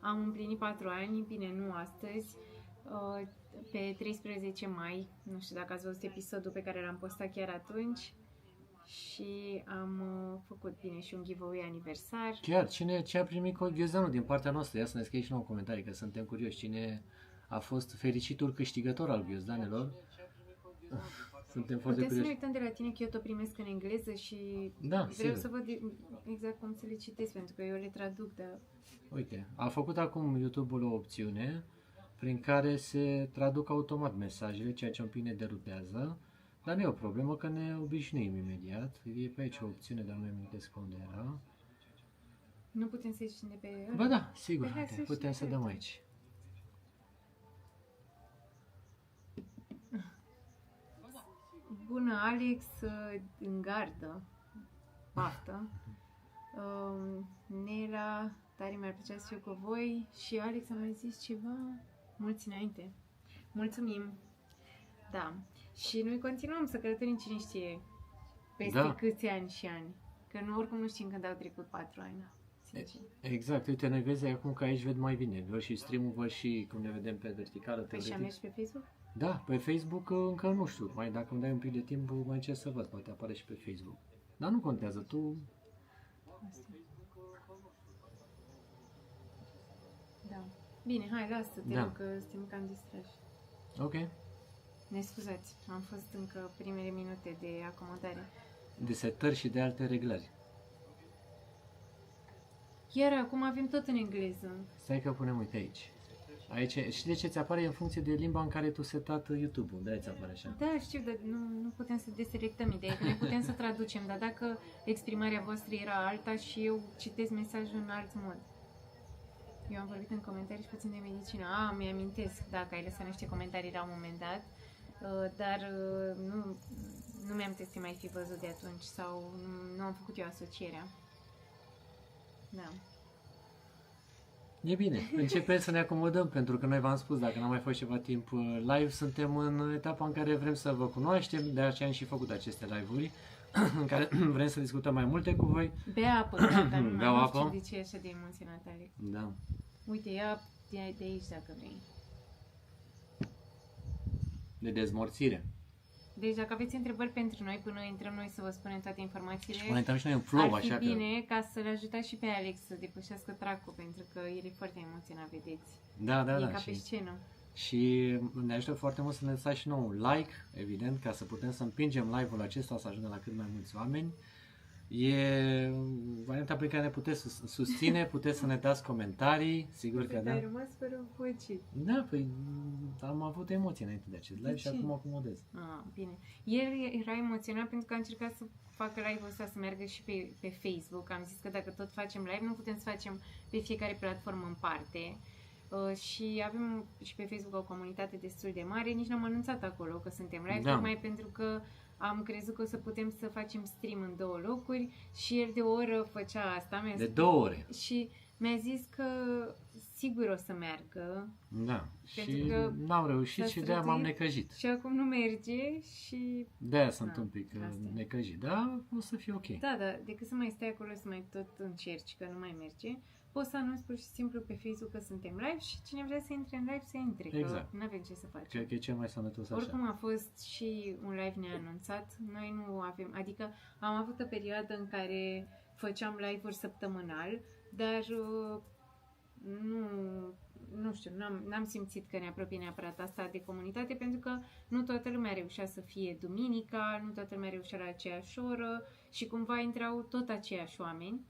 Am împlinit 4 ani, bine, nu astăzi, pe 13 mai, nu știu dacă ați văzut episodul pe care l-am postat chiar atunci, și am făcut, bine, și un giveaway aniversar. Chiar, ce a primit ghiozdanul din partea noastră? Ia să ne scrieți și nouă în comentarii, că suntem curioși. Cine a fost fericitul câștigător al ghiozdanelor? Suntem foarte Putem să ne curioși. uităm de la tine, că eu tot primesc în engleză și Da, vreau sigur. să văd exact cum să le citesc, pentru că eu le traduc, dar... Uite, a făcut acum YouTube-ul o opțiune prin care se traduc automat mesajele, ceea ce un pic ne derutează, dar nu e o problemă, că ne obișnuim imediat. E pe aici o opțiune, dar nu mi amintesc unde era. Nu putem să ieșim de pe... Ba da, sigur, Păi hai uite, să putem să ieșim dăm pe aici. Bună, Alex, în gardă, baftă. Nela, tare mi-ar plăcea să fiu cu voi. Și Alex a mai zis ceva mulți înainte. Mulțumim! Da. Și noi continuăm să călătorim, cine știe, peste câți ani și ani. Că nu, oricum nu știm când au trecut 4 ani. Sincer. Exact, uite, noi vezi acum că aici ved mai bine. Văd și stream-ul, văd și cum ne vedem pe verticală. Păi și am mers pe Facebook? Da, pe Facebook încă nu știu. Mai dacă îmi dai un pic de timp, mai încerc să văd, poate apare și pe Facebook. Dar nu contează, tu... Asta. Da. Bine, hai, lasă-te, Da. că suntem cam distrași. Ok. Ne scuzați, am fost încă primele minute de acomodare. De setări și de alte reglări. Iar acum avem tot în engleză. Stai că punem, uite aici. Aici, și de ce ți apare în funcție de limba în care tu setat YouTube-ul, de-aia ți apare așa. Da, știu, dar nu putem să deselectăm ideea, că noi putem să traducem, dar dacă exprimarea voastră era alta și eu citesc mesajul în alt mod. Eu am vorbit în comentarii și puțin de medicină. Mi-amintesc, da, că ai lăsat niște comentarii la un moment dat, dar nu mi-am să mai fi văzut de atunci sau nu am făcut eu asocierea. Da. E bine, începem să ne acomodăm, pentru că noi v-am spus, dacă n-am mai fost ceva timp live, suntem în etapa în care vrem să vă cunoaștem, de aceea am și făcut aceste live-uri, în care vrem să discutăm mai multe cu voi. Bea apă, gata, Beau nu apă? știu de ce e așa de emoționat, Alex. Da. Uite, ia de aici dacă vrei. De dezmorțire. Deci dacă aveți întrebări pentru noi, până intrăm noi să vă spunem toate informațiile, Și până intrăm și noi în flow, ar fi așa că... bine ca să-l ajutați și pe Alex să depășească tracul, pentru că el e foarte emoționat, vedeți. Da, da, E da. ca pe scenă. Și ne ajută foarte mult să ne lăsați și nouă un like, evident, ca să putem să împingem live-ul acesta să ajungă la cât mai mulți oameni. E varianta prin care ne puteți susține, puteți să ne dați comentarii, sigur că da. Ai rămas fără voce. Da, păi am avut emoții înainte de acest live De și ce? acum acomodez. Bine. El era emoționat pentru că a încercat să facă live-ul ăsta să meargă și pe Facebook. Am zis că dacă tot facem live, nu putem să facem pe fiecare platformă în parte. Și avem și pe Facebook o comunitate destul de mare, nici n-am anunțat acolo că suntem live, Da. tocmai pentru că am crezut că o să putem să facem stream în 2 locuri și el de o oră făcea asta. De 2 ore. Și mi-a zis că sigur o să meargă. Da. Pentru Și că n-am reușit s-a și de-aia m-am străduit necăjit. și acum nu merge și... De-aia sunt Da, un pic asta e. necăjit. Da, o să fie ok. Da, decât să mai stai acolo să mai tot încerci că nu mai merge, poți să anunți pur și simplu pe Facebook că suntem live și cine vrea să intre în live să intre, Exact. că nu avem ce să facem. Cred că e cel mai sănătos așa. Oricum a fost și un live neanunțat, noi nu avem, adică am avut o perioadă în care făceam live-uri săptămânal, dar nu știu, n-am simțit că ne apropie neapărat asta de comunitate, pentru că nu toată lumea reușea să fie duminica, nu toată lumea reușea la aceeași oră și cumva intrau tot aceiași oameni.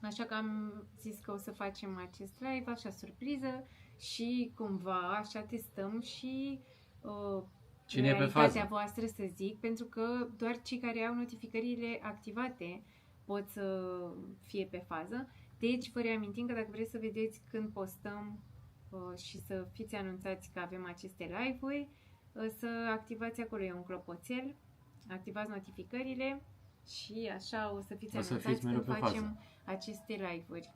Așa că am zis că o să facem acest live, așa surpriză și cumva așa testăm și Cine e pe realitatea fază? voastră, să zic, pentru că doar cei care au notificările activate pot să fie pe fază. Deci vă reamintim că dacă vreți să vedeți când postăm și să fiți anunțați că avem aceste live-uri, să activați acolo, e un clopoțel, activați notificările și așa o să fiți O să anunțați fiți mereu când pe facem fază. aceste live-uri.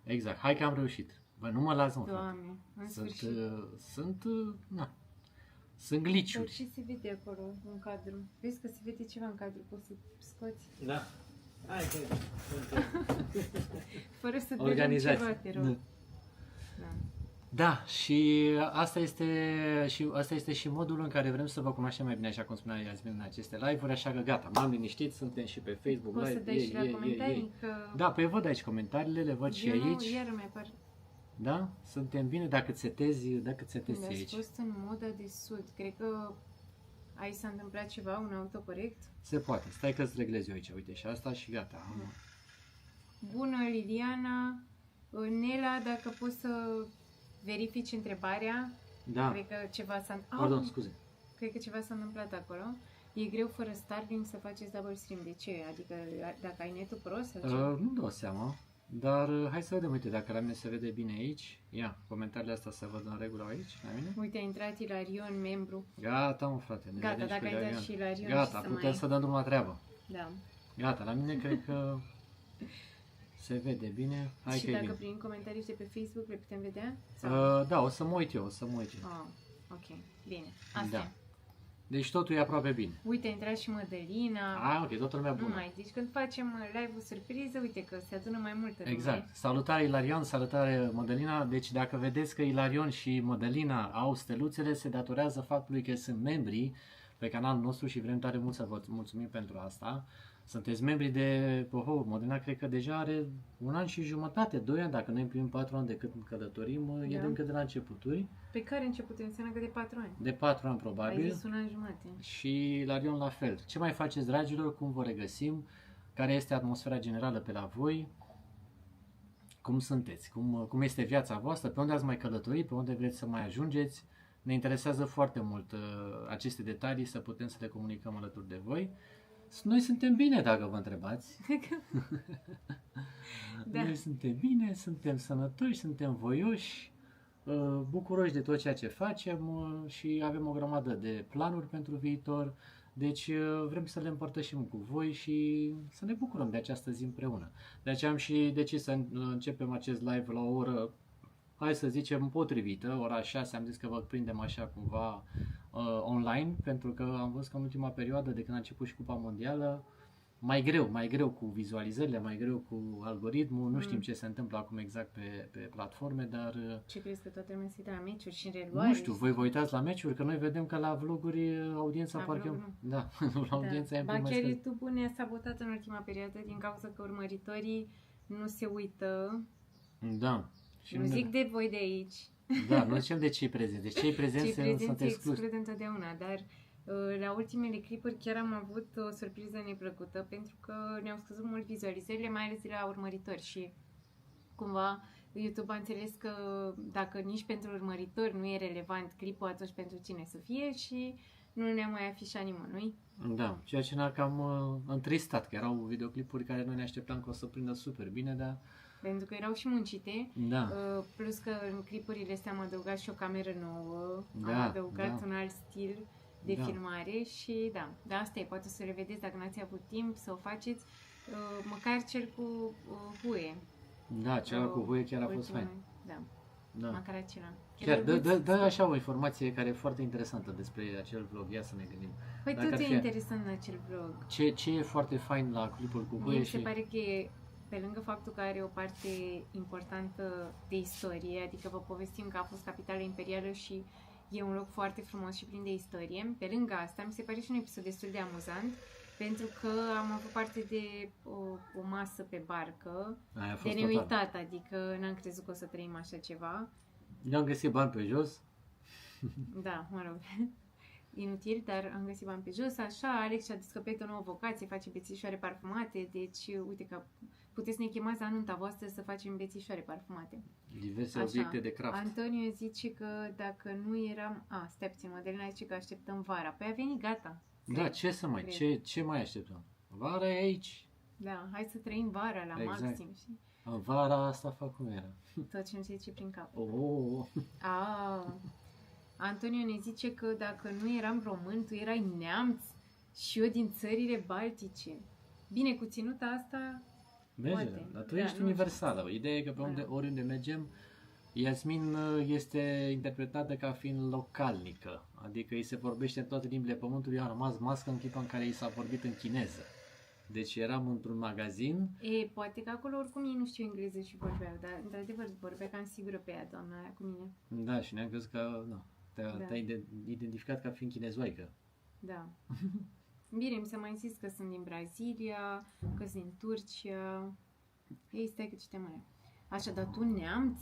Exact. Hai că am reușit. Bă, nu mă las, mă, frate. Doamne, în sfârșit. Sunt Dar glitch-uri. ce se vede acolo în cadru? Vezi că se vede ceva în cadru, poți să scoți? Da. Hai că Fără să dai organizați. ceva, te rog. Da. Da, și asta este și modul în care vrem să vă cunoaștem mai bine, așa cum spunea Iasmin în aceste live-uri, așa că gata, m-am liniștit, suntem și pe Facebook Poți live. să dai și la comentarii că... Da, păi văd aici comentariile, le văd și eu aici. Nu, iar mi apar. Da? Suntem bine dacă îți setezi Mi-a aici. fost în moda de sud. Cred că aici s-a întâmplat ceva, un autocorect. Se poate. Stai că îți reglezi eu aici. Uite și asta și gata. Bună, Liliana. Nela, dacă poți să verifici întrebarea. Da. Cred că ceva s-a... Pardon, scuze. Cred că ceva s-a întâmplat acolo. E greu fără Starlink să faceți double stream. De ce? Adică dacă ai netul prost sau ce? Nu dau seama. Dar hai să vedem, uite, dacă la mine se vede bine aici. Ia, comentariile astea se văd în regulă aici, la mine. Uite, a intrat Ilarion, membru. Gata, mă, frate. Ne Gata, vedem dacă ai dat și Ilarion gata, și putem să dăm drumul la treabă. Da. Gata, la mine cred că se vede bine. Hai și că dacă e bine. prin comentarii de pe Facebook le putem vedea? Sau? Da, o să mă uit eu, Ok, bine. Asta Da. e. Deci totul e aproape bine. Uite, a intrat și Mădălina. Ok, toată lumea Nu bună. mai zici, când facem live-ul surpriză, uite că se adună mai multă lume. Exact. Salutare Ilarion, salutare Mădălina. Deci dacă vedeți că Ilarion și Mădălina au steluțele, se datorează faptului că sunt membri pe canalul nostru și vrem tare mult să vă mulțumim pentru asta. Sunteți membri de... Mădălina cred că deja are 1 an și jumătate, 2 ani, dacă noi împlimim 4 ani de când călătorim, e de încă de la începuturi. Pe care început înseamnă că de 4 ani. De 4 ani probabil. Ai zis 1 an jumate. Și Ilarion la fel. Ce mai faceți, dragilor? Cum vă regăsim? Care este atmosfera generală pe la voi? Cum sunteți? Cum este viața voastră? Pe unde ați mai călătorit? Pe unde vreți să mai ajungeți? Ne interesează foarte mult aceste detalii, să putem să le comunicăm alături de voi. Noi suntem bine, dacă vă întrebați. Da. Noi suntem bine, suntem sănătoși, suntem voioși, bucuroși de tot ceea ce facem și avem o grămadă de planuri pentru viitor. Deci vrem să le împărtășim cu voi și să ne bucurăm de această zi împreună. De aceea am și decis să începem acest live la o oră, hai să zicem, potrivită, ora 6, am zis că vă prindem așa cumva online, pentru că am văzut că în ultima perioadă, de când a început și Cupa Mondială, mai greu cu vizualizările, mai greu cu algoritmul, nu știm ce se întâmplă acum exact pe platforme, dar... Ce crezi că toată lumea se uită la meciuri și în reluare? Nu știu, voi vă uitați la meciuri, că noi vedem că la vloguri audiența La parcă... vlog, nu. Da, la audiența e Ba mai chiar scăzut. YouTube ne-a sabotat în ultima perioadă din cauza că urmăritorii nu se uită. Da. Și Nu zic de voi de aici. Da, nu zicem de cei prezenți. Deci cei prezenți Cei prezenți sunt se excluși. exclud întotdeauna, dar la ultimele clipuri chiar am avut o surpriză neplăcută pentru că ne-au scăzut mult vizualizările, mai ales de la urmăritori și cumva YouTube a înțeles că dacă nici pentru urmăritori nu e relevant clipul, atunci pentru cine să fie și nu ne-a mai afișat nimănui. Da, ceea ce ne-a cam întristat, că erau videoclipuri care noi ne așteptam că o să prindă super bine, dar... Pentru că erau și muncite, Da. plus că în clipurile astea am adăugat și o cameră nouă, Da, am adăugat da. un alt stil de Da. filmare și da, dar asta e, poate să le vedeți dacă n-ați avut timp să o faceți, măcar cel cu huie. Da, cel cu voie chiar a fost fain. Da, Da. măcar acela. Chiar dă așa o informație care e foarte interesantă despre acel vlog, ia să ne gândim. Păi Dacă tot ar e fi- interesant în acel vlog. Ce e foarte fain la clipul cu Mie voie mi se și... pare că e, pe lângă faptul că are o parte importantă de istorie, adică vă povestim că a fost capitala imperială și e un loc foarte frumos și plin de istorie. Pe lângă asta, mi se pare și un episod destul de amuzant, pentru că am avut parte de o masă pe barcă, Aia a de fost total. neuitat, adică n-am crezut că o să trăim așa ceva. Eu am găsit bani pe jos. Da, mă rog, inutil, dar am găsit bani pe jos, așa, Alex și-a descoperit o nouă vocație, face bețișoare parfumate, deci uite că puteți să ne chemați la nunta voastră să facem bețișoare parfumate. Diverse Așa. obiecte de craft. Antonio zice că dacă nu eram... stai puțin, Mădălina zice că așteptăm vara. Păi a venit, gata. Da, ce să mai, Cred. ce mai așteptăm? Vara e aici. Da, hai să trăim vara la Exact. maxim, și Vara asta fac cum era. tot ce îmi se zice prin cap. Oh. Antonio ne zice că dacă nu eram român, tu erai neamț și eu din țările baltice. Bine, cu ținuta asta... Merge, Poate. dar tu Da, ești nu universală. Ideea e că pe Da. oriunde mergem, Iasmin este interpretată ca fiind localnică. Adică îi se vorbește în toate limbile pământului, a rămas mască în clipa în care i s-a vorbit în chineză. Deci eram într-un magazin. Poate că acolo oricum ei nu știu engleză și vorbeau, dar într-adevăr vorbea cam sigură pe ea, doamna aia cu mine. Da, și ne-am crezut că te-ai identificat ca fiind chinezoaică. Da. Bine, mi s-a mai zis că sunt din Brazilia, că sunt din Turcia. Ei, stai că citem alea. Așa, dar tu neamț?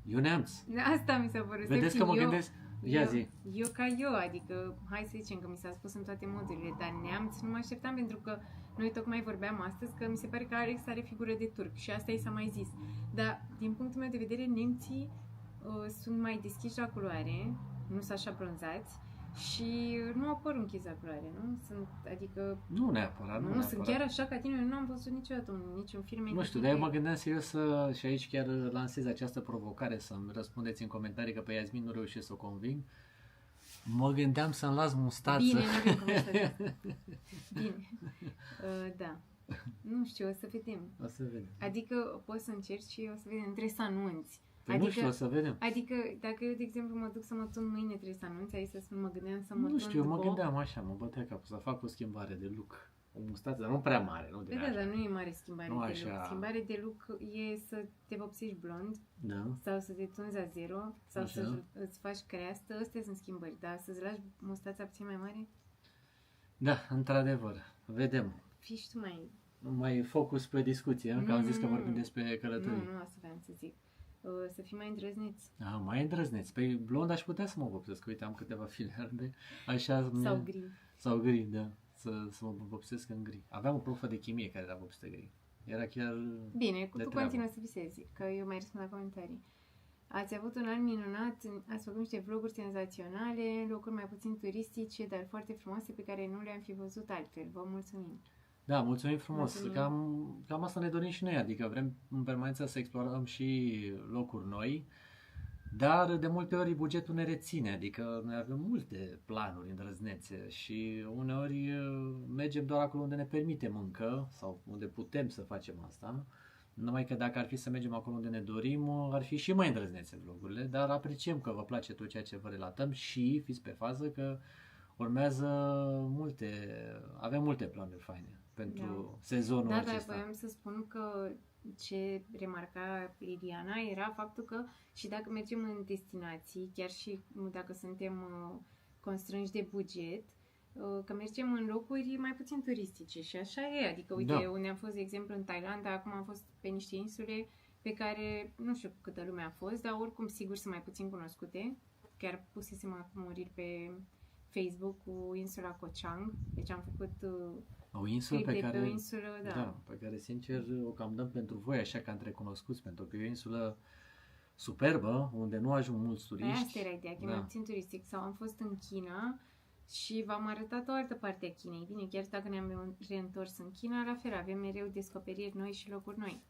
Eu neamț. Asta mi s-a părut. Vedeți că mă gândesc? Ia zi. Eu ca eu, adică hai să zicem că mi s-a spus în toate modurile, dar neamț nu mă așteptam pentru că noi tocmai vorbeam astăzi că mi se pare că Alex are figură de turc și asta i s-a mai zis. Dar din punctul meu de vedere, nemții sunt mai deschiși la culoare, nu sunt așa bronzați și nu au părul închis la culoare, nu? Sunt, adică... Nu neapărat, nu sunt chiar așa ca tine, eu nu am văzut niciodată niciun film. Nu știu, dar eu mă gândeam serios și aici chiar lansez această provocare să-mi răspundeți în comentarii că pe Iasmin nu reușesc să o conving. Mă gândeam să-mi las mustață. Bine, nu avem cum să Bine. Da. Nu știu, o să vedem. O să vedem. Adică poți să încerci și o să vedem. Trebuie să anunți. Păi adică, nu știu, o să vedem. Adică dacă eu, de exemplu, mă duc să mă tun mâine, trebuie să anunți, aici să mă gândeam să mă tun. Nu știu, mă gândeam așa, mă bătea capul să fac o schimbare de look. O mustață, dar nu prea mare, nu de Da, dar nu e mare schimbare nu de așa... look. Schimbare de look e să te vopsești blond, da. Sau să te tunzi la zero, sau așa. să îți faci creastă. Astea sunt schimbări, dar să-ți lași mustața puțin mai mare? Da, într-adevăr. Vedem. Fii și tu mai focus pe discuție, că am zis că vorbim despre călătorii. Nu, asta vreau să zic. Să fii mai îndrăzneț. Mai îndrăzneț. Pe blond aș putea să mă vopsesc. Uite, am câteva filiarde. Așa sau gri. Sau gri, da. Să mă vopsesc în gri. Aveam o profă de chimie care era vopsită gri. Era chiar bine, tu continuă să visezi, că eu mai răspund la comentarii. Ați avut un an minunat, ați făcut niște vloguri senzaționale, locuri mai puțin turistice, dar foarte frumoase pe care nu le-am fi văzut altfel. Vă mulțumim! Da, mulțumim frumos. Cam asta ne dorim și noi, adică vrem în permanență să explorăm și locuri noi, dar de multe ori bugetul ne reține, adică noi avem multe planuri îndrăznețe și uneori mergem doar acolo unde ne permitem încă sau unde putem să facem asta. Numai că dacă ar fi să mergem acolo unde ne dorim, ar fi și mai îndrăznețe vlogurile, dar apreciem că vă place tot ceea ce vă relatăm și fiți pe fază că urmează avem multe planuri faine pentru sezonul acesta. Da, voiam să spun că ce remarca Liliana era faptul că și dacă mergem în destinații, chiar și dacă suntem constrânși de buget, că mergem în locuri mai puțin turistice și așa e, adică uite, unde am fost de exemplu în Thailanda, acum am fost pe niște insule pe care nu știu câtă lume a fost, dar oricum sigur sunt mai puțin cunoscute, chiar pusesem acum urmăriri pe Facebook cu insula Koh Chang, deci am făcut o insulă pe o insulă, pe care sincer o cam dăm pentru voi așa ca între cunoscuți, pentru că e o insulă superbă, unde nu ajung mulți turiști. Asta era ideea, că e mai puțin turistic. Sau am fost în China și v-am arătat o altă parte a Chinei. Bine, chiar dacă ne-am reîntors în China, la fel, avem mereu descoperiri noi și locuri noi.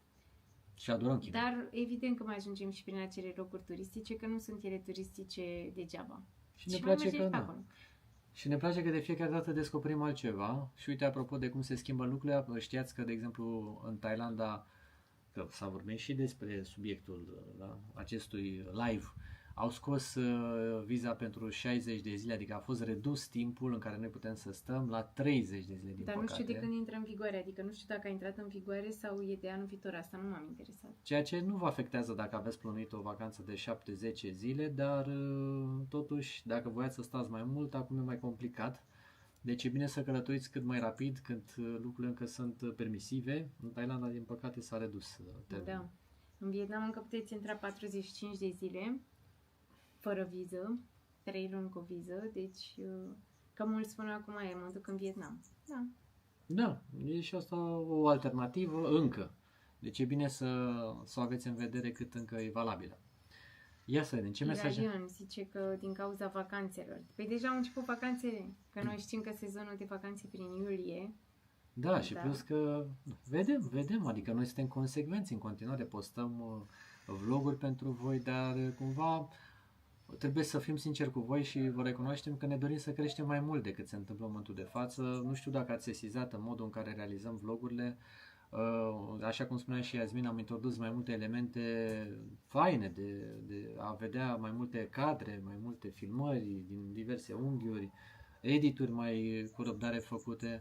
Și adorăm China. Dar evident că mai ajungem și prin acele locuri turistice, că nu sunt ele turistice degeaba. Și ne place că Și ne place că de fiecare dată descoperim altceva. Și uite, apropo de cum se schimbă lucrurile, știați că, de exemplu, în Thailanda, că s-a vorbit și despre subiectul acestui live, au scos viza pentru 60 de zile, adică a fost redus timpul în care noi putem să stăm la 30 de zile, din Dar păcate. Nu știu de când intră în vigoare, adică nu știu dacă a intrat în vigoare sau e de anul viitor, asta nu m-am interesat. Ceea ce nu vă afectează dacă aveți plănuit o vacanță de 7-10 zile, dar totuși, dacă voiați să stați mai mult, acum e mai complicat. Deci e bine să călătoriți cât mai rapid, când lucrurile încă sunt permisive. În Thailanda, din păcate, s-a redus termenul. Da. În Vietnam încă puteți intra 45 de zile, fără viză, 3 luni cu viză, deci că mulți spun acum mă duc în Vietnam. Da. Da, e și asta o alternativă încă. Deci e bine să o aveți în vedere cât încă e valabilă. Ia să vedem, ce mesaje? Ion zice că din cauza vacanțelor. Păi deja au început vacanțele, că noi știm că sezonul de vacanțe prin iulie. Da, și plus că vedem, adică noi suntem consecvenți, în continuare postăm vloguri pentru voi, dar cumva trebuie să fim sinceri cu voi și vă recunoaștem că ne dorim să creștem mai mult decât se întâmplă în momentul de față. Nu știu dacă ați sesizat în modul în care realizăm vlogurile. Așa cum spunea și Iasmin, am introdus mai multe elemente faine de a vedea mai multe cadre, mai multe filmări din diverse unghiuri, edituri mai cu răbdare făcute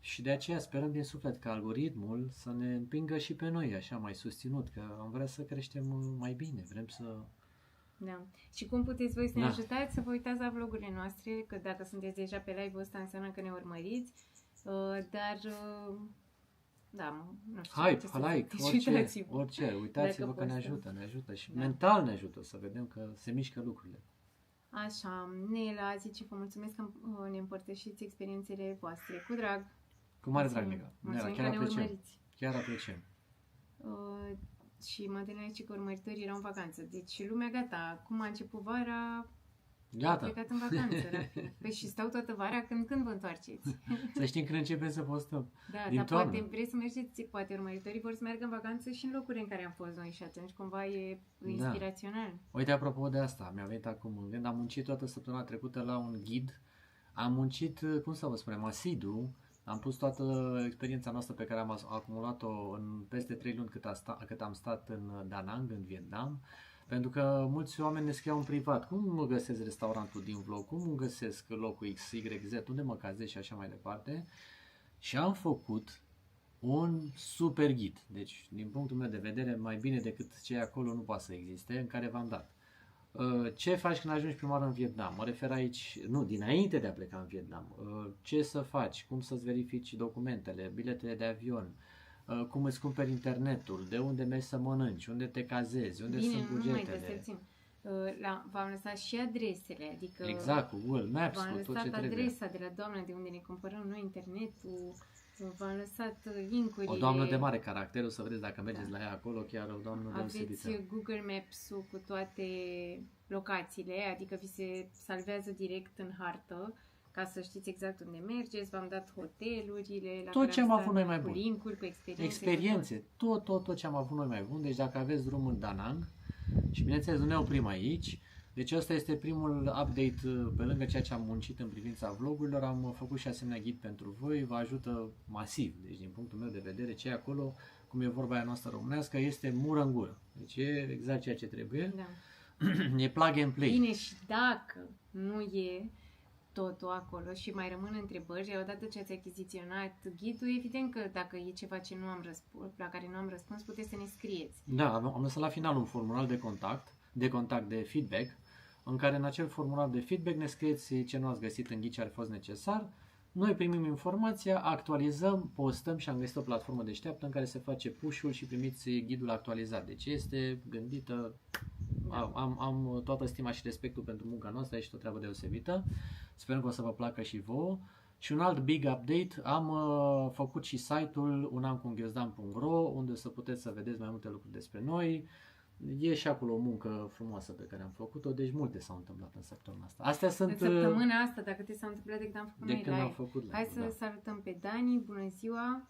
Și de aceea sperăm din suflet ca algoritmul să ne împingă și pe noi așa mai susținut, că am vrea să creștem mai bine, vrem să... Da. Și cum puteți voi să ne Da. ajutați? Să vă uitați la vlogurile noastre, că dacă sunteți deja pe live-ul ăsta înseamnă că ne urmăriți, dar da, nu știu Hype, ce să like, zic. orice, Uitați-vă. orice, uitați-vă Dacă că ne postăm. ajută și Da. mental ne ajută să vedem că se mișcă lucrurile. Așa, Nela zice, vă mulțumesc că ne împărtășiți experiențele voastre. Cu drag. Cu mare drag, Nela, Mulțumim chiar că ne apreciem, urmăriți. chiar apreciem. Și Madalena zice că urmăritorii erau în vacanță. Deci lumea gata. Cum a început vara, a Gata, plecat în vacanță. Rapid. Păi și stau toată vara când vă întoarceți. să știm când începem să postăm. Da, Din dar toamnă. poate vreți să mergeți, poate următorii vor să meargă în vacanță și în locuri în care am fost noi și atunci cumva e inspirațional. Uite, apropo de asta, mi-a venit acum în gând, am muncit toată săptămâna trecută la un ghid, am muncit, cum să vă spunem, asidu, am pus toată experiența noastră pe care am acumulat-o în peste 3 luni cât am stat în Da Nang, în Vietnam, pentru că mulți oameni ne scriau în privat, cum mă găsesc restaurantul din vlog, cum îmi găsesc locul X, Y, Z, unde mă cazez și așa mai departe. Și am făcut un super ghid, deci din punctul meu de vedere mai bine decât ce acolo nu poate să existe, în care v-am dat. Ce faci când ajungi prima oară în Vietnam? Mă refer aici, nu, dinainte de a pleca în Vietnam. Ce să faci? Cum să-ți verifici documentele, biletele de avion? Cum îți cumperi internetul? De unde mergi să mănânci? Unde te cazezi? Unde Bine, sunt nu mai bugetele? găseți. V-am lăsat și adresele, adică Exact, cu Google Maps, v-am cu tot ce lăsat trebuie. adresa de la doamna de unde ne cumpărăm noi internetul, v-am lăsat link-urile. O doamnă de mare caracter, o să vedeți dacă mergeți la ea acolo, chiar o doamnă deosebită. Aveți Google Maps-ul cu toate locațiile, adică vi se salvează direct în hartă ca să știți exact unde mergeți, v-am dat hotelurile, la Tot care ce am avut stat, noi mai cu bun. link-uri, cu Experiențe, tot ce am avut noi mai bun. Deci dacă aveți drum în Da Nang și bineînțeles nu ne oprim aici, deci ăsta este primul update pe lângă ceea ce am muncit în privința vlogurilor, am făcut și asemenea ghid pentru voi, vă ajută masiv. Deci din punctul meu de vedere, ce e acolo, cum e vorba aia noastră românească, este mură în gură. Deci e exact ceea ce trebuie. Da. E plug and play. Bine, și dacă nu e totul acolo și mai rămân întrebări, odată ce ați achiziționat ghidul, evident că dacă e ceva ce nu am răspuns, la care nu am răspuns, puteți să ne scrieți. Da, am lăsat la final un formular de contact, de feedback, în care în acel formular de feedback ne scrieți ce nu ați găsit în ghid ce ar fi fost necesar. Noi primim informația, actualizăm, postăm și am găsit o platformă deșteaptă în care se face push-ul și primiți ghidul actualizat. Deci este gândită, am toată stima și respectul pentru munca noastră, este o treabă deosebită. Sperăm că o să vă placă și vouă. Și un alt big update, am făcut și site-ul unamcunghiozdan.ro, unde să puteți să vedeți mai multe lucruri despre noi. E și acolo o muncă frumoasă pe care am făcut-o, deci multe s-au întâmplat în săptămâna asta. Astea sunt... În săptămâna asta, dacă te s-a întâmplat de când am făcut de noi când live. am făcut live. Hai să salutăm pe Dani, bună ziua!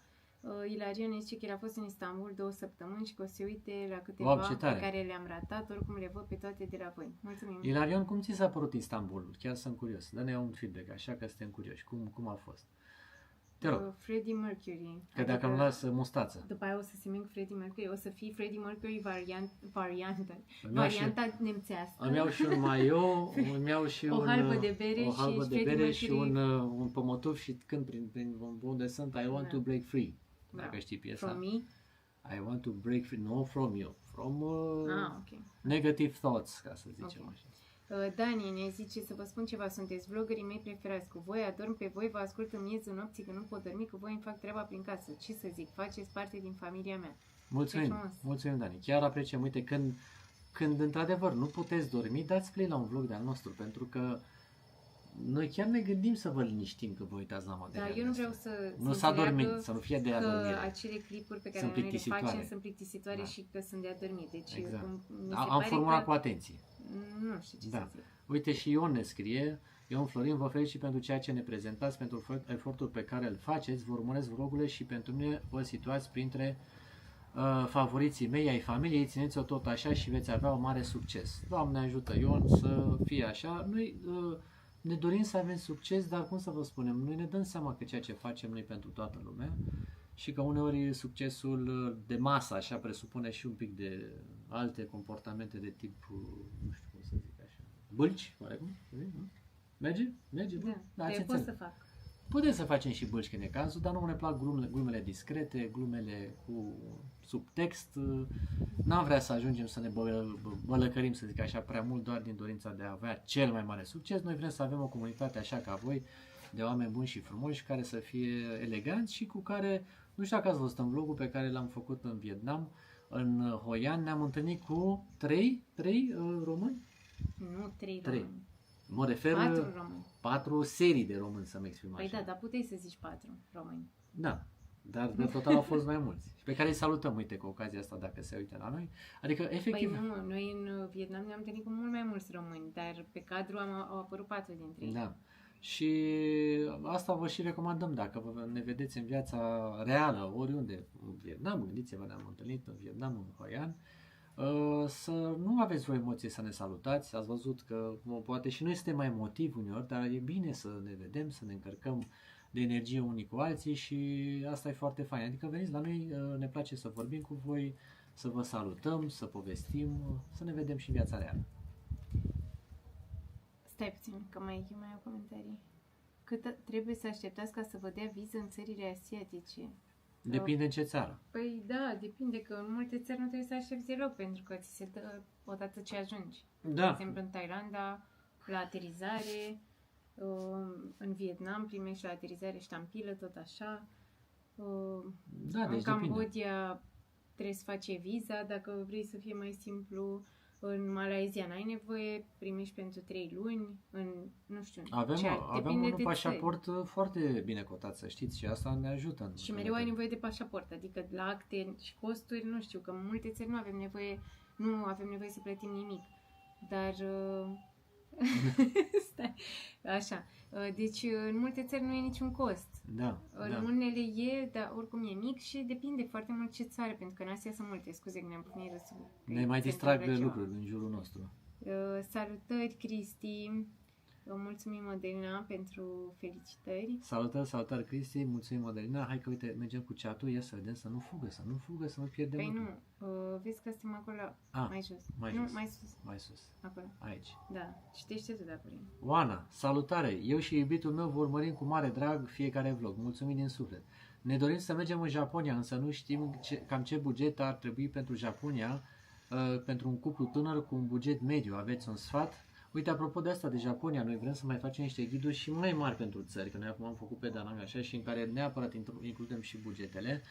Ilarion ne zice că el a fost în Istanbul 2 săptămâni și că o să se uite la câteva pe care le-am ratat, oricum le văd pe toate de la voi. Mulțumim! Ilarion, cum ți s-a părut Istanbulul? Chiar sunt curios. Dă-ne un feedback, așa că suntem curioși. Cum a fost? Te rog. Freddie Mercury. Că dacă îmi las mustață. După aia o să se minc Freddie Mercury, o să fie Freddie Mercury varianta nemțească. Îmi iau și un maio, îmi iau și o halbă de bere, și un pomotov și când prin unde sunt I want to break free. Dacă știi piesa. From me? I want to break free, no from you, from okay. Negative thoughts, ca să zicem așa. Dani ne zice să vă spun ceva, sunteți vloggerii mei preferați, cu voi adorm pe voi, vă ascult în miezul nopții când nu pot dormi, cu voi îmi fac treaba prin casă, ce să zic, faceți parte din familia mea. Mulțumim Dani, chiar apreciem, uite când într-adevăr nu puteți dormi, dați play la un vlog de-al nostru, pentru că noi chiar ne gândim să vă liniștim că vă uitați la materialul. Dar eu nu vreau să nu s-a dormit, să nu fie de adormire. Acele clipuri pe care noi le facem sunt plictisitoare și că sunt de adormit. Deci exact. Am formulat cu atenție. Nu știu ce să zic. Uite și Ion ne scrie, Ion Florin, vă felicit pentru ceea ce ne prezentați, pentru efortul pe care îl faceți, vă urmăresc vlogurile și pentru mine vă situați printre favoriții mei ai familiei, țineți-o tot așa și veți avea un mare succes. Doamne ajută Ion să fie așa. Noi ne dorim să avem succes, dar cum să vă spunem, noi ne dăm seama că ceea ce facem noi pentru toată lumea și că uneori succesul de masă așa presupune și un pic de alte comportamente de tip, nu știu cum să zic așa, bâlci, oarecum? Merge? Merge? Da, eu pot să fac. Putem să facem și bâlci când e cazul, dar nu ne plac glumele discrete, glumele cu subtext. N-am vrea să ajungem să ne bălăcărim, să zic așa, prea mult doar din dorința de a avea cel mai mare succes. Noi vrem să avem o comunitate așa ca voi, de oameni buni și frumoși, care să fie eleganți și cu care, nu știu dacă ați văzut în vlogul pe care l-am făcut în Vietnam, în Hoi An, ne-am întâlnit cu trei români? Nu, 3 Trei. români. Mă refer 4 români. 4 serii de români, să mă exprim Păi așa. da, dar puteai să zici 4 români. Da, dar de total au fost mai mulți. Și pe care îi salutăm, uite, cu ocazia asta, dacă se uită la noi. Adică, efectiv... Păi nu, noi în Vietnam ne-am întâlnit cu mult mai mulți români, dar pe cadru au apărut 4 dintre ei. Da. Și asta vă și recomandăm, dacă ne vedeți în viața reală, oriunde, în Vietnam, gândiți-vă, ne-am întâlnit în Vietnam, în Hoi An, să nu aveți o emoție să ne salutați. Ați văzut că poate și noi suntem mai emotivi uneori, dar e bine să ne vedem, să ne încărcăm de energie unii cu alții și asta e foarte fain. Adică veniți la noi, ne place să vorbim cu voi, să vă salutăm, să povestim, să ne vedem și în viața reală. Stai puțin, că mai au comentarii. Cât trebuie să așteptați ca să vă dea viză în țările asiatice? Depinde în ce țară. Păi da, depinde, că în multe țări nu trebuie să aștepți deloc, pentru că ți se dă odată ce ajungi. Da. De exemplu, în Thailanda, la aterizare, în Vietnam primești la aterizare ștampilă, tot așa. Da, În deci Cambodia trebuie să faci viza, dacă vrei să fie mai simplu. În Malaysia n-ai nevoie, primești pentru 3 luni, nu știu. Avem depinde un de pașaport foarte bine cotat, să știți, și asta ne ajută. Și mereu ai nevoie de pașaport, adică la acte și costuri, nu știu, că în multe țări nu avem nevoie să plătim nimic. Dar stai, așa. Deci în multe țări nu e niciun cost. Da. În unele e, dar oricum e mic și depinde foarte mult ce țară, pentru că în Asia sunt multe. Scuze că ne-am pufnit râsul. Ne mai distrag de lucruri în jurul nostru. Salutări, Cristi. Mulțumim, Modelina, pentru felicitări. Salutări, Cristi, mulțumim, Modelina. Hai că, uite, mergem cu chat-ul, ia să vedem, să nu fugă, să nu pierdem. Păi nu, vezi că suntem acolo, mai jos. Mai sus. Acolo. Aici. Da, citește tu dacă vrei. Oana, salutare! Eu și iubitul meu vă urmărim cu mare drag fiecare vlog. Mulțumim din suflet. Ne dorim să mergem în Japonia, însă nu știm cam ce buget ar trebui pentru Japonia, pentru un cuplu tânăr cu un buget mediu. Aveți un sfat? Uite, apropo de asta, de Japonia, noi vrem să mai facem niște ghiduri și mai mari pentru țări, că noi acum am făcut pe Danang așa și în care neapărat includem și bugetele.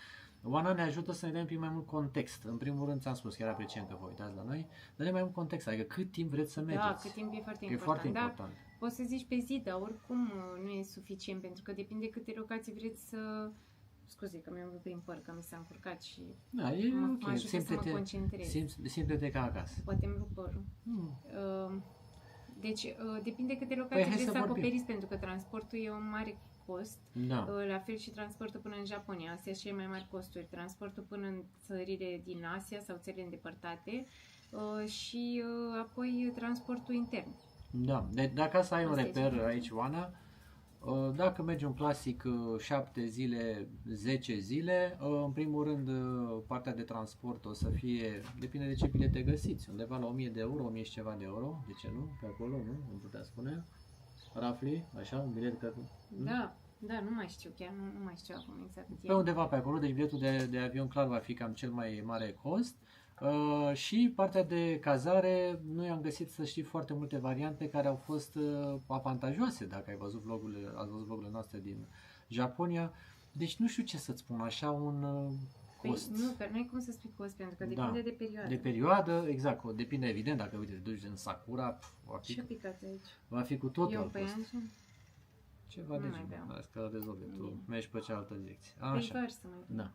Oana ne ajută să ne dăm un pic mai mult context. În primul rând ți-am spus, chiar apreciem că vă uitați la noi, dar mai mult context, adică cât timp vreți să mergeți. Da, cât timp e foarte important. E foarte important. Poți să zici pe zi, dar oricum nu e suficient, pentru că depinde câte locații vreți să... Scuze că mi-am prin păr, că mi s-a încurcat și da, e mă ajută să mă concentrez. Simte-te ca acasă. Poate îmi rup părul. Deci depinde câte locații vreți să acoperiți, pentru că transportul e un mare cost. Da. La fel și transportul până în Japonia. Astea sunt cele mai mari costuri. Transportul până în țările din Asia sau țările îndepărtate și apoi transportul intern. Da, deci dacă să ai un reper aici, Oana, dacă mergi un clasic 7 zile, 10 zile, în primul rând partea de transport o să fie, depinde de ce bilete găsiți, undeva la 1000 de euro, 1000 și ceva de euro, de ce nu? Pe acolo, nu? Îmi putea spune? Rafli, așa, un bilet că... Da, nu mai știu, chiar nu mai știu acum exact. Pe undeva pe acolo, deci biletul de avion clar va fi cam cel mai mare cost. Și partea de cazare, noi am găsit, să știi, foarte multe variante care au fost avantajoase, dacă ai văzut vlogurile noastre din Japonia. Deci nu știu ce să-ți spun, așa un cost. Păi, nu, că nu ai cum să spui cost, pentru că depinde de perioadă. De perioadă, exact, depinde evident, dacă uite, te duci în Sakura, ce picați aici? Va fi cu totul alt cost. Ceva de genul, hai că rezolve, tu mergi pe cealaltă direcție. Așa. Păi să mai da.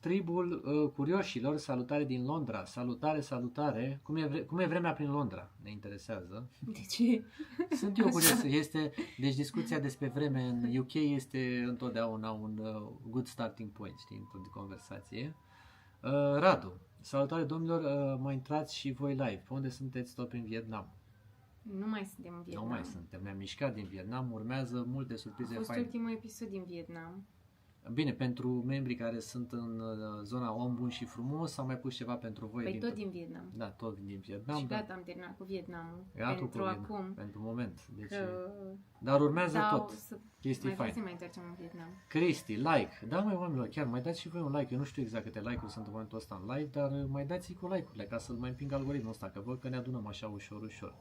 Tribul curioșilor, salutare din Londra. Salutare. Cum e vremea prin Londra? Ne interesează. De ce? Sunt eu curios. Deci discuția despre vreme în UK este întotdeauna un good starting point, știi, într-o conversație. Radu, salutare domnilor, mă intrați și voi live. Pe unde sunteți tot prin Vietnam? Nu mai suntem în Vietnam. Nu mai suntem, ne-am mișcat din Vietnam, urmează multe surprize faine. A fost ultimul episod din Vietnam. Bine, pentru membrii care sunt în zona Om Bun și Frumos, am mai pus ceva pentru voi. Păi tot din Vietnam. Da, tot din Vietnam. Și da. gata, am terminat cu Vietnamul. Gata Pentru cu acum. Pentru moment. Deci, Că dar urmează tot. să Chestii faine. Mai întoarcem în Vietnam. Cristi, like. Da, mai oamenilor, chiar mai dați și voi un like. Eu nu știu exact câte like-uri sunt în momentul ăsta în live, dar mai dați cu like-urile ca să-l mai împing algoritmul ăsta, că văd că ne adunăm așa ușor, ușor.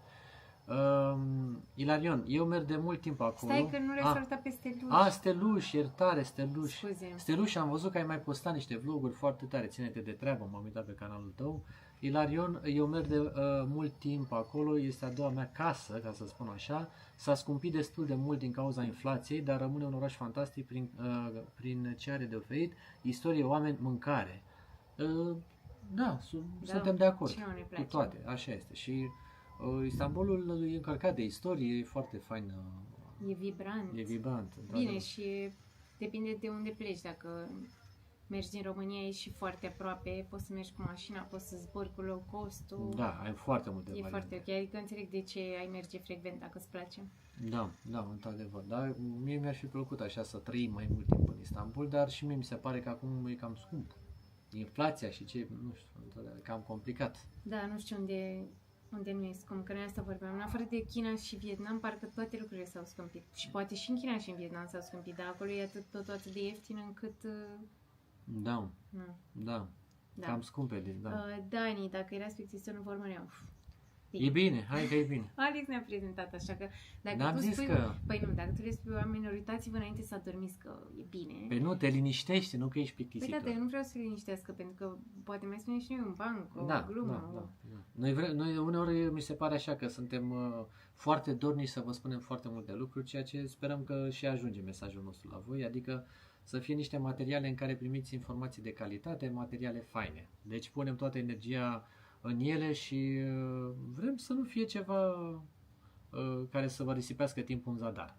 Ilarion, eu merg de mult timp acolo. Stai că nu le salutat pe Steluș. Steluș, iertare, Steluș. Scuze. Steluș, am văzut că ai mai postat niște vloguri foarte tare, ține-te de treabă, m-am uitat pe canalul tău. Ilarion, eu merg de mult timp acolo, este a doua mea casă, ca să spun așa. S-a scumpit destul de mult din cauza inflației, dar rămâne un oraș fantastic prin ce are de oferit, istorie, oameni, mâncare. Da, suntem de acord cu toate, așa este. Și Istanbulul e încărcat de istorie, e foarte fain. E vibrant. E vibrant. Bine, și depinde de unde pleci. Dacă mergi din România, e și foarte aproape, poți să mergi cu mașina, poți să zbori cu low cost-ul. Da, ai foarte multe variante. variante. E foarte ok, adică înțeleg de ce ai merge frecvent dacă îți place. Da, într-adevăr. Dar mie mi-ar fi plăcut așa să trăim mai mult timp în Istanbul, dar și mie mi se pare că acum e cam scump. Inflația și ce, nu știu, cam complicat. Da, nu știu unde nu e scump, că noi asta vorbeam. În afară de China și Vietnam, parcă toate lucrurile s-au scumpit. Și poate și în China și în Vietnam s-au scumpit, dar acolo e totul atât de ieftin încât... Da. Cam scumpe, da. Dani, dacă era spectist, nu vor mărea. E bine, hai că e bine. Alex ne-a prezentat așa că dacă N-am tu zis spui, că... Păi nu, dacă tu le spui oamenilor, uitați-vă înainte să adormiți că e bine. Păi nu, te liniștește, nu că ești plictisitor. Păi da, dar eu nu vreau să liniștească, pentru că poate mai spune și noi un banc, o glumă. Da. Noi uneori mi se pare așa că suntem foarte dornici să vă spunem foarte multe lucruri, ceea ce sperăm că și ajunge mesajul nostru la voi, adică să fie niște materiale în care primiți informații de calitate, materiale faine. Deci punem toată energia în ele și vrem să nu fie ceva care să vă risipească timpul în zadar.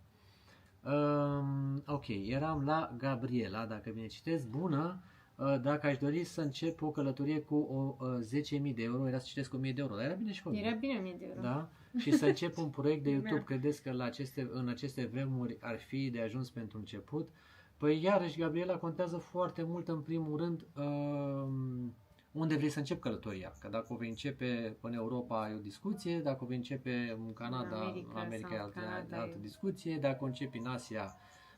Ok, eram la Gabriela, dacă bine citesc, bună, dacă aș dori să încep o călătorie cu 10.000 de euro, era să citesc 1.000 de euro, dar era bine și cu 1.000. Era bine 1.000 de euro. Da? Și să încep un proiect de YouTube, credeți că în aceste vremuri ar fi de ajuns pentru început? Păi iarăși, Gabriela, contează foarte mult, în primul rând, unde vrei să începi călătoria. Că dacă o vei începe în Europa e o discuție, dacă o vei începe în Canada, America e altă discuție, dacă o începi în Asia,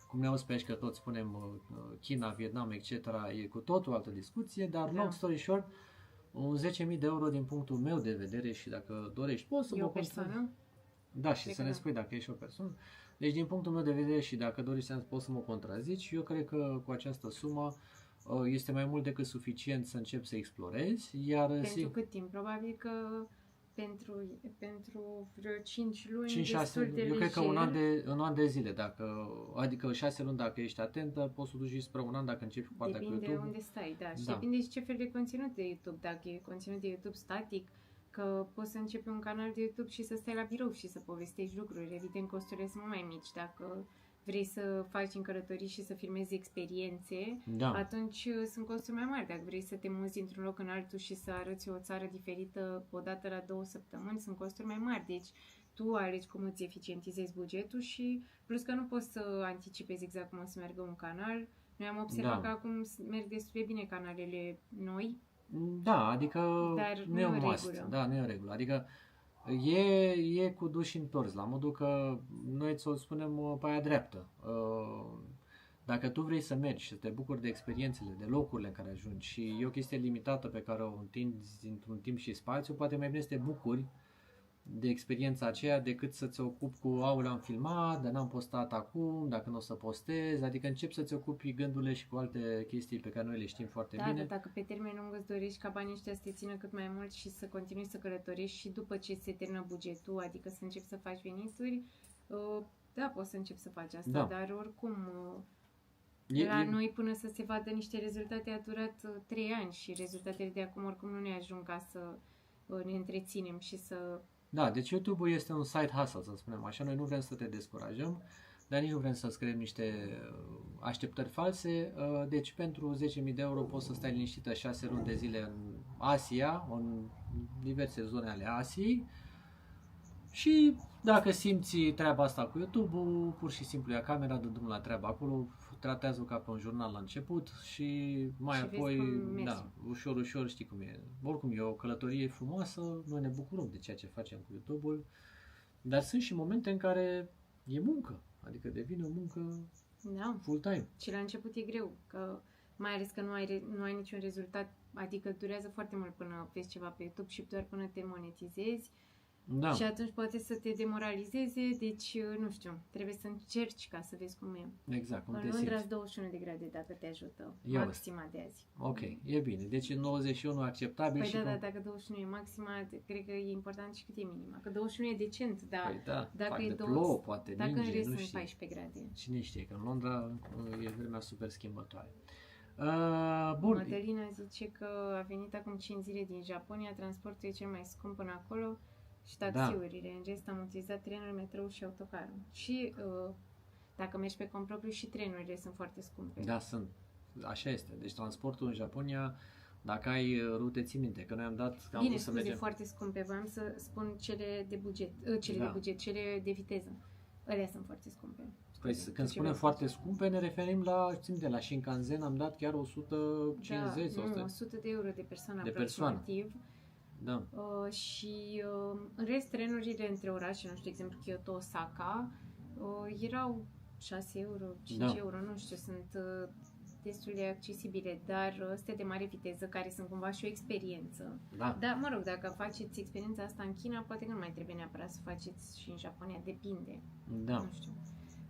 cum ne auzi pe aici că toți spunem China, Vietnam, etc., e cu totul altă discuție, dar long story short, 10.000 de euro din punctul meu de vedere și dacă dorești, poți să o persoană? Da, și să ne spui dacă ești o persoană. Deci din punctul meu de vedere și dacă dorești poți să mă contrazici, eu cred că cu această sumă este mai mult decât suficient să începi să explorezi. Pentru cât timp? Probabil că pentru vreo 5 luni 5-6 eu cred că un an de zile, adică 6 luni dacă ești atentă, poți să duci și spre un an dacă începi cu partea cu YouTube. Depinde unde stai, da. Și depinde și ce fel de conținut de YouTube. Dacă e conținut de YouTube static, că poți să începi un canal de YouTube și să stai la birou și să povestești lucruri. Evident, costurile sunt mai mici. Dacă vrei să faci în călătorii și să filmezi experiențe, atunci sunt costuri mai mari. Dacă vrei să te muți dintr-un loc în altul și să arăți o țară diferită o dată la 2 săptămâni, sunt costuri mai mari. Deci tu alegi cum îți eficientizezi bugetul și plus că nu poți să anticipezi exact cum o să meargă un canal. Noi am observat că acum merg destul de bine canalele noi. Da, adică dar nu e un must. Da, nu e o regulă. Adică e cu duși întors, la modul că noi ți-o spunem pe aia dreaptă. Dacă tu vrei să mergi și să te bucuri de experiențele, de locurile în care ajungi și e o chestie limitată pe care o întinzi într-un timp și spațiu, poate mai bine să te bucuri de experiența aceea decât să-ți ocupi cu am filmat, dar n-am postat acum, dacă nu o să postez, adică începi să-ți ocupi gândurile și cu alte chestii pe care noi le știm foarte bine. Da, dacă pe termen lung îți dorești ca banii ăștia să te țină cât mai mult și să continui să călătorești și după ce se termină bugetul, adică să începi să faci venituri, da, poți să începi să faci asta, dar oricum la noi până să se vadă niște rezultate a durat 3 ani și rezultatele de acum oricum nu ne ajung ca să ne întreținem și să... Da, deci YouTube-ul este un side hustle, să spunem așa. Noi nu vrem să te descurajăm, dar nici nu vrem să scriem niște așteptări false. Deci pentru 10.000 de euro poți să stai liniștită 6 luni de zile în Asia, în diverse zone ale Asiei. Și dacă simți treaba asta cu YouTube-ul, pur și simplu ia camera, dă drumul la treaba acolo, tratează-o ca pe un jurnal la început și mai Și apoi, vezi cum merge. da, ușor, ușor, știi cum e. Oricum e o călătorie frumoasă, noi ne bucurăm de ceea ce facem cu YouTube-ul, dar sunt și momente în care e muncă, adică devine o muncă Da. full-time. Și la început e greu, că mai ales că nu ai niciun rezultat, adică durează foarte mult până vezi ceva pe YouTube și doar până te monetizezi. Da, Și atunci poate să te demoralizeze, deci, nu știu, trebuie să încerci ca să vezi cum e. exact, cum În te Londra simți. 21 de grade dacă te ajută, Ia maxima de azi. Ok, e bine. Deci 91 acceptabil Păi și... da, dacă 21 e maxima, cred că e important și cât e minima. Că 21 e decent, dar Păi da, dacă fac e de 20, plouă, poate dacă în ninge, rest nu sunt știu. 14 grade. Cine știe, că în Londra e vremea super schimbătoare. Bun, Madalina zice că a venit acum 5 zile din Japonia, transportul e cel mai scump până acolo și taxiurile. În rest am utilizat trenul, metrou și autocarul. Și dacă mergi pe cont propriu și trenurile sunt foarte scumpe. da, sunt. Așa este. Deci transportul în Japonia, dacă ai rute, ții minte, că noi am dat... Am Bine, vrut să scuze, mergem. foarte scumpe. Voiam să spun cele de buget, Da. cele de viteză. Alea sunt foarte scumpe. Păi, Scuze, când ce spunem vrei să foarte scumpe, ne referim la, țin de la Shinkansen, am dat chiar 150 sau 100. 100 de euro de persoană De persoană. aproximativ. Da. Și în rest, trenurile între orașe, nu știu, de exemplu Kyoto-Osaka, erau 6 euro, 5 Da. euro, nu știu, sunt destul de accesibile, dar astea de mare viteză, care sunt cumva și o experiență. Da. Dar, mă rog, dacă faceți experiența asta în China, poate că nu mai trebuie neapărat să faceți și în Japonia, depinde. Da. Nu știu.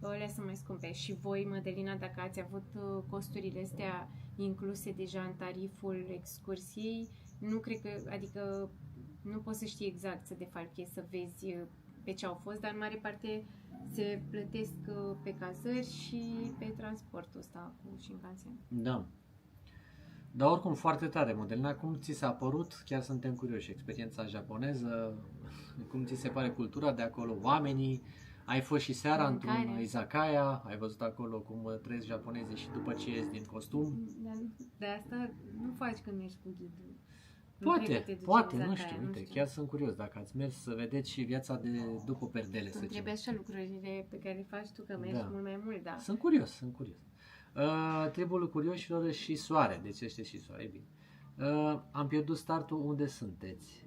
Alea sunt mai scumpe. Și voi, Mădălina, dacă ați avut costurile astea incluse deja în tariful excursiei, nu cred că, adică nu poți să știi exact să defalchezi, să vezi pe ce au fost, dar în mare parte se plătesc pe cazări și pe transportul ăsta cu Shinkansen. Da. Dar oricum foarte tare, Modelina, cum ți s-a părut? Chiar suntem curioși, experiența japoneză, cum ți se pare cultura de acolo, oamenii, ai fost și seara într-un Mâncarea. izakaya, ai văzut acolo cum trăiesc japonezii și după ce ies din costum? Dar asta nu faci când mergi cu ghidul. Nu cred că te duci Poate, în nu Izakaya, știu, uite, chiar sunt curios dacă ați mers să vedeți și viața de după perdele, să Sunt zicem. trebuie așa lucrurile pe care le faci tu, că mergi Da. mult mai mult, da. Sunt curios, sunt curios. Tribul curioșilor și soare, deci este și soare, e bine. Am pierdut startul, unde sunteți?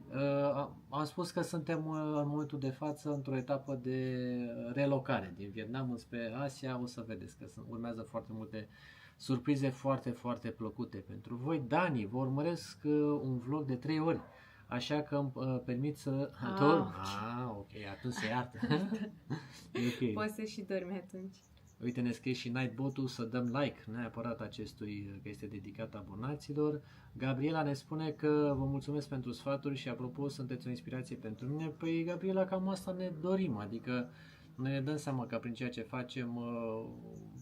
Am spus că suntem în momentul de față într-o etapă de relocare din Vietnam înspre Asia, o să vedeți că urmează foarte multe surprize foarte, foarte plăcute pentru voi. Dani, vă urmăresc un vlog de 3 ori, așa că îmi permit să dorm. Ok, atunci se iartă. Ok. Poți să și dormi atunci. Uite, ne scrie și Nightbot-ul să dăm like neapărat acestui, că este dedicat abonaților. Gabriela ne spune că vă mulțumesc pentru sfaturi și apropo sunteți o inspirație pentru mine. Păi Gabriela, cam asta ne dorim, adică noi ne dăm seama că prin ceea ce facem,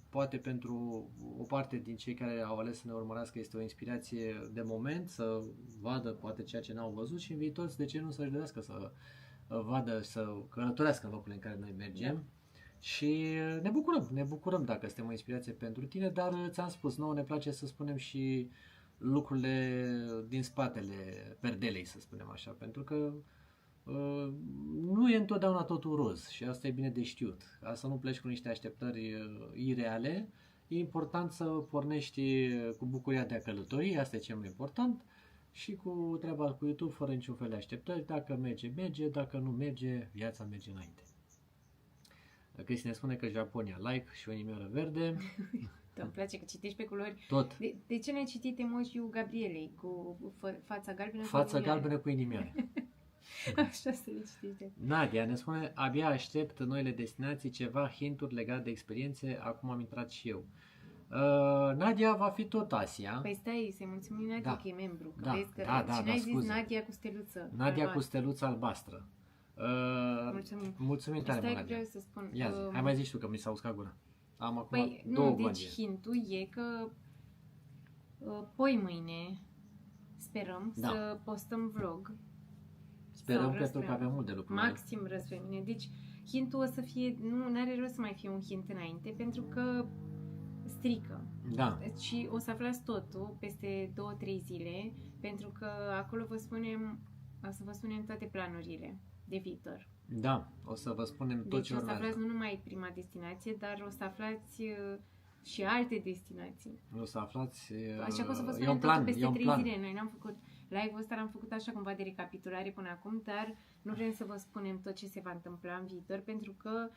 poate pentru o parte din cei care au ales să ne urmărească este o inspirație de moment, să vadă poate ceea ce n-au văzut și în viitor, de ce nu să-și dorească să vadă, să călătorească în locurile în care noi mergem. Da. Și ne bucurăm dacă suntem o inspirație pentru tine, dar ți-am spus, nouă ne place să spunem și lucrurile din spatele perdelei, să spunem așa, pentru că nu e întotdeauna totul roz și asta e bine de știut. Ca să nu pleci cu niște așteptări ireale, e important să pornești cu bucuria de a călători, asta e cel mai important, și cu treaba cu YouTube, fără niciun fel de așteptări, dacă merge, merge, dacă nu merge, viața merge înainte. Cristi ne spune că Japonia, like și o inimioară verde. Îmi place că citești pe culori. Tot. De ce n-ai citit emoji-ul Gabrielei cu fața galbenă Fața cu inimioare? galbenă cu inimioară. Așa să le citite. Nadia ne spune, abia aștept noile destinații, ceva hinturi legate de experiențe, acum am intrat și eu. Nadia va fi tot Asia. Păi stai, să-i mulțumim Nadia Da. că e membru. Că Da, vezi că da, și n-ai zis scuze. Nadia cu steluță. Nadia cu albastră. steluța albastră. Mulțumim. Mulțumim tare, Stai că Nadia. vreau să spun. Ia zi, hai mai zici tu că mi s-a uscat gura. Am acum Păi, două nu, goange. deci hintul e că poi mâine sperăm Da. să postăm vlog. Sperăm sau pentru că răsfrământ. avem mult de lucru. Maxim răsfrământ. Deci hintul o să fie, nu are rost să mai fie un hint înainte, pentru că strică. Da, Și o să aflați totul peste 2-3 zile, pentru că acolo vă spunem o să vă spunem toate planurile de viitor. Da, o să vă spunem tot Deci ce o să urmează. aflați nu numai prima destinație, dar o să aflați și alte destinații. O să aflați, Așa că o să vă e spunem un plan, peste e un 3 plan. zile. Noi n-am făcut live-ul ăsta, l-am făcut așa cumva de recapitulare până acum, dar nu vrem să vă spunem tot ce se va întâmpla în viitor, pentru că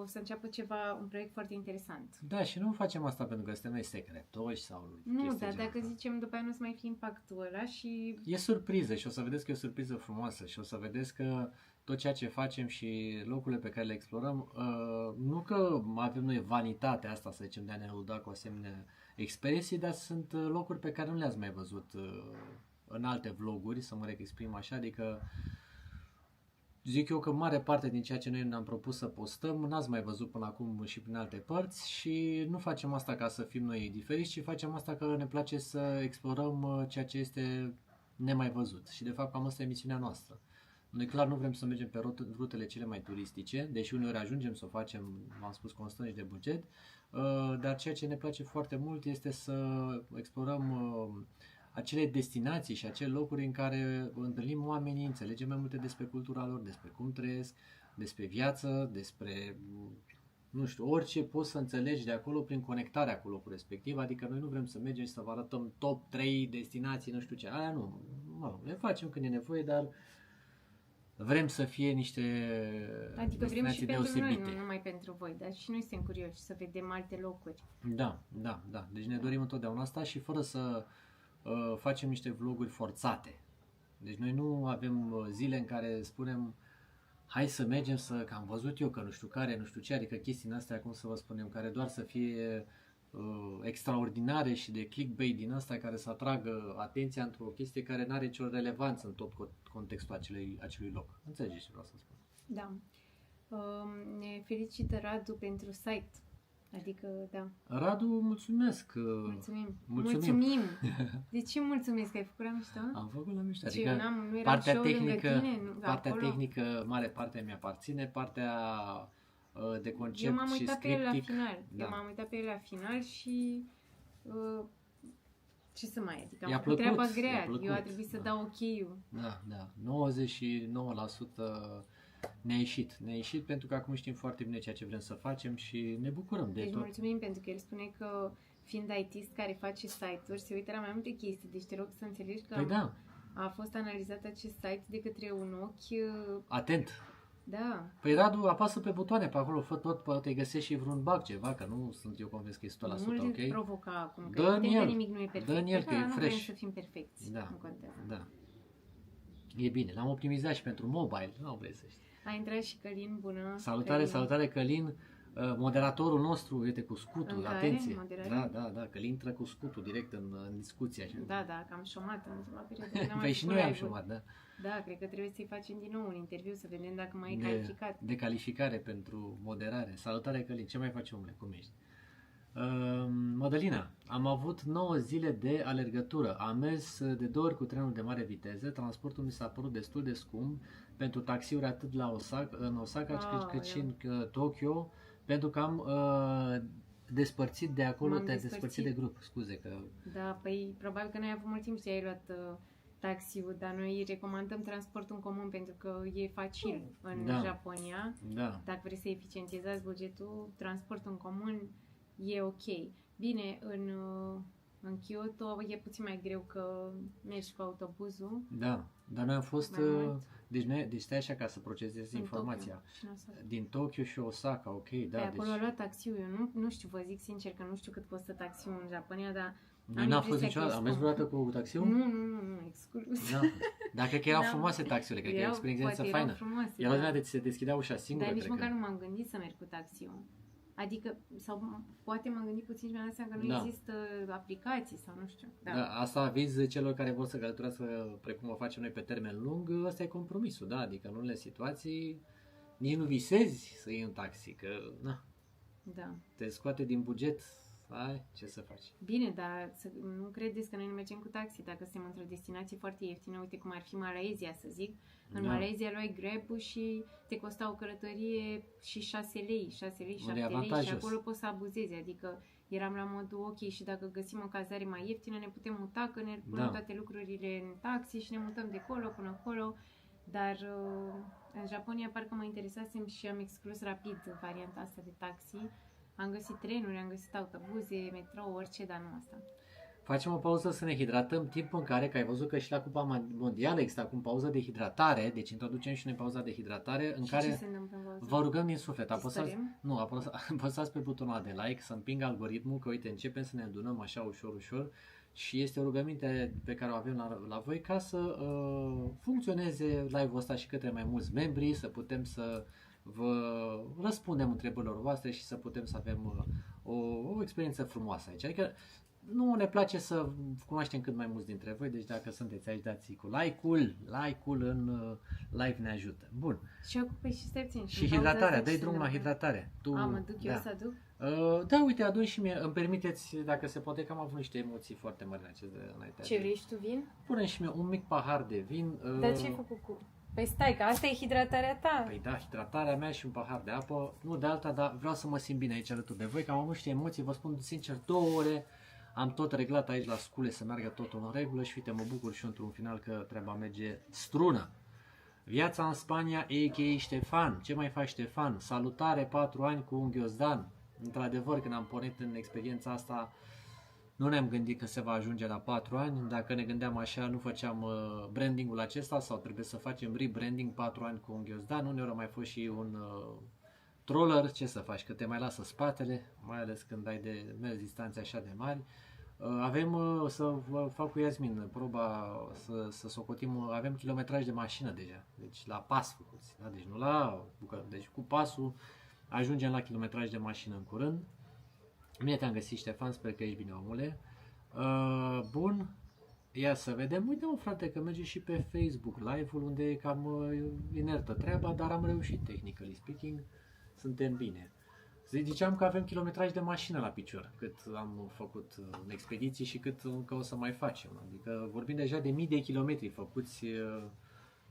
o să înceapă un proiect foarte interesant. Da, și nu facem asta pentru că suntem noi secretoși sau Nu, chestii dar genul dacă ăsta. zicem după aia nu o să mai fi impactul ăla și E surpriză și o să vedeți că e o surpriză frumoasă și o să vedeți că tot ceea ce facem și locurile pe care le explorăm, nu că avem noi vanitatea asta, să zicem, de a ne lăuda cu asemenea expresii, dar sunt locuri pe care nu le-ați mai văzut în alte vloguri, să mă exprim așa, adică zic eu că mare parte din ceea ce noi ne-am propus să postăm n-ați mai văzut până acum și prin alte părți și nu facem asta ca să fim noi diferiți, ci facem asta că ne place să explorăm ceea ce este nemai văzut. Și de fapt cam asta e misiunea noastră. Noi clar nu vrem să mergem pe rutele cele mai turistice, deși uneori ajungem să o facem, v-am spus, constrânși de buget, dar ceea ce ne place foarte mult este să explorăm acele destinații și acele locuri în care întâlnim oamenii, înțelegem mai multe despre cultura lor, despre cum trăiesc, despre viață, despre, nu știu, orice poți să înțelegi de acolo prin conectarea cu locul respectiv, adică noi nu vrem să mergem și să vă arătăm top 3 destinații, nu știu ce, aia nu, le facem când e nevoie, dar vrem să fie niște adică vrem și destinații pentru noi, deosebite. nu numai pentru voi, dar și noi suntem curioși să vedem alte locuri. Da, da, da. Deci ne dorim întotdeauna asta și fără să facem niște vloguri forțate. Deci noi nu avem zile în care spunem hai să mergem că am văzut eu că nu știu care, nu știu ce, adică chestii astea, cum să vă spunem, care doar să fie extraordinare și de clickbait din asta care să atragă atenția într-o chestie care nu are nicio relevanță în tot contextul acelui loc. Înțelegeți ce vreau să spun? Da. Ne felicită Radu pentru site. Adică, da. Radu, mulțumesc! Mulțumim. Mulțumim. De ce mulțumesc? Ai făcut la mișto? Am făcut la mișto. Ce, Adică nu eram partea show lângă tehnică, tine, partea acolo? tehnică, mare parte mi aparține, partea de concept Eu m-am și uitat pe el la scriptic. final. Da. Eu m-am uitat pe el la final și ce să mai, adică am I-a făcut plăcut, treaba i-a grea. plăcut, Eu a trebuit să da. dau ok-ul. Da, da. 99% ne-a ieșit. Ne-a ieșit pentru că acum știm foarte bine ceea ce vrem să facem și ne bucurăm de Deci tot. mulțumim pentru că el spune că fiind IT-ist care face site-uri, se uită la mai multe chestii. Deci te rog să înțelegi că Păi da, a fost analizat acest site de către un ochi. atent. Da, Păi Radu, apasă pe butoane pe acolo, fă tot, poate găsești și vreun bug ceva, că nu sunt eu convins că e 100% nu-l ok. provoca acum, că Dă-n evident că el. nimic nu e perfect. Dă-n el, Da, că e nu fresh. vrem să fim perfecți, Da, nu contează. da. E bine, l-am optimizat și pentru mobile, nu vrei să știi. A intrat și Călin, bună. Salutare, Călin. salutare Călin, moderatorul nostru, uite cu scutul, În care? atenție. Moderare? Da, da, da, Călin intră cu scutul direct în discuție. Așa. Da, da, că am șomat în ultima perioadă. n-am mai Păi și făcut noi am live-uri. șomat, da. Da, cred că trebuie să-i facem din nou un interviu, să vedem dacă mai e calificat. De calificare pentru moderare. Salutare Călin, ce mai faci omule, cum ești? Mădălina, am avut 9 zile de alergătură. Am mers de 2 ori cu trenul de mare viteză. Transportul mi s-a părut destul de scump pentru taxiuri atât la în Osaka cât și în Tokyo, pentru că am despărțit de acolo, M-am te-ai despărțit. despărțit de grup, scuze că... Da, păi probabil că n-ai avut mult timp să ai luat taxiul, dar noi recomandăm transportul în comun pentru că e facil în Da. Japonia. Da, Dacă vreți să eficientizați bugetul, transportul în comun e ok. Bine, în Kyoto e puțin mai greu că mergi cu autobuzul. da, dar noi am fost... Mai mult. Deci stai așa ca să procesezi în informația. Tokyo și în Osaka. Din Tokyo și Osaka, ok, da, Pe acolo deci... a luat taxiul. Eu nu știu, vă zic sincer că nu știu cât costă taxiul în Japonia, dar Noi am n-am fost impresia că niciodată, e am mers scump. vreodată cu taxiul? Nu, exclus. Da. Dar cred că erau Da. frumoase taxiurile, cred că era o experiență poate faină. erau frumoase, Era da. de se deschidea ușa singură, Dar nici cred măcar că. nu m-am gândit să merg cu taxiul. Adică, sau poate m-am gândit puțin și mi-am dat seama că nu Da. există aplicații sau nu știu. Da. Da, asta aviz celor care vor să călătorească precum o facem noi pe termen lung, ăsta e compromisul, da, adică în unele situații nici nu visezi să iei un taxi, că na, Da. te scoate din buget, ai, ce să faci. Bine, dar nu credeți că noi nu mergem cu taxi dacă suntem într-o destinație foarte ieftină, uite cum ar fi Malaezia, să zic. În Da. Malaezia luai Grab-ul și te costa o călătorie și 6 lei, 7 lei și avantajos. acolo poți să abuzezi, adică eram la modul ok, și dacă găsim o cazare mai ieftină ne putem muta, că ne punem toate lucrurile în taxi și ne mutăm de acolo până acolo. Dar în Japonia parcă mă interesasem și am exclus rapid varianta asta de taxi. Am găsit trenuri, am găsit autobuze, metrou, orice, dar nu asta. Facem o pauză să ne hidratăm, timp în care, că ai văzut că și la Cupa Mondială există acum pauză de hidratare, deci introducem și noi pauza de hidratare, în și care ce se întâmplă în pauză? vă rugăm din suflet, apăsați pe butonul de like, să împingă algoritmul, că uite, începem să ne adunăm așa ușor și este o rugăminte pe care o avem la voi ca să funcționeze live-ul ăsta și către mai mulți membri, să putem să vă răspundem întrebărilor voastre și să putem să avem o experiență frumoasă aici. Adică nu ne place să cunoaștem cât mai mulți dintre voi, deci dacă sunteți aici, dați cu like-ul în live ne ajută. Bun. Și acum, păi, și stai puțin. Și hidratarea, dă-i drumul la hidratare. Mă duc eu să aduc? Da, uite, adu și mie, îmi permiteți, dacă se poate, că am avut niște emoții foarte mari în acest înainte. Ce vrei și tu, vin? Pune și mie un mic pahar de vin. Dar ce ai făcut cu... Păi stai, că asta e hidratarea ta. Păi da, hidratarea mea și un pahar de apă, nu de alta, dar vreau să mă simt bine aici alături de voi, că am avut niște emoții, vă spun sincer, 2 ore. Am tot reglat aici la scule să meargă totul în regulă și uite, mă bucur și eu într-un final că treaba merge strună. Viața în Spania, a.k.a. Ștefan. Ce mai faci, Ștefan? Salutare, 4 ani cu un ghiozdan. Într-adevăr, când am pornit în experiența asta, nu ne-am gândit că se va ajunge la 4 ani. Dacă ne gândeam așa, nu făceam brandingul acesta sau trebuie să facem rebranding 4 ani cu un ghiozdan. Uneori a mai fost și un troller, ce să faci, că te mai lasă spatele, mai ales când ai de mers distanțe așa de mari. Avem, să vă fac cu Iasmin proba, să socotim, avem kilometraj de mașină deja, deci la pas făcuți, da? Deci nu la bucătă, deci cu pasul ajungem la kilometraj de mașină în curând. Bine te-am găsit, Ștefan, sper că ești bine, omule. Bun, ia să vedem, uite mă frate că merge și pe Facebook live-ul unde e cam inertă treaba, dar am reușit, technically speaking, suntem bine. Ziceam că avem kilometraj de mașină la picior, cât am făcut în expediții și cât încă o să mai facem. Adică vorbim deja de mii de kilometri făcuți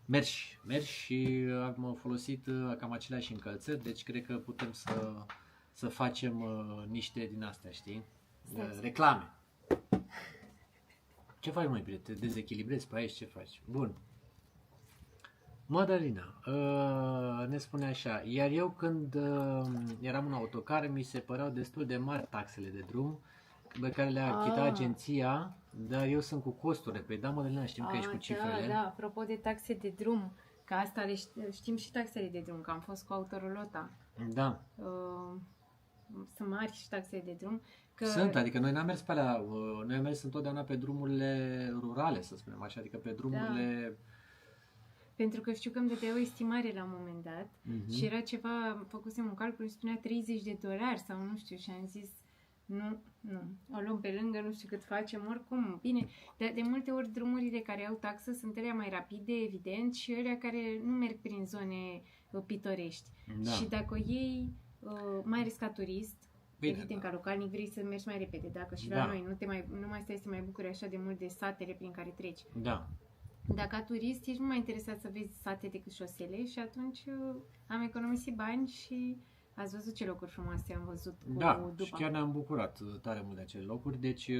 merși și am folosit cam aceleași încălțări, deci cred că putem să facem niște din astea, știi? Reclame. Ce faci, mai bine? Te dezechilibrezi pe aici? Ce faci? Bun. Madalina ne spune așa, iar eu când eram în autocar mi se păreau destul de mari taxele de drum pe care le achita agenția, dar eu sunt cu costurile. Păi da, Madalina, știm că ești cu cifrele. Da, apropo de taxe de drum, că asta știm și taxele de drum, că am fost cu autorolota. Da. Sunt mari și taxele de drum. Sunt, adică noi n-am mers pe alea, noi am mers întotdeauna pe drumurile rurale, să spunem așa, adică pe drumurile... Da. Pentru că știu că îmi dădea o estimare la un moment dat și era ceva, făcusem un calcul și spunea $30 sau nu știu și am zis nu, o luăm pe lângă, nu știu cât facem, oricum, bine, dar de multe ori drumurile care au taxă sunt alea mai rapide, evident, și alea care nu merg prin zone pitorești. Da. Și dacă o iei, mai ales ca turist, bine, evident, ca localnic vrei să mergi mai repede, dacă și la noi nu mai stai să mai bucuri așa de mult de satele prin care treci. Da. Dacă ca turist ești mai interesat să vezi sate decât șosele și atunci am economisit bani și ați văzut ce locuri frumoase am văzut cu Dupa. Și chiar ne-am bucurat tare mult de acele locuri, deci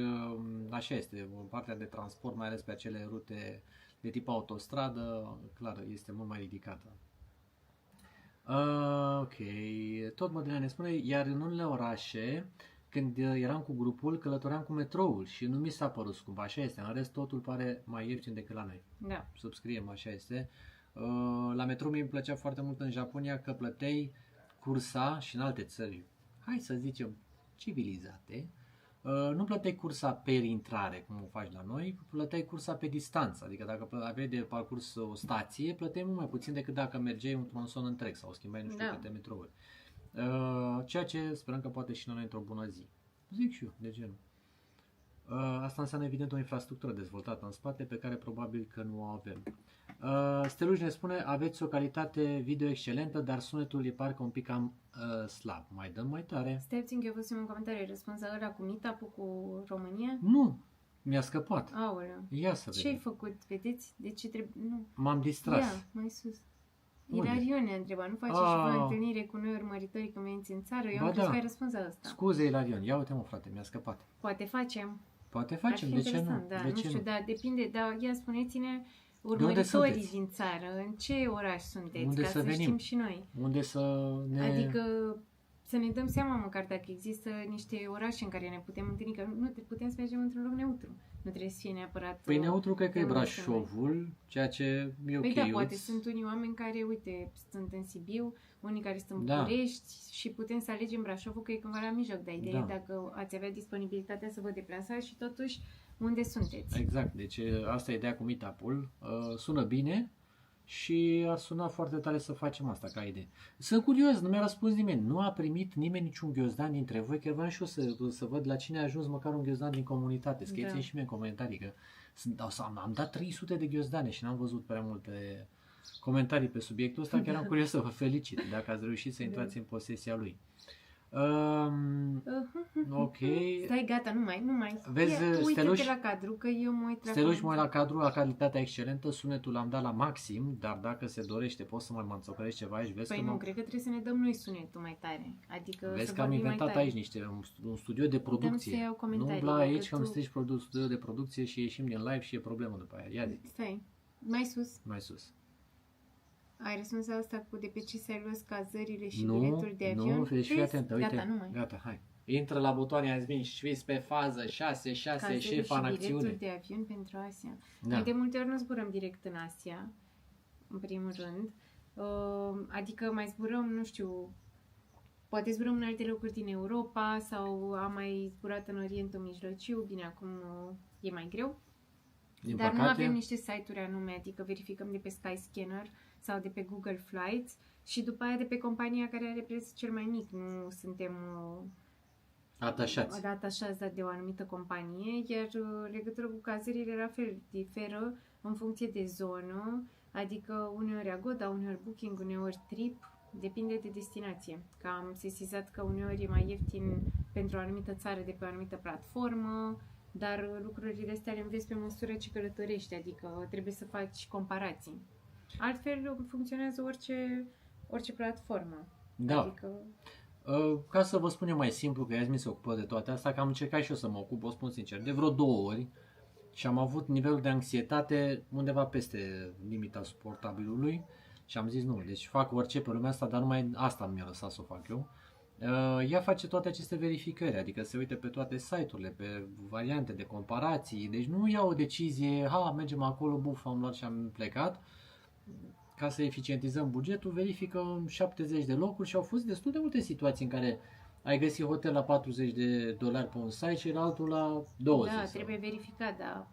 așa este, partea de transport, mai ales pe acele rute de tip autostradă, clar, este mult mai ridicată. Ok, tot Mădălina ne spune, iar în unele orașe, când eram cu grupul, călătoream cu metroul și nu mi s-a părut scump, așa este, în rest totul pare mai ieftin decât la noi. Da. Subscriem, așa este. La metrou mi-e plăcea foarte mult în Japonia că plăteai cursa și în alte țări, hai să zicem, civilizate, nu plăteai cursa per intrare, cum o faci la noi, plăteai cursa pe distanță, adică dacă aveai de parcurs o stație, plăteai mult mai puțin decât dacă mergeai un tronson întreg sau schimbai nu știu câte metrouri. Ceea ce sperăm că poate și noi într-o bună zi. Zic și eu, de genul. Asta înseamnă evident o infrastructură dezvoltată în spate pe care probabil că nu o avem. Steluș ne spune, aveți o calitate video excelentă, dar sunetul e parcă un pic cam slab. Mai dăm mai tare. Stai puțin că eu văzusem un comentariu, răspuns ăla cu meetup-ul cu România? Nu, mi-a scăpat. Aoleu. Ia să vedem. Ce ai făcut? Vedeți? De ce trebuie... Nu. M-am distras. Ia, mai sus. Ilarion ne-a întrebat, nu face și voi întâlnire cu noi urmăritorii când veniți în țară? Eu am crezut că ai răspuns la asta. Scuze, Ilarion, ia uite mă frate, mi-a scăpat. Poate facem. Poate facem, de ce nu? Da, de nu ce știu, nu? dar depinde, dar ia spuneți-ne unde urmăritorii sunteți? din țară, în ce oraș sunteți, Unde ca să să venim? știm și noi. Unde să ne... Adică să ne dăm seama măcar dacă există niște orașe în care ne putem întâlni, că nu putem să mergem într-un loc neutru. Nu trebuie să fie neapărat... Păi neutru cred că e unde să Brașovul, ceea ce e ok. Păi da, poate sunt unii oameni care, uite, sunt în Sibiu, unii care sunt în Da. București și putem să alegem Brașovul, că e cândva la mijloc, dar ideea Da. e dacă ați avea disponibilitatea să vă deplasați și totuși unde sunteți. Exact, deci asta e ideea cu meetup-ul. Sună bine și a sunat foarte tare să facem asta ca idee. Sunt curios, nu mi-a răspuns nimeni. Nu a primit nimeni niciun ghiozdan dintre voi, că vreau și eu să văd la cine a ajuns măcar un ghiozdan din comunitate. Scrieți-mi Da. și mie în comentarii, că am dat 300 de ghiozdane și n-am văzut prea multe comentarii pe subiectul ăsta. Chiar am curios să vă felicit dacă ați reușit să intrați în posesia lui. Ok. Stai, gata, nu mai. Vezi, Uite-te Steluș? la cadru, că eu mă uit la Steluș, mă uit la cadru, la calitatea excelentă, sunetul l-am dat la maxim, dar dacă se dorește poți să mai mănțocărești ceva aici, vezi Păi că, nu, cred că trebuie să ne dăm noi sunetul mai tare. Adică vezi să că am vorbim mai inventat tare. aici un studio de să producție. iau Nu comentarii, umbla că aici că îmi tu- strici studio de producție și ieșim din live și e problemă după aia. Ia zi, Stai, mai sus. mai sus. Ai răspuns la asta cu de pe ce să ai luat cazările și Nu, biletul de avion? nu, deci fii Vezi? atentă, uite, Gata, nu mai. gata, hai. Intră la butoane, ați bine, șviți pe fază, 6, Cazările șefa în și biletul acțiune. de avion pentru Asia. Da. Noi de multe ori nu zburăm direct în Asia, în primul rând. Adică mai zburăm, nu știu, poate zburăm în alte locuri din Europa sau am mai zburat în Orientul Mijlociu. Bine, acum e mai greu. Din Dar nu păcate, avem niște site-uri anume, adică verificăm de pe Skyscanner sau de pe Google Flights și după aia de pe compania care are preț cel mai mic. Nu suntem atașați. atașați de o anumită companie, iar legătură cu cazările la fel diferă în funcție de zonă, adică uneori Agoda, uneori Booking, uneori Trip, depinde de destinație. Că am sesizat că uneori e mai ieftin pentru o anumită țară de pe o anumită platformă, dar lucrurile astea le înveți pe măsură ce călătorești, adică trebuie să faci comparații. Altfel funcționează orice platformă. Da. Adică, Ca să vă spun eu mai simplu, că azi mi se ocupă de toate astea, că am încercat și eu să mă ocup, o spun sincer, de vreo 2 ori și am avut nivelul de anxietate undeva peste limita suportabilului și am zis nu, deci fac orice pe lumea asta, dar numai asta mi-a lăsat să o fac eu. Ea face toate aceste verificări, adică se uite pe toate site-urile, pe variante de comparații, deci nu ia o decizie, mergem acolo, buf, am luat și am plecat. Ca să eficientizăm bugetul, verifică 70 de locuri și au fost destul de multe situații în care ai găsit hotel la $40 pe un site și la altul la 20. da, sau- trebuie verificat, dar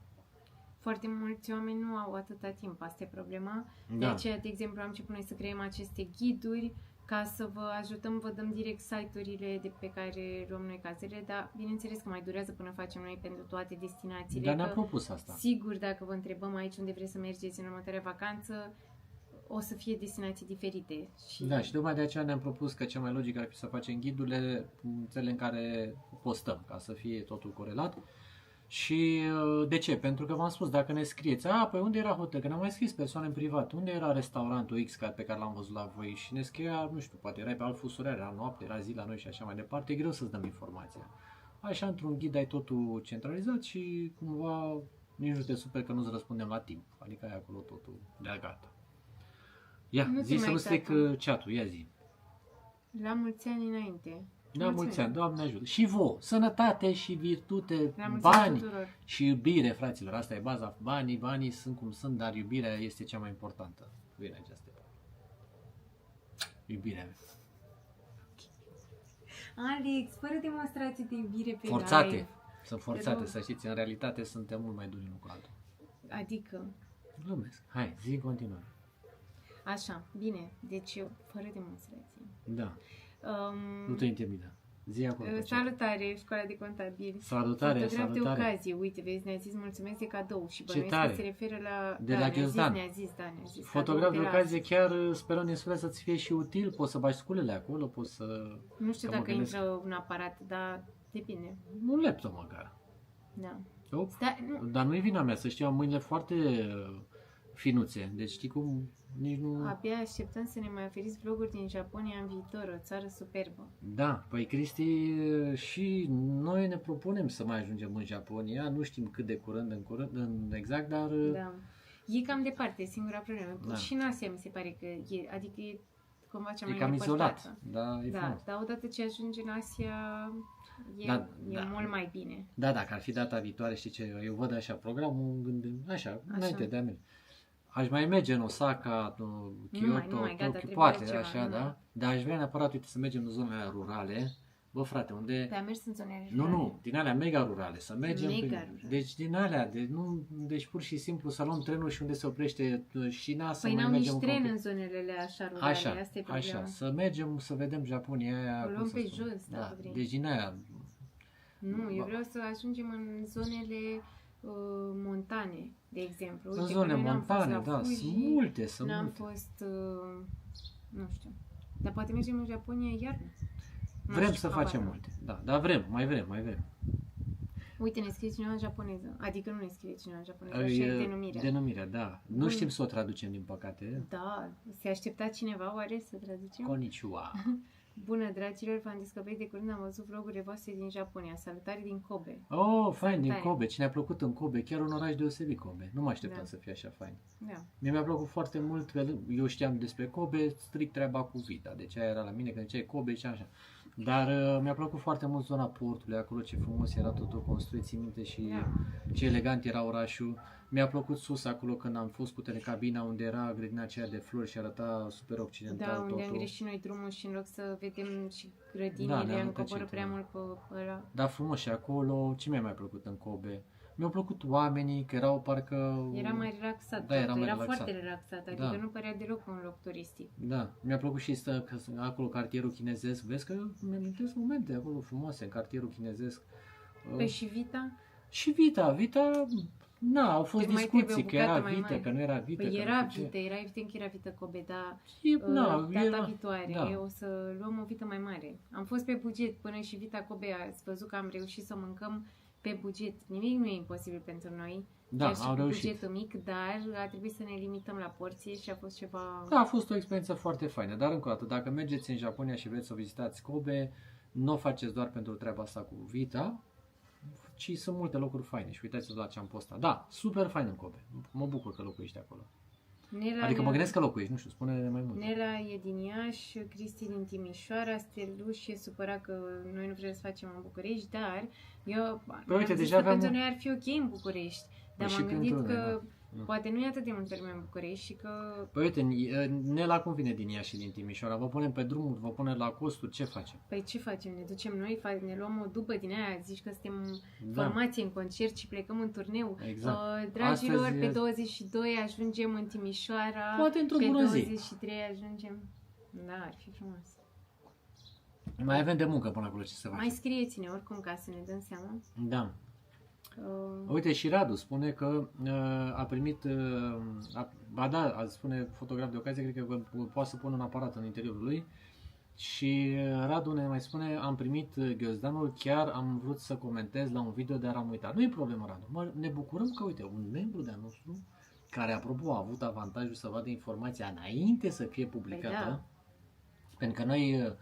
foarte mulți oameni nu au atâta timp, asta e problema. De Da. aceea, de exemplu, am început noi să creăm aceste ghiduri ca să vă ajutăm, vă dăm direct site-urile de pe care luăm noi cazele, dar bineînțeles că mai durează până facem noi pentru toate destinațiile. Dar ne-a că propus asta. sigur, dacă vă întrebăm aici unde vreți să mergeți în următoarea vacanță, o să fie destinații diferite. Și Da, și tocmai de aceea ne-am propus că cel mai logic ar fi să facem ghidurile în țările în care postăm, ca să fie totul corelat. Și de ce? Pentru că v-am spus, dacă ne scrieți, păi unde era hotel? Că ne-am mai scris persoane în privat, unde era restaurantul X pe care l-am văzut la voi și ne scria, nu știu, poate erai pe alt fus orar, era noapte, era zi la noi și așa mai departe, e greu să-ți dăm informația. Așa, într-un ghid ai totul centralizat și cumva nici nu te super că nu-ți răspundem la timp, adică ai acolo totul de gata. Ia, Nu zi te să mai nu stric tata. chat-ul, ia zi. la mulți ani înainte. Da, mulți ani, Doamne ajută. Și vouă, sănătate și virtute, La mulți ani bani tuturor. și iubire, fraților. Asta e baza. Banii sunt cum sunt, dar iubirea este cea mai importantă. Iubirea aceasta. Iubirea. Alex, fără demonstrații de iubire pe Forțate. live. Sunt forțate, rog. să știți. În realitate suntem mult mai duri unul cu altul. Adică, Glumesc. Hai, zi în continuare. așa, bine, deci eu, fără demonstrații. Da, nu te intimida. Zi acolo. pe chat. Salutare, școala de contabili. Salutare, Fotograf de salutare. ocazie, uite, vezi, ne-a zis mulțumesc de cadou și Ce bănuiesc tare. că se referă la... De la ne-a zis, ghiozdan. ne-a zis. Fotograf de cadou ocazie, chiar sperăm din suflet să-ți fie și util. Poți să bagi sculele acolo, poți să... Nu știu Că mă dacă gândesc- intră un aparat, dar depinde. Un laptop măcar. Da. Eu Stai, nu, Dar nu-i vina mea, să știu, am mâinile foarte finuțe. Deci știi cum, nici nu... Abia așteptăm să ne mai oferiți vloguri din Japonia în viitor, o țară superbă. Da, păi Cristi, și noi ne propunem să mai ajungem în Japonia, nu știm cât de curând, exact, dar... Da. E cam departe, e singura problemă. Da. Și în Asia mi se pare că e, adică e cumva cea mai E cam îndepărtată. izolat, da, e Da, frumos. dar odată ce ajungi în Asia e, Da, e da. mult mai bine. Da, dacă ar fi data viitoare, știi ce, eu văd așa programul, așa, înainte de a merge. Aș mai merge în Osaka, Kyoto, nu mai, gata, Tokyo, trebuie poate, altceva, așa, nu da? mai. Dar aș vrea neapărat, uite, să mergem în zonele rurale. Bă, frate, unde... Te-am mers în zonele Nu, rurale. nu, din alea mega rurale, să mergem Mega prin... rurale. Deci din alea, deci pur și simplu să luăm trenul și unde se oprește șina, să Păi mai n-au nici mergem tren complet. în zonele așa rurale, Așa, asta e problema. așa, să mergem, să vedem Japonia aia, O luăm cum să pe spun. jos, dacă vrei. Deci din aia, Nu, eu Ba- vreau să ajungem în zonele montane, de exemplu. în Uite, că zone noi n-am fost montane, la da, Fuji, sunt multe, sunt n-am multe. fost, nu știu, dar poate mergem în Japonia iarna. Nu Vrem știu, să habar facem n-am. multe, da, dar mai vrem. Uite, ne scrie cineva în japoneză, adică nu ne scrie cineva în japoneză, așa e denumirea. Denumirea, da. Nu Bun. știm să o traducem, din păcate. Da, se aștepta cineva oare să traducem? Konnichiwa. Bună, dragilor, v-am descoperit de curând, am văzut vlogurile voastre din Japonia. Salutare din Kobe. Oh, fain, din Salutare. Kobe. Cine a plăcut în Kobe? Chiar un oraș deosebit, Kobe. Nu mă așteptam Da. să fie așa fain. Da. Mie mi-a plăcut foarte mult, că eu știam despre Kobe, strict treaba cu Vita. Deci aia era la mine, când ziceai Kobe și așa. Dar mi-a plăcut foarte mult zona portului, acolo ce frumos era totul construit, țin minte, și Da. ce elegant era orașul. Mi-a plăcut sus acolo când am fost cu telecabina, unde era grădina aceea de flori și arăta super occidental Da, unde totul. am greșit noi drumul și în loc să vedem și Da, grădinile, ne-am am rătăcit, coborât prea da. mult pe ăla. Da, frumos și acolo. Ce mi-a mai plăcut în Kobe? Mi-au plăcut oamenii, că erau parcă... Era mai relaxat, Da, era totul, mai era relaxat. foarte relaxat, adică Da. nu părea deloc un loc turistic. Da, mi-a plăcut și acolo cartierul chinezesc. Vezi că mi amintesc momente acolo frumoase în cartierul chinezesc. Păi și Vita? Și Vita, na, au fost Te mai discuții trebuie o că era bucată mai Vita, mare. că nu era Vita. Păi că era nu știu ce. Vita, era evident că era Vita Kobe, dar Na, data era, viitoare da. o să luăm o vită mai mare. Am fost pe buget până și Vita Kobe, ați văzut că am reușit să mâncăm pe buget. Nimic nu e imposibil pentru noi. Da, chiar și au cu reușit. bugetul mic, dar a trebuit să ne limităm la porție și a fost ceva... Da, a fost o experiență foarte faină, dar încă o dată, dacă mergeți în Japonia și vreți să vizitați Kobe, nu o faceți doar pentru treaba asta cu Vita, ci sunt multe locuri faine și uitați-vă la ce am postat. Da, super fain în Kobe. Mă bucur că locuiești acolo. Nela Adică mă gândesc că locuiești, nu știu, spune mai mult. Nela e din Iași, Cristi din Timișoara, Steluș e supărat că noi nu vrem să facem în București, dar eu Păi uite, am zis deja că aveam pentru un- noi ar fi ok în București, dar și m-am gândit pentru noi, că da. poate nu e atât de multă lume în București și că Păi uite, Nela cum vine din Iași și din Timișoara? Vă punem pe drumuri, vă punem la costuri, ce facem? păi ce facem? Ne ducem noi, ne luăm o după din aia, zici că suntem Da. formație în concert și plecăm în turneu. Exact. Dragilor, Astăzi pe e- 22 ajungem în Timișoara, Poate într-o pe bună zi. 23 ajungem... Da, ar fi frumos. Mai avem de muncă până acolo, ce să Mai facem. scrieți-ne oricum ca să ne dăm seama. Da. Uh, Uite, și Radu spune că a primit, ba da, spune fotograf de ocazie, cred că poate să pună un aparat în interiorul lui. Și Radu ne mai spune, am primit ghiozdanul, chiar am vrut să comentez la un video, dar am uitat. Nu e problemă, Radu. Ne bucurăm că, uite, un membru de-al nostru, care, apropo, a avut avantajul să vadă informația înainte să fie publicată, Păi da. pentru că noi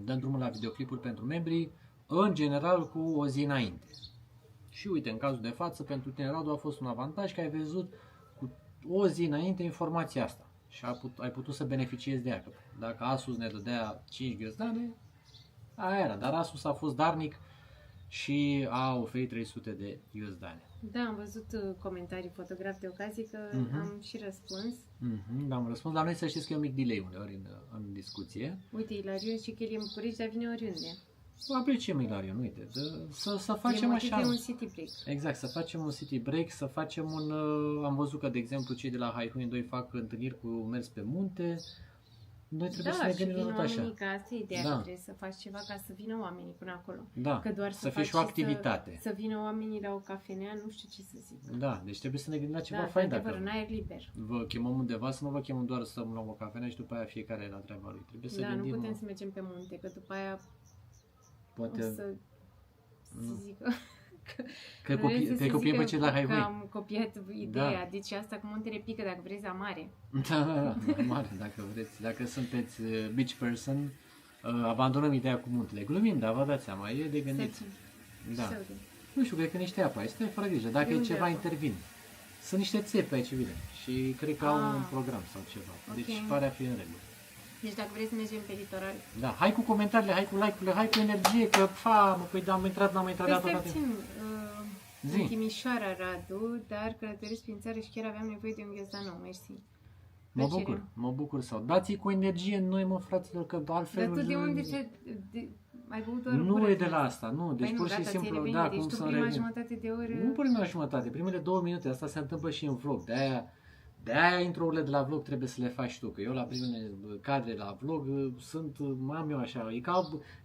dăm drumul la videoclipuri pentru membri, în general cu o zi înainte. Și uite, în cazul de față, pentru tine, Radu, a fost un avantaj că ai văzut cu o zi înainte informația asta și ai putut să beneficiezi de ea. Că dacă Asus ne dădea 5 ghiozdane, aia era, dar Asus a fost darnic și a oferit 300 de ghiozdane. Da, am văzut comentarii fotograf de ocazie că am și răspuns. Da, am răspuns, dar noi să știți că e un mic delay uneori în discuție. Uite, Ilarion și că el e în București, dar vine oriunde. Apreciem, Ilarion, uite, să E facem motiv așa. de un city break. Exact, să facem un city break, să facem un... am văzut că, de exemplu, cei de la Haihuin 2 fac întâlniri cu mers pe munte. Noi trebuie să Da, ne și gândim vin tot oamenii, așa. că asta e ideea, Da. că trebuie să faci ceva ca să vină oamenii până acolo. Da, Că doar să fie faci și o activitate. Să vină oamenii la o cafenea, nu știu ce să zic. Da, deci trebuie să ne gândim la ceva Da, fain într-adevăr, dacă în aer liber. vă chemăm undeva, să nu vă chemăm doar să luăm o cafenea și după aia fiecare la treaba lui. Trebuie să Da, gândim, nu putem să mergem pe munte, că după aia poate... o să Nu. zică... Că Vreau să se copiem pe zică cei la că highway. am copiat ideea, Da. deci asta cu muntele pică, dacă vreți, la mare. Da, normal, dacă vreți. Dacă sunteți beach person, abandonăm ideea cu muntele. Glumim, dar vă dați seama, e de gândit. Să Da. să vedem. Nu știu, cred că niște apă aici, stai fără grijă. Dacă De e unde ceva, apă? intervin. Sunt niște țepi aici, bine. Și cred că au Ah. un program sau ceva. Deci Ok. pare a fi în regulă. Deci dacă vreți să mergem pe litoral. Da, hai cu comentariile, hai cu like-urile, hai cu energie, că păi am intrat, n-am intrat Păi dată. stai puțin, Zi. în Timișoara, Radu, dar călătoresc prin țară și chiar aveam nevoie de un ghiozdan nou, mersi. Plăcere. Mă bucur sau dați cu energie în noi, mă, fraților, că altfel... Dar tu de unde ai băut doar o Nu gură e din de la asta? asta, nu, deci Păi pur nu, și gata, ți-ai simplu, revenit, da, deci cum tu să prima revin. jumătate de oră... Nu prima jumătate, primele 2 minute, asta se întâmplă și în vlog, de-aia intro-urile de la vlog trebuie să le faci tu, că eu la primele cadre la vlog am eu așa,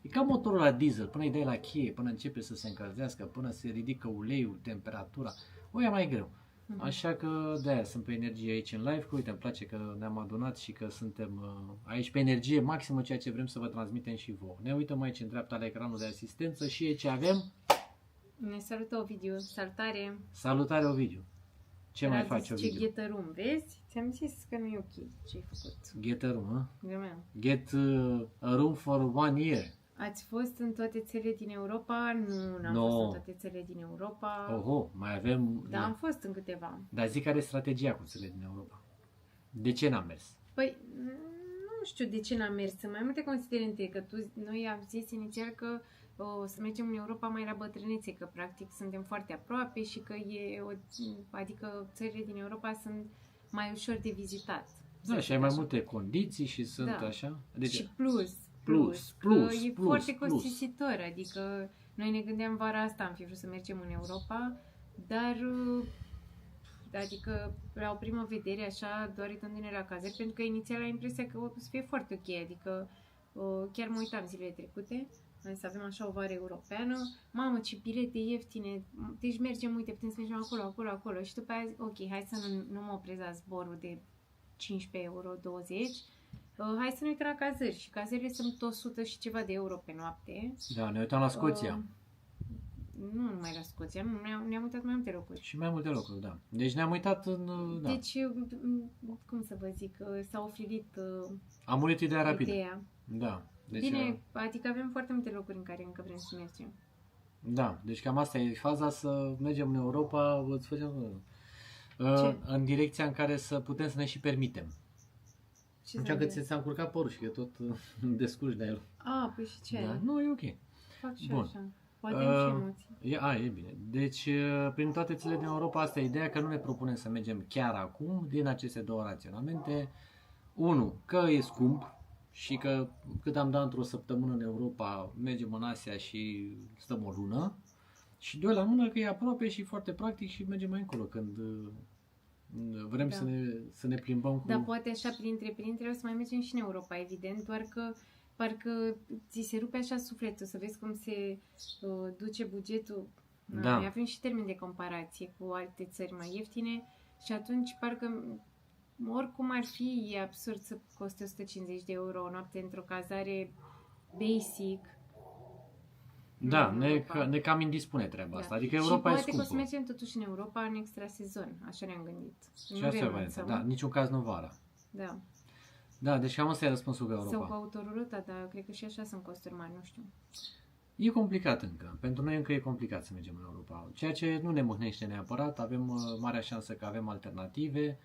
e ca motorul la diesel, până îi dai la cheie, până începe să se încălzească, până se ridică uleiul, temperatura, o e mai greu. Așa că de-aia sunt pe energie aici în live, că uite, îmi place că ne-am adunat și că suntem aici pe energie maximă, ceea ce vrem să vă transmitem și vouă. Ne uităm aici în dreapta la ecranul de asistență și aici avem Ne salută Ovidiu, salutare! salutare Ovidiu. Ce mai Radu faci zice, Ovidiu? Get a room, vezi? Ți-am zis că nu e ok ce ai făcut. Get a room, hă? Glumeam. Get a room for 1 year. Ați fost în toate țările din Europa? Nu, n-am No. fost în toate țările din Europa. Oho, mai avem... Da, am fost în câteva. Dar zic care e strategia cu țările din Europa. De ce n-am mers? Păi, nu știu de ce n-am mers. Sunt mai multe considerente, că noi am zis inițial că o să mergem în Europa mai la bătrânețe, că practic suntem foarte aproape și că adică țările din Europa sunt mai ușor de vizitat. Da, și ai mai multe condiții și sunt Da. așa. Deci, Și plus, plus, că e plus, foarte plus. costisitor, adică noi ne gândeam vara asta, am fi vrut să mergem în Europa, dar adică la o primă vedere așa, doar uitându-ne la cazări, pentru că inițial am impresia că o să fie foarte ok, adică chiar mă uitam zilele trecute, să avem așa o vară europeană, mamă ce bilete ieftine, deci mergem, uite, putem să mergem acolo și după aia zic, ok, hai să nu mă opresc la zborul de 15 euro, 20, hai să ne uităm la cazări și cazările sunt 100 și ceva de euro pe noapte. da, ne uitam la Scoția. Nu numai la Scoția, nu, ne-am uitat mai multe locuri. Și mai multe locuri, da. Deci ne-am uitat în... Da. Deci, cum să vă zic, s-a oferit Am murit ideea rapid. ideea. Da. Deci, Bine, adică avem foarte multe locuri în care încă vrem să mergem. da, deci cam asta e faza, să mergem în Europa, îți facem, Ce? în direcția în care să putem să ne și permitem. Ce Așa să că vedem? ți s-a încurcat părul și că tot descurci de el. Păi și ce? Da? Nu, e ok. Fac și Bun. așa. Poate am și emoții. E bine. Deci, prin toate țările din Europa, asta e ideea, că nu ne propunem să mergem chiar acum, din aceste două raționamente. Unu, că e scump și că cât am dat într-o săptămână în Europa, mergem în Asia și stăm o lună. Și doi la mână, că e aproape și foarte practic și mergem mai încolo când vrem Da. să ne plimbăm cu... Dar poate așa printre o să mai mergem și în Europa, evident, doar că parcă ți se rupe așa sufletul, să vezi cum se duce bugetul. Da. Noi avem și termen de comparație cu alte țări mai ieftine și atunci parcă oricum ar fi, e absurd să coste 150 de euro o noapte într-o cazare basic. Da, în Europa. ne cam indispune treaba asta. Adică Și Europa e poate că o să scumpă. mergem totuși în Europa în extra sezon, așa ne-am gândit. Și asta e varianta. renunțăm. Da, niciun caz nu vara. Da. Da, deci cam asta e răspunsul cu Sau cu Europa. autorulota, dar cred că și așa sunt costuri mari, nu știu. E complicat încă. Pentru noi încă e complicat să mergem în Europa. Ceea ce nu ne mâhnește neapărat. Avem marea șansă că avem alternative.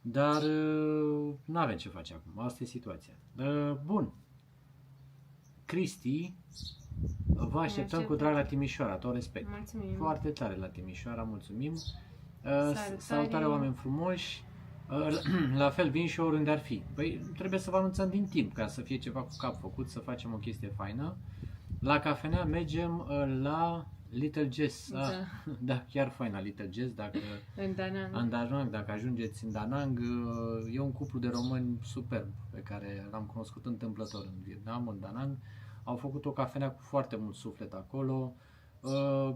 Dar nu avem ce face acum. Asta e situația. Bun. Cristi, vă așteptăm cu drag la Timișoara. Tot respect. Mulțumim. Foarte tare la Timișoara, mulțumim. Salutare. Salutare oameni frumoși. La fel vin și oriunde ar fi. Păi trebuie să vă anunțăm din timp ca să fie ceva cu cap făcut, să facem o chestie faină. La cafenea mergem la Little Jazz. Da. Da, chiar fain la Little Jazz. Dacă În Danang. în Danang, dacă ajungeți în Danang, e un cuplu de români superb pe care l-am cunoscut întâmplător în Vietnam, în Danang. Au făcut o cafenea cu foarte mult suflet acolo.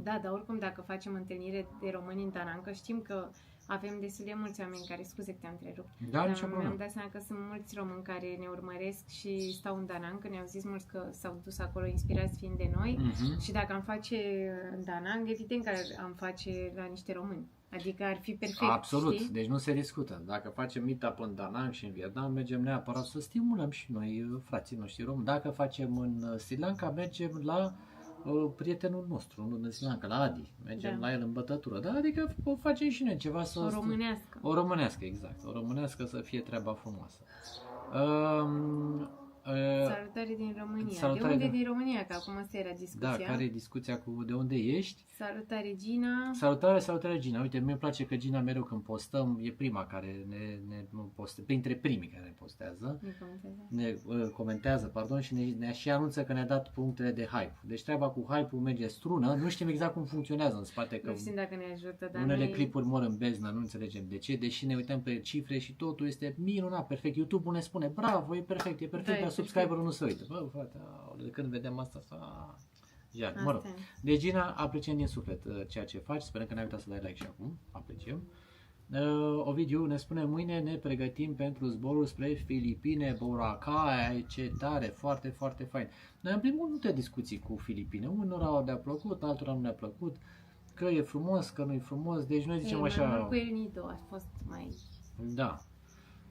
Da, dar oricum dacă facem întâlnire de români în Danang, că știm că avem destul de mulți oameni care, scuze că te-am întrerupt, Da, nicio mi-am problemă. dat seama că sunt mulți români care ne urmăresc și stau în Da Nang, că ne-au zis mulți că s-au dus acolo inspirați fiind de noi. Și dacă am face în Da Nang, evident că am face la niște români. Adică ar fi perfect, Absolut, știi? deci nu se discută. Dacă facem meet-up în Da Nang și în Vietnam, mergem neapărat să stimulăm și noi frații noștri români. Dacă facem în Sri Lanka, mergem la prietenul nostru, nu în Sri Lanka, la Adi. Mergem la el în bătătură. Da? Adică o facem și noi ceva să... O românească. O românească, exact. O românească să fie treaba frumoasă. Salutare din România. Salutare de unde din România? Că acum asta era discuția. Da, care e discuția cu de unde ești? Salutare Gina. Salutare Gina. Uite, mi-e place că Gina mereu când postăm, e prima care ne postează, printre primii care ne postează. Ne comentează, pardon, și ne și anunță că ne-a dat punctele de hype. Deci treaba cu hype-ul merge strună, nu știm exact cum funcționează în spate, că Nu știm dacă ne ajută, dar unele noi... clipuri mor în beznă, nu înțelegem de ce, deși ne uităm pe cifre și totul este minunat, perfect. YouTube-ul ne spune, bravo, e perfect, Da, dar subscriberul nu se uită. Bă, frate, de când vedem asta, iar, mă rog. Asta e. Deci, Gina, apreciem din suflet ceea ce faci, sperăm că n-ai uitat să dai like și acum, apreciem. Ovidiu ne spune, mâine ne pregătim pentru zborul spre Filipine, Boracay, ce tare, foarte, foarte fain. Noi am primit multe discuții cu Filipine, unora le-a plăcut, altora nu le-a plăcut, că e frumos, că nu e frumos, deci noi zicem așa... Mai mult cu El Nido a fost mai... Da.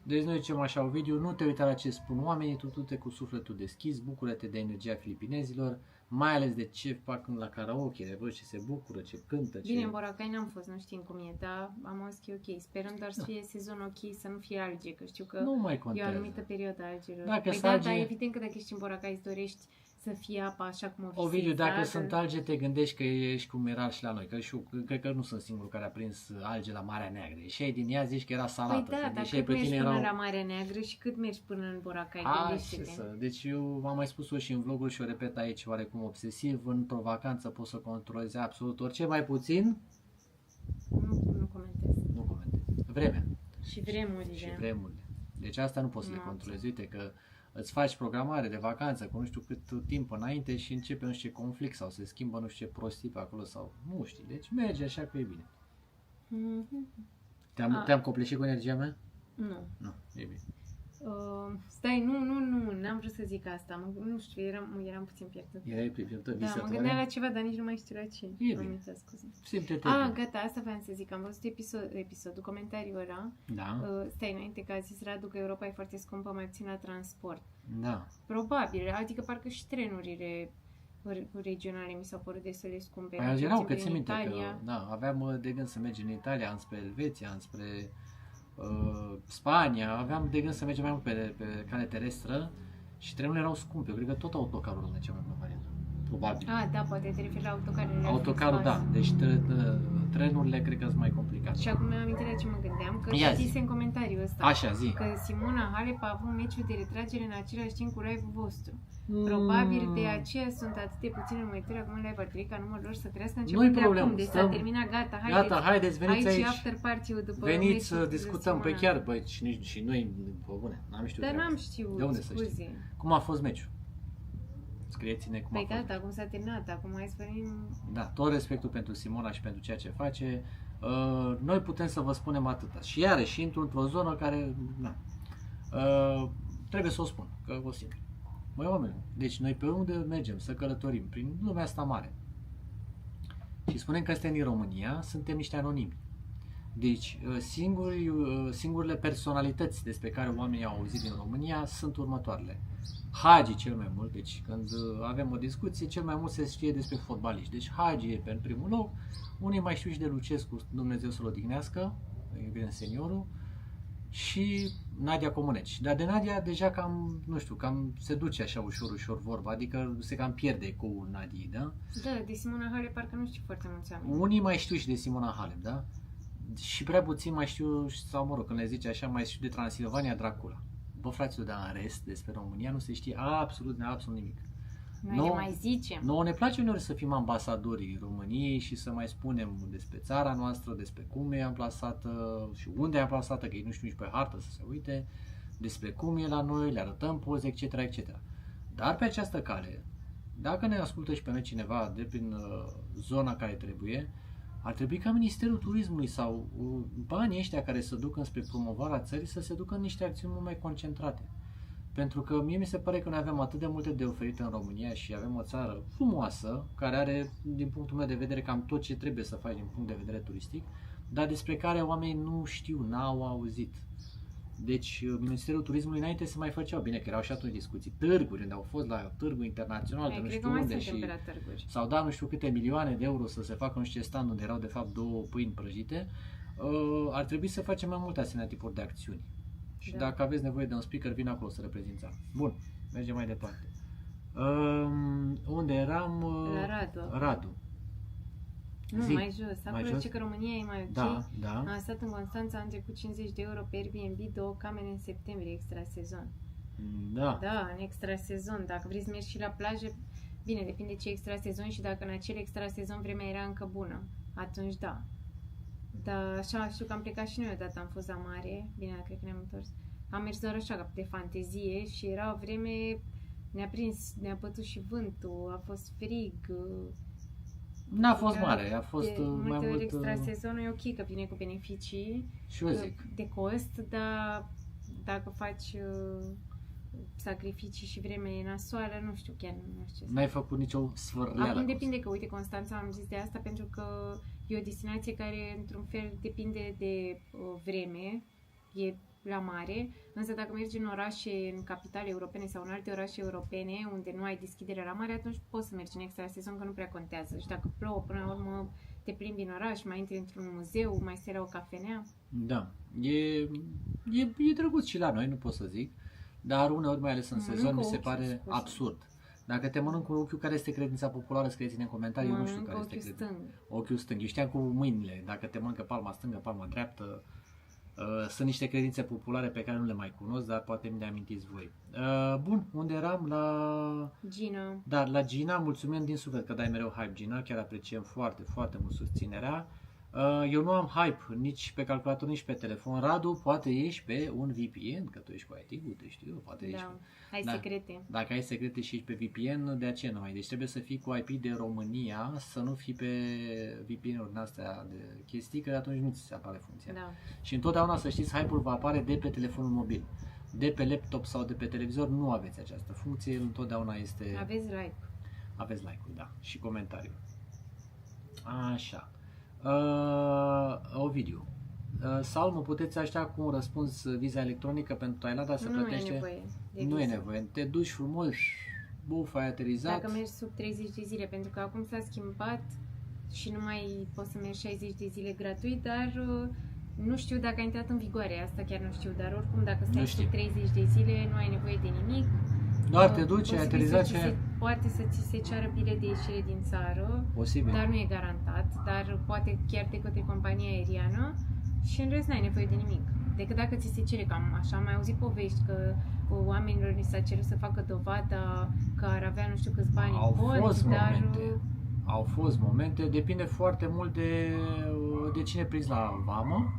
Deci noi zicem așa, Ovidiu, nu te uita la ce spun oamenii, tu te cu sufletul deschis, bucură-te de energia filipinezilor, mai ales de ce fac la karaoke, de văd ce se bucură, ce cântă, ce... Bine, în Boracay n-am fost, nu știm cum e, dar am auzit că e ok. Sperăm doar să fie sezon ok, să nu fie alge, că știu că Nu mai e o contează. anumită perioadă a algelor. Dacă Păi sunt da, alge- dar evident că dacă ești în Boracay îți dorești să fie apa așa cum o visezi. Ovidiu, dacă da? sunt alge, te gândești că ești cum era și la noi, că și eu, cred că nu sunt singurul care a prins alge la Marea Neagră. Ieșeai din ea, zici că era salată. Păi da, dar Ieșeai cât mergi până erau... la Marea Neagră și cât mergi până în Boracay, A, ce gândește-te. să... Deci eu am mai spus-o și în vlogul și o repet aici oarecum obsesiv, într-o vacanță poți să controlezi absolut orice, mai puțin, Nu comentez. nu comentez. Vremea. Și vremurile. Și vremurile. Deci asta nu poți să le controlezi. Uite că îți faci programare de vacanță cu nu știu cât timp înainte și începe nu știu ce conflict sau se schimbă nu știu ce prostii pe acolo sau nu știi. Deci merge așa că e bine. Te-am copleșit cu energia mea? Nu. Nu, e bine. Stai, nu, n-am vrut să zic asta. Nu știu, eram puțin pierdută. Erai pierdută, Da, mă visătoare? gândeam la ceva, dar nici nu mai știu la ce. E Am bine. uitat, scuze. Simte-te Ah, bine. gata, asta voiam să zic. Am văzut episodul, comentariul ăla. Da, Stai, înainte că a zis Radu că Europa e foarte scumpă, mai puțin la transport. da. Probabil, adică parcă și trenurile regionale mi s-au părut destul de scumpe. Păi cel erau, puțin că prin ți minte că Italia. da, aveam de gând să mergem în Italia, înspre Elveția, înspre Spania, aveam de gând să mergem mai mult pe cale terestră și trenurile erau scumpe. Eu cred că tot autocarul rămâne cea mai bună variantă. Probabil. Ah, da, poate te referi la autocarele. Autocarul, da. Deci trenurile cred că sunt mai complicate. Și acum mi-am amintit la ce mă gândeam, că Ia zi. citise în comentariul ăsta. Așa, zi. Că Simona Halep a avut meciul de retragere în același timp cu live-ul vostru. Probabil de aceea sunt atât de puține urmăritori acum în live, ar trebui ca numărul lor să crească Nu-i începând de problemă, acum. Deci s-a stăm. terminat, gata, haideți. Gata, haideți, veniți aici. aici. After party-ul după Veniți meciul să cu discutăm. Păi Simona. chiar, băi, și noi, bă, bune, n-am știut. Dar treaba n-am asta. știut, De unde să știi? scuze. Cum a fost meciul? Scrieți-ne cum Păi a fost. gata, acum s-a terminat, acum hai să venim... Da, tot respectul pentru Simona și pentru ceea ce face. Noi putem să vă spunem atâta. Și iarăși intru într-o zonă care, na, trebuie să o spun, că o simt. Măi oameni, deci noi pe unde mergem să călătorim, prin lumea asta mare, și spunem că suntem din România, suntem niște anonimi. Deci singurele personalități despre care oamenii au auzit din România sunt următoarele. Hagi cel mai mult, deci când avem o discuție, cel mai mult se știe despre fotbaliști. Deci Hagi e pe primul loc, unii mai știu și de Lucescu, Dumnezeu să-l odihnească, evident seniorul, și Nadia Comuneci. Dar de Nadia deja cam, nu știu, cam se duce așa ușor vorba, adică se cam pierde cu Nadia, da? Da, de Simona Halep parcă nu știu foarte mulți oameni. Unii mai știu și de Simona Halep, da? Și prea puțin mai știu, sau mă rog, când le zice așa, mai știu de Transilvania Dracula. Bă, fraților, dar în rest, despre România nu se știe absolut nimic. Noi Nu. le mai zicem. Nouă ne place uneori să fim ambasadorii României și să mai spunem despre țara noastră, despre cum e amplasată și unde e amplasată, că ei nu știu nici pe hartă să se uite, despre cum e la noi, le arătăm poze, etc. Dar pe această cale, dacă ne ascultă și pe noi cineva de prin zona care trebuie, ar trebui ca Ministerul Turismului sau banii ăștia care se duc înspre promovarea țării să se ducă în niște acțiuni mult mai concentrate. Pentru că mie mi se pare că noi avem atât de multe de oferit în România și avem o țară frumoasă, care are, din punctul meu de vedere, cam tot ce trebuie să faci din punct de vedere turistic, dar despre care oamenii nu știu, n-au auzit. Deci, Ministerul Turismului înainte se mai făceau, bine că erau și atunci discuții, târguri, unde au fost la târguri internaționale, de nu știu unde și s-au dat nu știu câte milioane de euro să se facă nu știu ce stand unde erau de fapt 2 pâini prăjite. Ar trebui să facem mai multe asemenea tipuri de acțiuni. Și dacă aveți nevoie de un speaker, vin acolo să reprezinți țara. Bun, mergem mai departe. Unde eram? La Radu. Radu. Nu, mai jos. Acolo zice că România e mai ok. Da. Am stat în Constanța, am trecut 50 de euro pe Airbnb, 2 camere în septembrie, extra sezon. Da, în extra sezon. Dacă vrei să mergi și la plajă, bine, depinde ce extra sezon și dacă în acel extra sezon vremea era încă bună. Atunci da. Dar așa, știu că am plecat și noi odată, am fost la mare, bine, cred că ne-am întors. Am mers doar așa, de fantezie și era o vreme, ne-a bătut și vântul, a fost frig. N-a fost mare, a fost mai multe mult... extra sezonul e ok, că vine cu beneficii și eu zic. De cost, dar dacă faci sacrificii și vremea e nasoală, nu știu, chiar nu știu ce. N-ai făcut nicio sfârleală. Acum depinde, că uite, Constanța am zis de asta pentru că e o destinație care într-un fel depinde de vreme, e la mare, însă dacă mergi în orașe, în capitale europene sau în alte orașe europene unde nu ai deschidere la mare, atunci poți să mergi în extra sezon, că nu prea contează. Și dacă plouă, până la urmă te plimbi în oraș, mai intri într-un muzeu, mai stai la o cafenea. Da, e drăguț și la noi, nu pot să zic, dar uneori, mai ales în sezon, mi se pare absurd. Dacă te mănânc cu ochiul, care este credința populară, scrieți-ne în comentarii, eu nu știu care este credința. Ochiul stâng. Eu știam cu mâinile, dacă te mănâncă palma stângă, palma dreaptă. Sunt niște credințe populare pe care nu le mai cunosc, dar poate mi le amintiți voi. Bun, unde eram? La Gina. Da, la Gina, mulțumim din suflet că dai mereu hype, Gina, chiar apreciem foarte, foarte mult susținerea. Eu nu am hype nici pe calculator, nici pe telefon. Radu, poate ești pe un VPN, că tu ești cu IT, uite, știu, poate ești. Ai secrete. Dacă ai secrete și ești pe VPN, de aceea nu ai. Deci trebuie să fii cu IP de România, să nu fii pe VPN-uri astea de chestii, că atunci nu ți se apare funcția. Da. Și întotdeauna să știți, hype-ul va apare de pe telefonul mobil. De pe laptop sau de pe televizor nu aveți această funcție, întotdeauna este... Aveți like. Aveți like-ul, da, și comentariu. Așa. Ovidiu. Sau mă puteți aștepta cu un răspuns viza electronică pentru Thailanda să plătește? Nu e nevoie. Nu e nevoie. Te duci frumos, buf, ai aterizat. Dacă mergi sub 30 de zile, pentru că acum s-a schimbat și nu mai poți să mergi 60 de zile gratuit, dar nu știu dacă a intrat în vigoare, asta chiar nu știu, dar oricum dacă stai sub 30 de zile nu ai nevoie de nimic. Doar te duci, ai aterizat ce... Poate să ți se ceară bilet de ieșire din țară, posibil, dar nu e garantat, dar poate chiar de către compania aeriană și în rest n-ai nevoie de nimic. Decât dacă ți se cere, cam așa, am mai auzit povești că oamenilor li s-a cerut să facă dovada că ar avea nu știu câți bani în cont, dar... Au fost momente, depinde foarte mult de cine prinzi la vamă.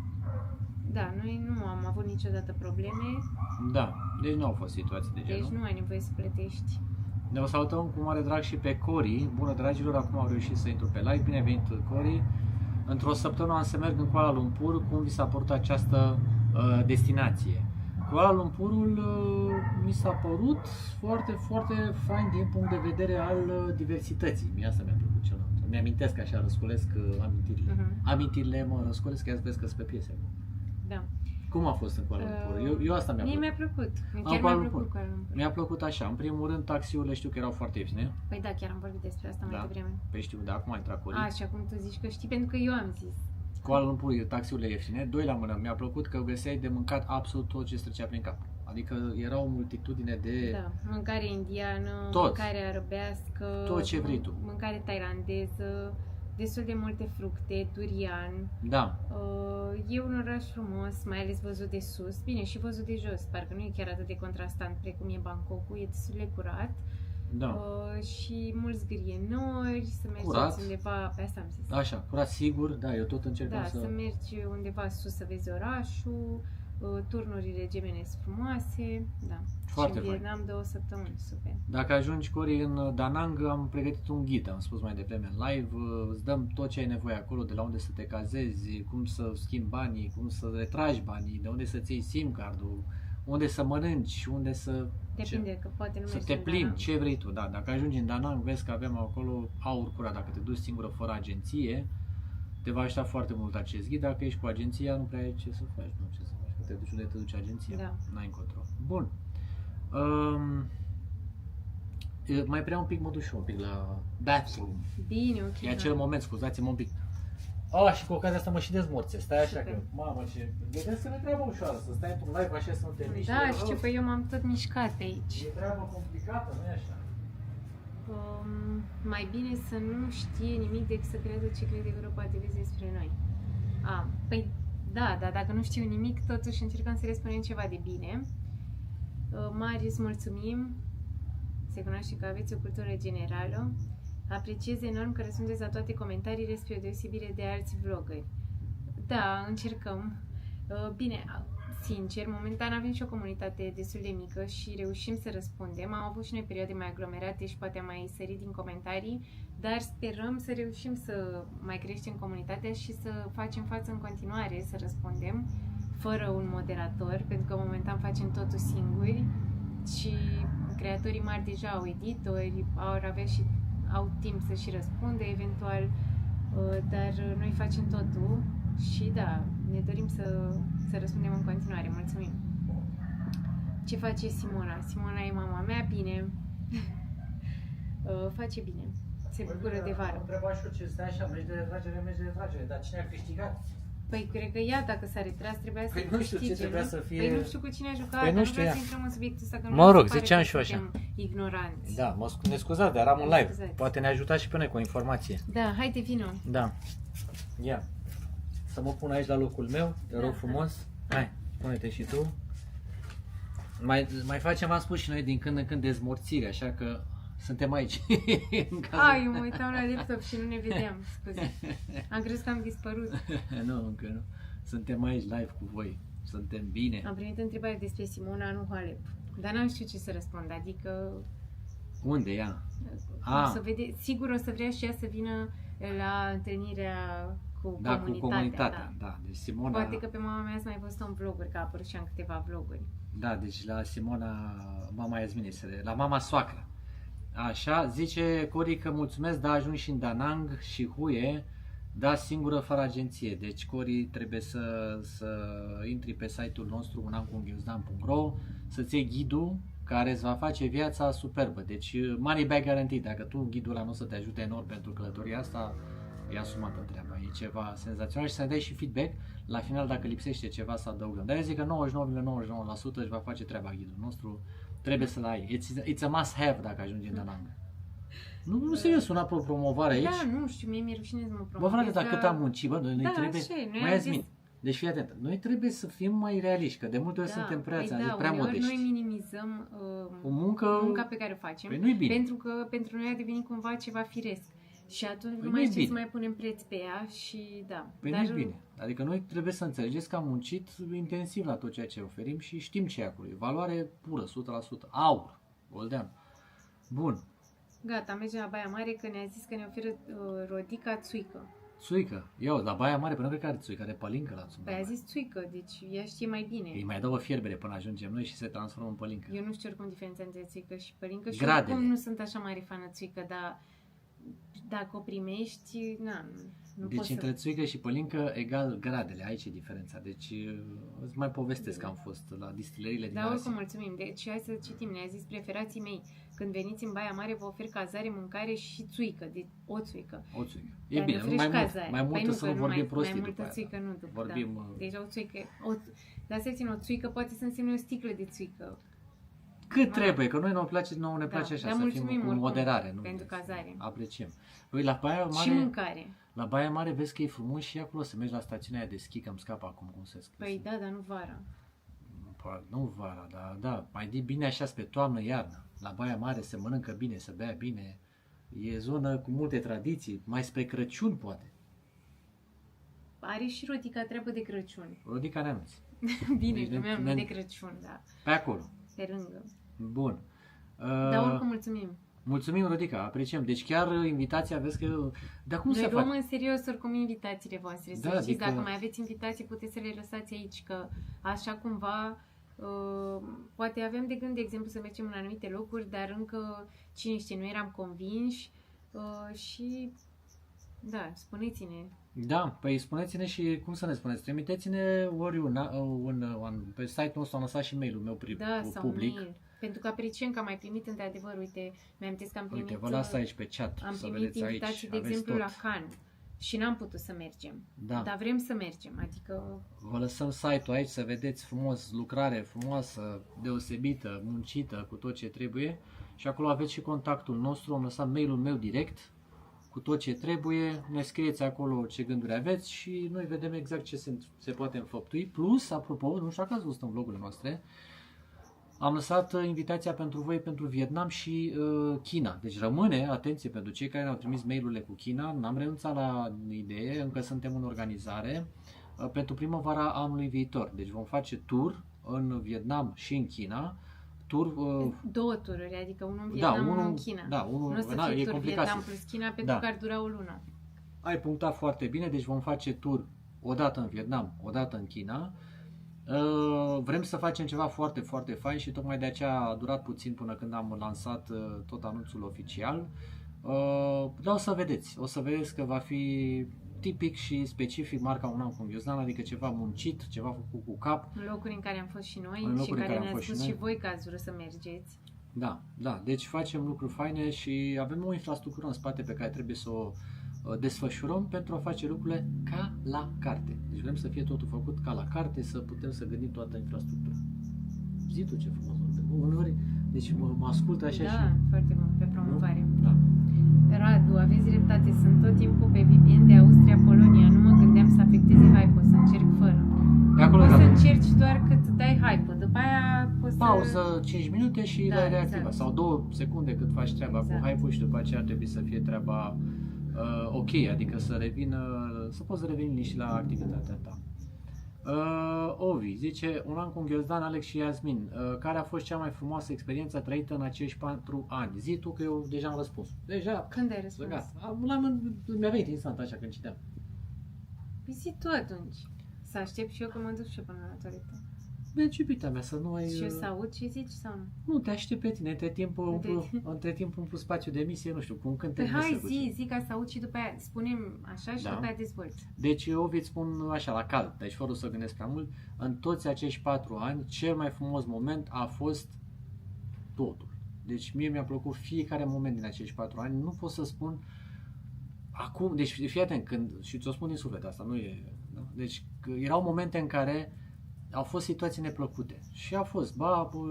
Da, noi nu am avut niciodată probleme. Da, deci nu au fost situații de genul. Deci nu ai nevoie să plătești. Ne salutăm cu mare drag și pe Cori. Bună, dragilor, acum au reușit să intru pe live. Bine venit, Cori. Într-o săptămână am să merg în Kuala Lumpur. Cum vi s-a părut această destinație? Kuala Lumpurul mi s-a părut foarte, foarte fain din punct de vedere al diversității. Mie asta mi-a plăcut cel mai mult. Mi-amintesc așa, răscolesc amintirile. Amintirile mă răscolesc, chiar vezi că sunt pe piese. Da. Cum a fost în Kuala Lumpur? Eu asta mi-a plăcut. Mie mi-a plăcut. Chiar mi-a plăcut Kuala Lumpur. Mi-a plăcut așa. În primul rând, taxiurile știu că erau foarte ieftine. Păi da, chiar am vorbit despre asta mai devreme. Păi știu, dar acum ai intrat Cori. Și acum tu zici că știi, pentru că eu am zis. Kuala Lumpur, taxiurile ieftine. Doi la mână. Mi-a plăcut că găseai de mâncat absolut tot ce trecea prin cap. Adică era o multitudine de... Da, mâncare indiană, mâncare arăbească, tot ce vrei tu. Mâncare tailandeză, destul de multe fructe, durian. Da. E un oraș frumos, mai ales văzut de sus, bine, și văzut de jos, parcă nu e chiar atât de contrastant precum e Bangkokul, e destul de curat. Da. Și mulți grienori, să mergeți curat. Undeva, pe asta am zis. Așa, curat sigur, da, eu tot încercam să mergi undeva sus să vezi orașul, turnurile gemene sunt frumoase, da. Foarte și în fain. Vietnam 2 săptămâni, super. Dacă ajungi, Cori, în Da Nang, am pregătit un ghid, am spus mai devreme în live, îți dăm tot ce ai nevoie acolo, de la unde să te cazezi, cum să schimbi banii, cum să retragi banii, de unde să-ți iei SIM cardul, unde să mănânci, unde să... Depinde, că poate nu să mergi te în plimbi, Danang. ce vrei tu, da. Dacă ajungi în Da Nang, vezi că avem acolo aur curat. Dacă te duci singură fără agenție, te va ajuta foarte mult acest ghid. Dacă ești cu agenția, nu prea ai ce să faci, nu ce să faci, că te duci unde te duce agenția, Da. n-ai încotro. Bun. Mai prea un pic, mă duc și un pic la bathroom. Bine, ok. E acel moment, scuzați-mă un pic. Și cu ocazia asta mă și dezmorțe. Stai așa că, mamă, ce... Vedeți că nu e treabă ușoară, să stai într-un live așa să nu te miști. Da, știu, că eu m-am tot mișcat pe aici. E treabă complicată, nu e așa? Mai bine să nu știe nimic decât să creadă ce crede că poate vezi despre noi. Păi da, dar dacă nu știu nimic, totuși încercăm să le spunem ceva de bine. Marius, mulțumim. Se cunoaște că aveți o cultură generală. Apreciez enorm că răspundeți la toate comentariile spre o deosebire de alți vloggeri. Da, încercăm. Bine, sincer, momentan avem și o comunitate destul de mică și reușim să răspundem. Am avut și noi perioade mai aglomerate și poate am mai sărit din comentarii, dar sperăm să reușim să mai creștem comunitatea și să facem față în continuare, să răspundem fără un moderator, pentru că momentan facem totul singuri și creatorii mari deja au editori, au timp să și răspundă eventual, dar noi facem totul și da, ne dorim să răspundem în continuare. Mulțumim! Ce face Simona? Simona e mama mea, bine. Face bine. Se bucură de vară. Am întrebat și eu ce stai așa, mergi de retragere, dar cine a câștigat? Păi cred că ea, dacă s-a retras, trebuia să Păi nu știu câștige, ce trebuia să fie... Păi nu știu cu cine a jucat, Păi nu dar știu vreau ea. să intrăm în subiectul ăsta, că nu Mă mi se rog, pare ziceam că și eu așa. suntem ignoranți. Da, ne scuzați, dar eram în live. Scuzați. Poate ne ajuta și pe noi cu o informație. Da, haide, vino. Da. Ia. Să mă pun aici la locul meu, te rog frumos. Hai, pune-te și tu. Mai facem, v-am spus și noi, din când în când dezmorțiri, așa că suntem aici. Eu mă uitam la laptop și nu ne vedeam, scuze. Am crezut că am dispărut. Nu, încă nu. Suntem aici live cu voi. Suntem bine. Am primit întrebare despre Simona, nu Halep. Dar n-am știut ce să răspund, adică... Unde ea? O să sigur o să vrea și ea să vină la întâlnirea cu comunitatea. Da. Deci Simona... Poate că pe mama mea ați mai văzut în vloguri, că a apărut și în câteva vloguri. Da, deci la Simona, mama Iasmine, la mama soacră. Așa, zice Cori că mulțumesc, da, ajung și în Da Nang și Hue, da, singură fără agenție. Deci, Cori, trebuie să intri pe site-ul nostru unamcunghiozdan.ro, să-ți iei ghidul care îți va face viața superbă. Deci, money back guaranteed. Dacă tu ghidul ăla nu o să te ajute enorm pentru călătoria asta, e asumată treaba. E ceva senzațional și să ne dai și feedback la final dacă lipsește ceva să adăugăm. Dar eu zic că 99,99% își va face treaba ghidul nostru. Trebuie să-l ai. It's a must have dacă ajungi în Da Nang. Nu serios, una pro promovare aici. Da, nu știu, mie mi-e rușine să mă promovez. Bă, frate, dar cât am muncit, bă, noi da, trebuie... Mai Iasmin, deci fii atent, noi trebuie să fim mai realiști, că de multe ori suntem prea, prea modești. Noi minimizăm munca pe care o facem, păi nu-i bine. Pentru că pentru noi a devenit cumva ceva firesc. Și atunci Păi nu mai știm să mai punem preț pe ea și da. Păi nu-i bine. Adică noi trebuie să înțelegeți că am muncit intensiv la tot ceea ce oferim și știm ce e acolo. E valoare pură, 100%. Aur, goldean. Bun. Gata, mergem la Baia Mare, că ne-a zis că ne oferă rodica țuică. Țuică. La Baia Mare, până nu cred că are țuică, are palincă la țuică. Păi a zis țuică, deci ea știe mai bine. Îi mai dă o fierbere până ajungem noi și se transformă în pălincă. Eu nu știu oricum diferența între țuică și pălincă și Gradele. oricum nu sunt așa mare fană țuică, dar dacă o primești, nu deci poți între țuică și pălincă egal gradele, aici e diferența. Deci îți mai povestesc că am fost la distileriile din Dar oricum Asia. mulțumim. Deci hai să citim, ne-a zis preferații mei. Când veniți în Baia Mare vă ofer cazare, mâncare și țuică, de o țuică. O țuică. E bine, mai mult să nu vorbim prostii mai multă după țuică aia. nu după, Vorbim, da. Deci o țuică, dar să țin o țuică poate să însemne o sticlă de țuică. Cât trebuie, că noi nouă ne place așa, să fim cu moderare. Nu pentru cazare. Apreciem. Păi la Baia Mare, și mâncare. La Baia Mare vezi că e frumos și acolo să mergi la stațiunea aia de schi, că îmi scapă acum cum se scrie. Păi da, dar nu vara. Nu vara, dar da, mai bine așa spre toamnă, iarnă. La Baia Mare se mănâncă bine, se bea bine. E zonă cu multe tradiții, mai spre Crăciun poate. Are și rodica treabă de Crăciun. Rodica Neamț. Bine, Deci glumeam, nu de Crăciun, da. Pe acolo. Pe lângă. Bun. Dar oricum mulțumim. Mulțumim, Rodica, apreciem. Deci chiar invitația, vezi că... Dar cum Noi se luăm face? în serios oricum invitațiile voastre. Să Da, știți, adică- dacă mai aveți invitații, puteți să le lăsați aici, că așa cumva poate avem de gând, de exemplu, să mergem în anumite locuri, dar încă, cine știe, nu eram convinși și da, spuneți-ne. Da, păi spuneți-ne și cum să ne spuneți, trimiteți-ne oriunde, pe site-ul nostru am lăsat și mail-ul meu Da, sau public. mail. Pentru că apreciem că am mai primit într-adevăr, uite, mi-am că am primit... Uite, vă las aici pe chat am să primit vedeți aici, invitații, de aveți exemplu, tot. la Cannes și n-am putut să mergem. Da. Dar vrem să mergem, adică... Vă lăsăm site-ul aici să vedeți frumos, lucrare frumoasă, deosebită, muncită, cu tot ce trebuie. Și acolo aveți și contactul nostru, am lăsat mail-ul meu direct, cu tot ce trebuie, ne scrieți acolo ce gânduri aveți și noi vedem exact ce se poate înfăptui. Plus, apropo, nu știu dacă ați văzut în vlogurile noastre, am lăsat invitația pentru voi pentru Vietnam și China. Deci rămâne, atenție, pentru cei care ne-au trimis mail-urile cu China, n-am renunțat la idee, încă suntem în organizare, pentru primăvara anului viitor. Deci vom face tur în Vietnam și în China. Tur, două tururi, adică unul în Vietnam, unul în China. Da, unul, nu o să da, fie e tur complicat. Vietnam plus China, pentru că ar dura o lună. Ai punctat foarte bine, deci vom face tur odată în Vietnam, odată în China. Vrem să facem ceva foarte, foarte fain și tocmai de aceea a durat puțin până când am lansat tot anunțul oficial. Dar o să vedeți că va fi tipic și specific marca Un An cu Ghiozdan, adică ceva muncit, ceva făcut cu cap. În locuri în care am fost și noi În și locuri în care care am ne-ați fost spus și și voi că ați vrut să mergeți. Da, da, deci facem lucruri faine și avem o infrastructură în spate pe care trebuie să o desfășurăm pentru a face lucrurile ca la carte. Deci vrem să fie totul făcut ca la carte, să putem să gândim toată infrastructura. Zi tu ce frumos vorbesc. Uneori, deci mă ascultă așa Da, și... foarte mult, pe promovare. Da. Radu, aveți dreptate, sunt tot timpul pe VPN de Austria-Polonia, nu mă gândeam să afecteze hype-ul, să încerc fără. De acolo, Poți da. să încerci doar cât dai hype-ul, după aia poți Pauză 5 minute și Da, l-ai reactivat. exact. Sau 2 secunde cât faci treaba Exact. cu hype-ul și după aceea ar trebui să fie treaba ok, adică să revină, să poți reveni și la activitatea ta. Ovi zice, Un An cu Ghiozdan, Alex și Iasmin, care a fost cea mai frumoasă experiență trăită în acești 4 ani? Zi tu că eu deja am răspuns. Deja, Când ai răspuns? gata. Mi-a venit instant așa când citeam. Păi zi tu atunci. Să aștept și eu că mă duc și eu până la toaletă. Deci, iubita mea, să nu ai... Și eu să aud ce zici sau nu? Nu, te aștept pe tine, între timp umplu spațiu de emisie, nu știu, cu un cântec. Păi hai zi ca să aud și după aia spunem așa și Da. după aia dezvolți. Deci eu vi spun așa, la cald, deci fără să gândesc prea mult, în toți acești 4 ani, cel mai frumos moment a fost totul. Deci mie mi-a plăcut fiecare moment din acești 4 ani, nu pot să spun acum, deci fii atent, și ți-o spun din suflet asta, nu e... Da? Deci erau momente în care au fost situații neplăcute și a fost,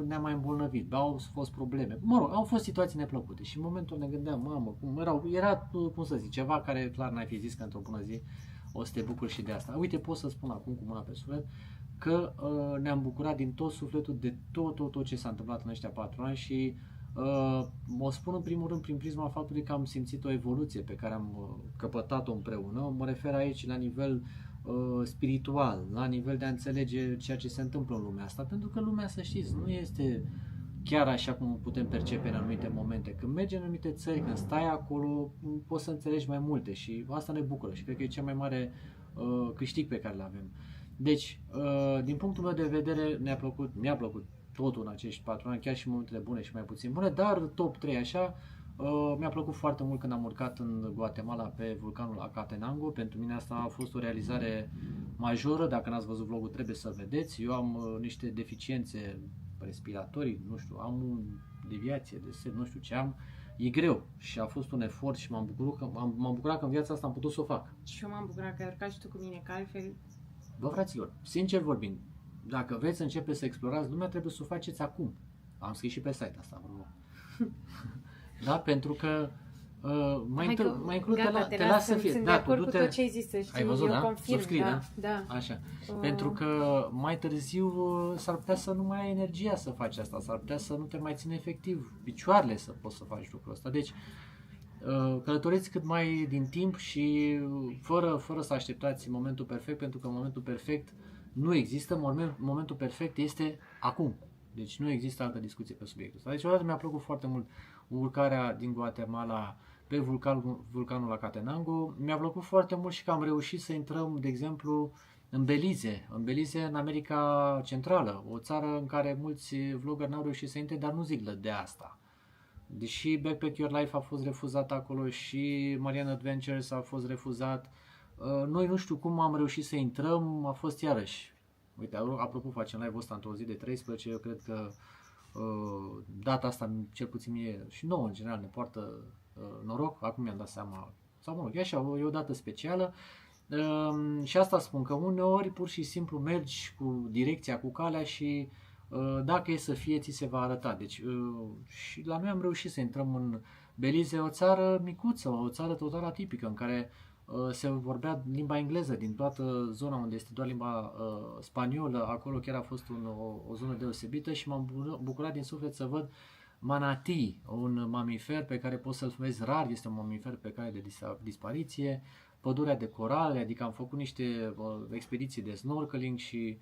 ne-am mai îmbolnăvit, au fost probleme, mă rog, au fost situații neplăcute și în momentul ne gândeam, mamă, era, cum să zic, ceva care clar n-ai fi zis că într-o bună zi o să te bucuri și de asta. Uite, pot să spun acum cu mâna pe suflet că ne-am bucurat din tot sufletul de tot ce s-a întâmplat în ăștia 4 ani și o spun în primul rând prin prisma faptului că am simțit o evoluție pe care am căpătat-o împreună, mă refer aici la nivel spiritual, la nivel de a înțelege ceea ce se întâmplă în lumea asta, pentru că lumea, să știți, nu este chiar așa cum putem percepe în anumite momente. Când mergi în anumite țări, când stai acolo, poți să înțelegi mai multe și asta ne bucură și cred că e cel mai mare câștig pe care îl avem. Deci, din punctul meu de vedere, mi-a plăcut totul în acești 4 ani, chiar și momentele bune și mai puțin bune, dar top 3 așa, mi-a plăcut foarte mult când am urcat în Guatemala pe vulcanul Acatenango. Pentru mine asta a fost o realizare majoră. Dacă n-ați văzut vlogul, trebuie să vedeți. Eu am niște deficiențe respiratorii, nu știu, am o deviație de sed, nu știu ce am. E greu și a fost un efort și m-am bucurat că în viața asta am putut să o fac. Și eu m-am bucurat că ai urcat și tu cu mine, că altfel... Bă, fraților, sincer vorbind, dacă vreți să începeți să explorați lumea, trebuie să o faceți acum. Am scris și pe site asta, vă rog. Da, pentru că mai încât te las să fie. Sunt Da, de acord tu cu du-te. tot ce ai zis, să știi, Ai văzut, eu da? confirm, Subscrii, da. Așa. Pentru că mai târziu s-ar putea să nu mai ai energia să faci asta, s-ar putea să nu te mai ține efectiv picioarele să poți să faci lucrul ăsta. Deci călătoriți cât mai din timp și fără să așteptați momentul perfect, pentru că momentul perfect nu există, momentul perfect este acum. Deci nu există altă discuție pe subiectul ăsta. Deci odată mi-a plăcut foarte mult urcarea din Guatemala pe vulcanul Acatenango. Mi-a plăcut foarte mult și că am reușit să intrăm, de exemplu, în Belize. În Belize, în America Centrală, o țară în care mulți vloggeri n-au reușit să intre, dar nu zic de asta. Deși Backpack Your Life a fost refuzat acolo și Marian Adventures a fost refuzat, noi nu știu cum am reușit să intrăm, a fost iarăși. Uite, apropo, facem live-ul ăsta într-o zi de 13, eu cred că data asta, cel puțin mie și nouă în general, ne poartă noroc, acum mi-am dat seama, sau mă rog, e așa, e o dată specială. Și asta spun, că uneori pur și simplu mergi cu direcția, cu calea și dacă e să fie, ți se va arăta. Deci și la noi am reușit să intrăm în Belize, o țară micuță, o țară total atipică, în care se vorbea limba engleză din toată zona unde este doar limba spaniolă. Acolo chiar a fost o zonă deosebită și m-am bucurat din suflet să văd manatee, un mamifer pe care poți să-l vezi rar, este un mamifer pe care de dispariție, pădurea de corale, adică am făcut niște expediții de snorkeling și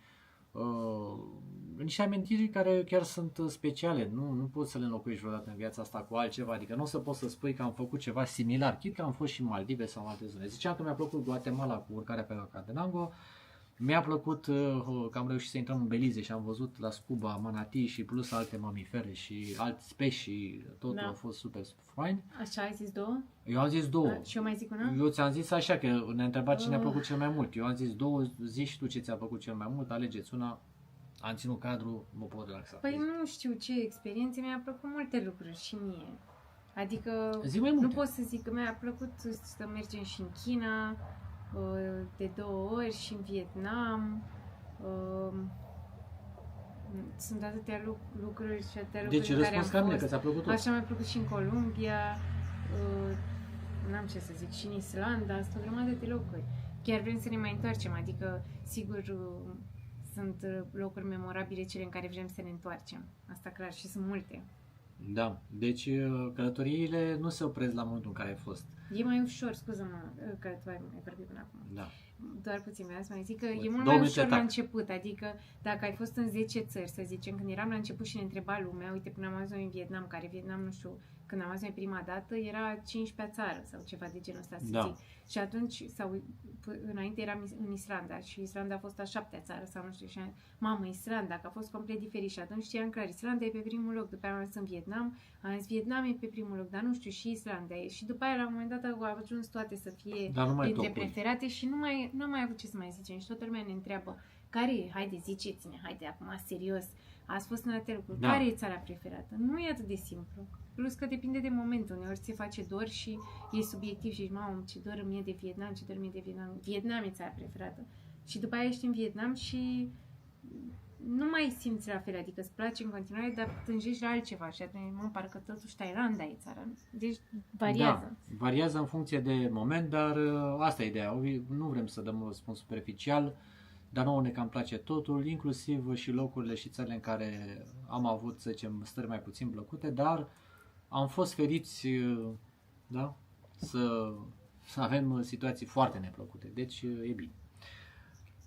niște amintiri care chiar sunt speciale, nu poți să le înlocuiești vreodată în viața asta cu altceva, adică nu o să poți să spui că am făcut ceva similar, chit că am fost și în Maldive sau în alte zone. Ziceam că mi-a plăcut Guatemala cu urcarea pe Acatenango, mi-a plăcut că am reușit să intrăm în Belize și am văzut la scuba manatee și plus alte mamifere și alți pești și totul a fost super fain. Așa ai zis două? Eu am zis două. Și eu mai zic una? Eu ți-am zis așa, că ne-a întrebat ce ne-a plăcut cel mai mult. Eu am zis două, zici și tu ce ți-a plăcut cel mai mult, alegeți una, am ținut cadru, mă pot relaxa. Păi nu știu ce experiențe, mi-a plăcut multe lucruri și mie. Adică nu pot să zic că mi-a plăcut să mergem și în China, de 2 ori și în Vietnam. Sunt atâtea lucruri și atâtea lucruri deci, în care am fost. Deci răspuns că ți-a plăcut tot. Așa mi-a plăcut și în Columbia, n-am ce să zic, și în Islanda, sunt o grămadă de locuri. Chiar vrem să ne mai întoarcem, adică sigur sunt locuri memorabile cele în care vrem să ne întoarcem. Asta clar, și sunt multe. Da, deci călătoriile nu se opresc la momentul în care ai fost. E mai ușor, scuză-mă, că tu ai vorbit până acum. Da. Doar puțin, vreau să mai zic că e mult mai ușor la început, adică dacă ai fost în 10 țări, să zicem, când eram la început și ne întreba lumea, uite, până am ajuns în Vietnam, care Vietnam, nu știu, când am ajuns prima dată, era 15-a țară sau ceva de genul ăsta, să zic. Și atunci, sau înainte eram în Islanda și Islanda a fost a 7-a țară sau nu știu, și mamă, Islanda, că a fost complet diferit și atunci știam clar, Islanda e pe primul loc, după aia am ajuns în Vietnam, am zis Vietnam e pe primul loc, dar nu știu, și Islanda e. Și după aia la un moment dat au ajuns toate să fie dintre preferate și nu am mai avut ce să mai zicem și toată lumea ne întreabă care e, haide ziceți-ne, haide acum serios, ați fost în alte lucruri, care e țara preferată? Nu e atât de simplu. Plus că depinde de moment, uneori ți se face dor și e subiectiv și zici, mamă, ce dor mie de Vietnam, ce dor mie de Vietnam. Vietnam e țara preferată. Și după aia ești în Vietnam și nu mai simți la fel, adică îți place în continuare, dar tânjești la altceva și atunci, parcă totuși Thailanda e țara. Deci variază. Da, variază în funcție de moment, dar asta e ideea. Nu vrem să dăm un răspuns superficial, dar nouă ne cam place totul, inclusiv și locurile și țările în care am avut, să zicem, stări mai puțin plăcute, dar am fost feriți, da, să avem situații foarte neplăcute, deci e bine.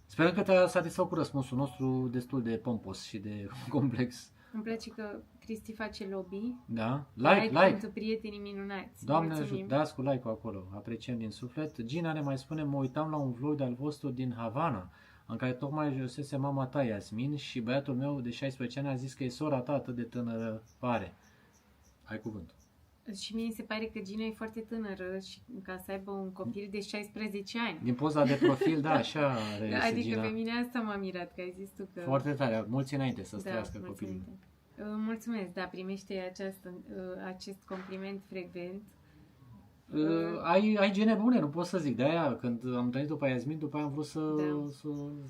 Sperăm că te-a satisfăcut cu răspunsul nostru destul de pompos și de complex. Îmi place că Cristi face lobby. Da, like. Pentru prietenii minunați. Doamne ajută, dați cu like-ul acolo, apreciem din suflet. Gina ne mai spune, mă uitam la un vlog de-al vostru din Havana, în care tocmai ajunsese mama ta, Iasmin, și băiatul meu de 16 ani a zis că e sora ta atât de tânără pare. Ai cuvântul. Și mie mi se pare că Gina e foarte tânără și ca să aibă un copil de 16 ani. Din poza de profil, da, așa reiese adică Gina. Pe mine asta m-a mirat, că ai zis tu că... Foarte tare, mulți înainte să-ți trăiască copilul. Mulțumesc, da, primește acest compliment frecvent. Ai gene bune, nu pot să zic. De-aia, când am întâlnit-o pe Iasmin, după aia am vrut să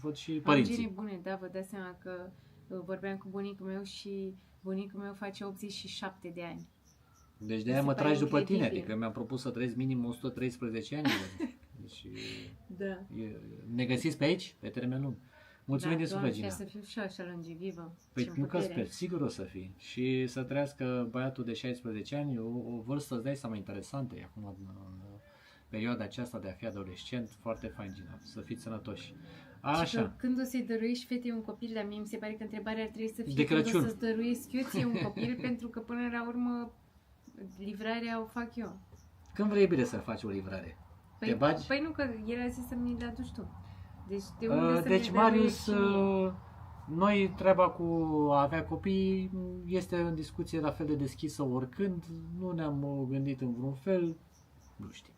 văd și părinții. Am gene bune, da, vă dați seama că vorbeam cu bunicul meu și bunicul meu face 87 de ani. Deci de-aia mă tragi după tine, adică mi-am propus să trăiesc minim 113 ani. Deci, da. Ne găsiți pe aici, pe termen lung. Mulțumim de suflet, Gina. Să fiu și eu așa longevivă. Păi nu că sper, sigur o să fii. Și să trăiască băiatul de 16 ani, o vârstă, îți dai seama, interesantă. E acum în perioada aceasta de a fi adolescent, foarte fain, Gina. Să fiți sănătoși. Și că Așa. când o să-i dăruiești fetei un copil, dar mie mi se pare că întrebarea ar trebui să fie De când o Crăciun. să-ți dăruiesc eu ție un copil, pentru că până la urmă livrarea o fac eu. Când vrei bine să faci o livrare? Te bagi? Păi nu, că el a zis să mi-l aduci tu. Deci de unde să Deci, mi-l Marius, dăruiești mie? noi treaba cu a avea copii este în discuție la fel de deschisă oricând. Nu ne-am gândit în vreun fel. Nu știu.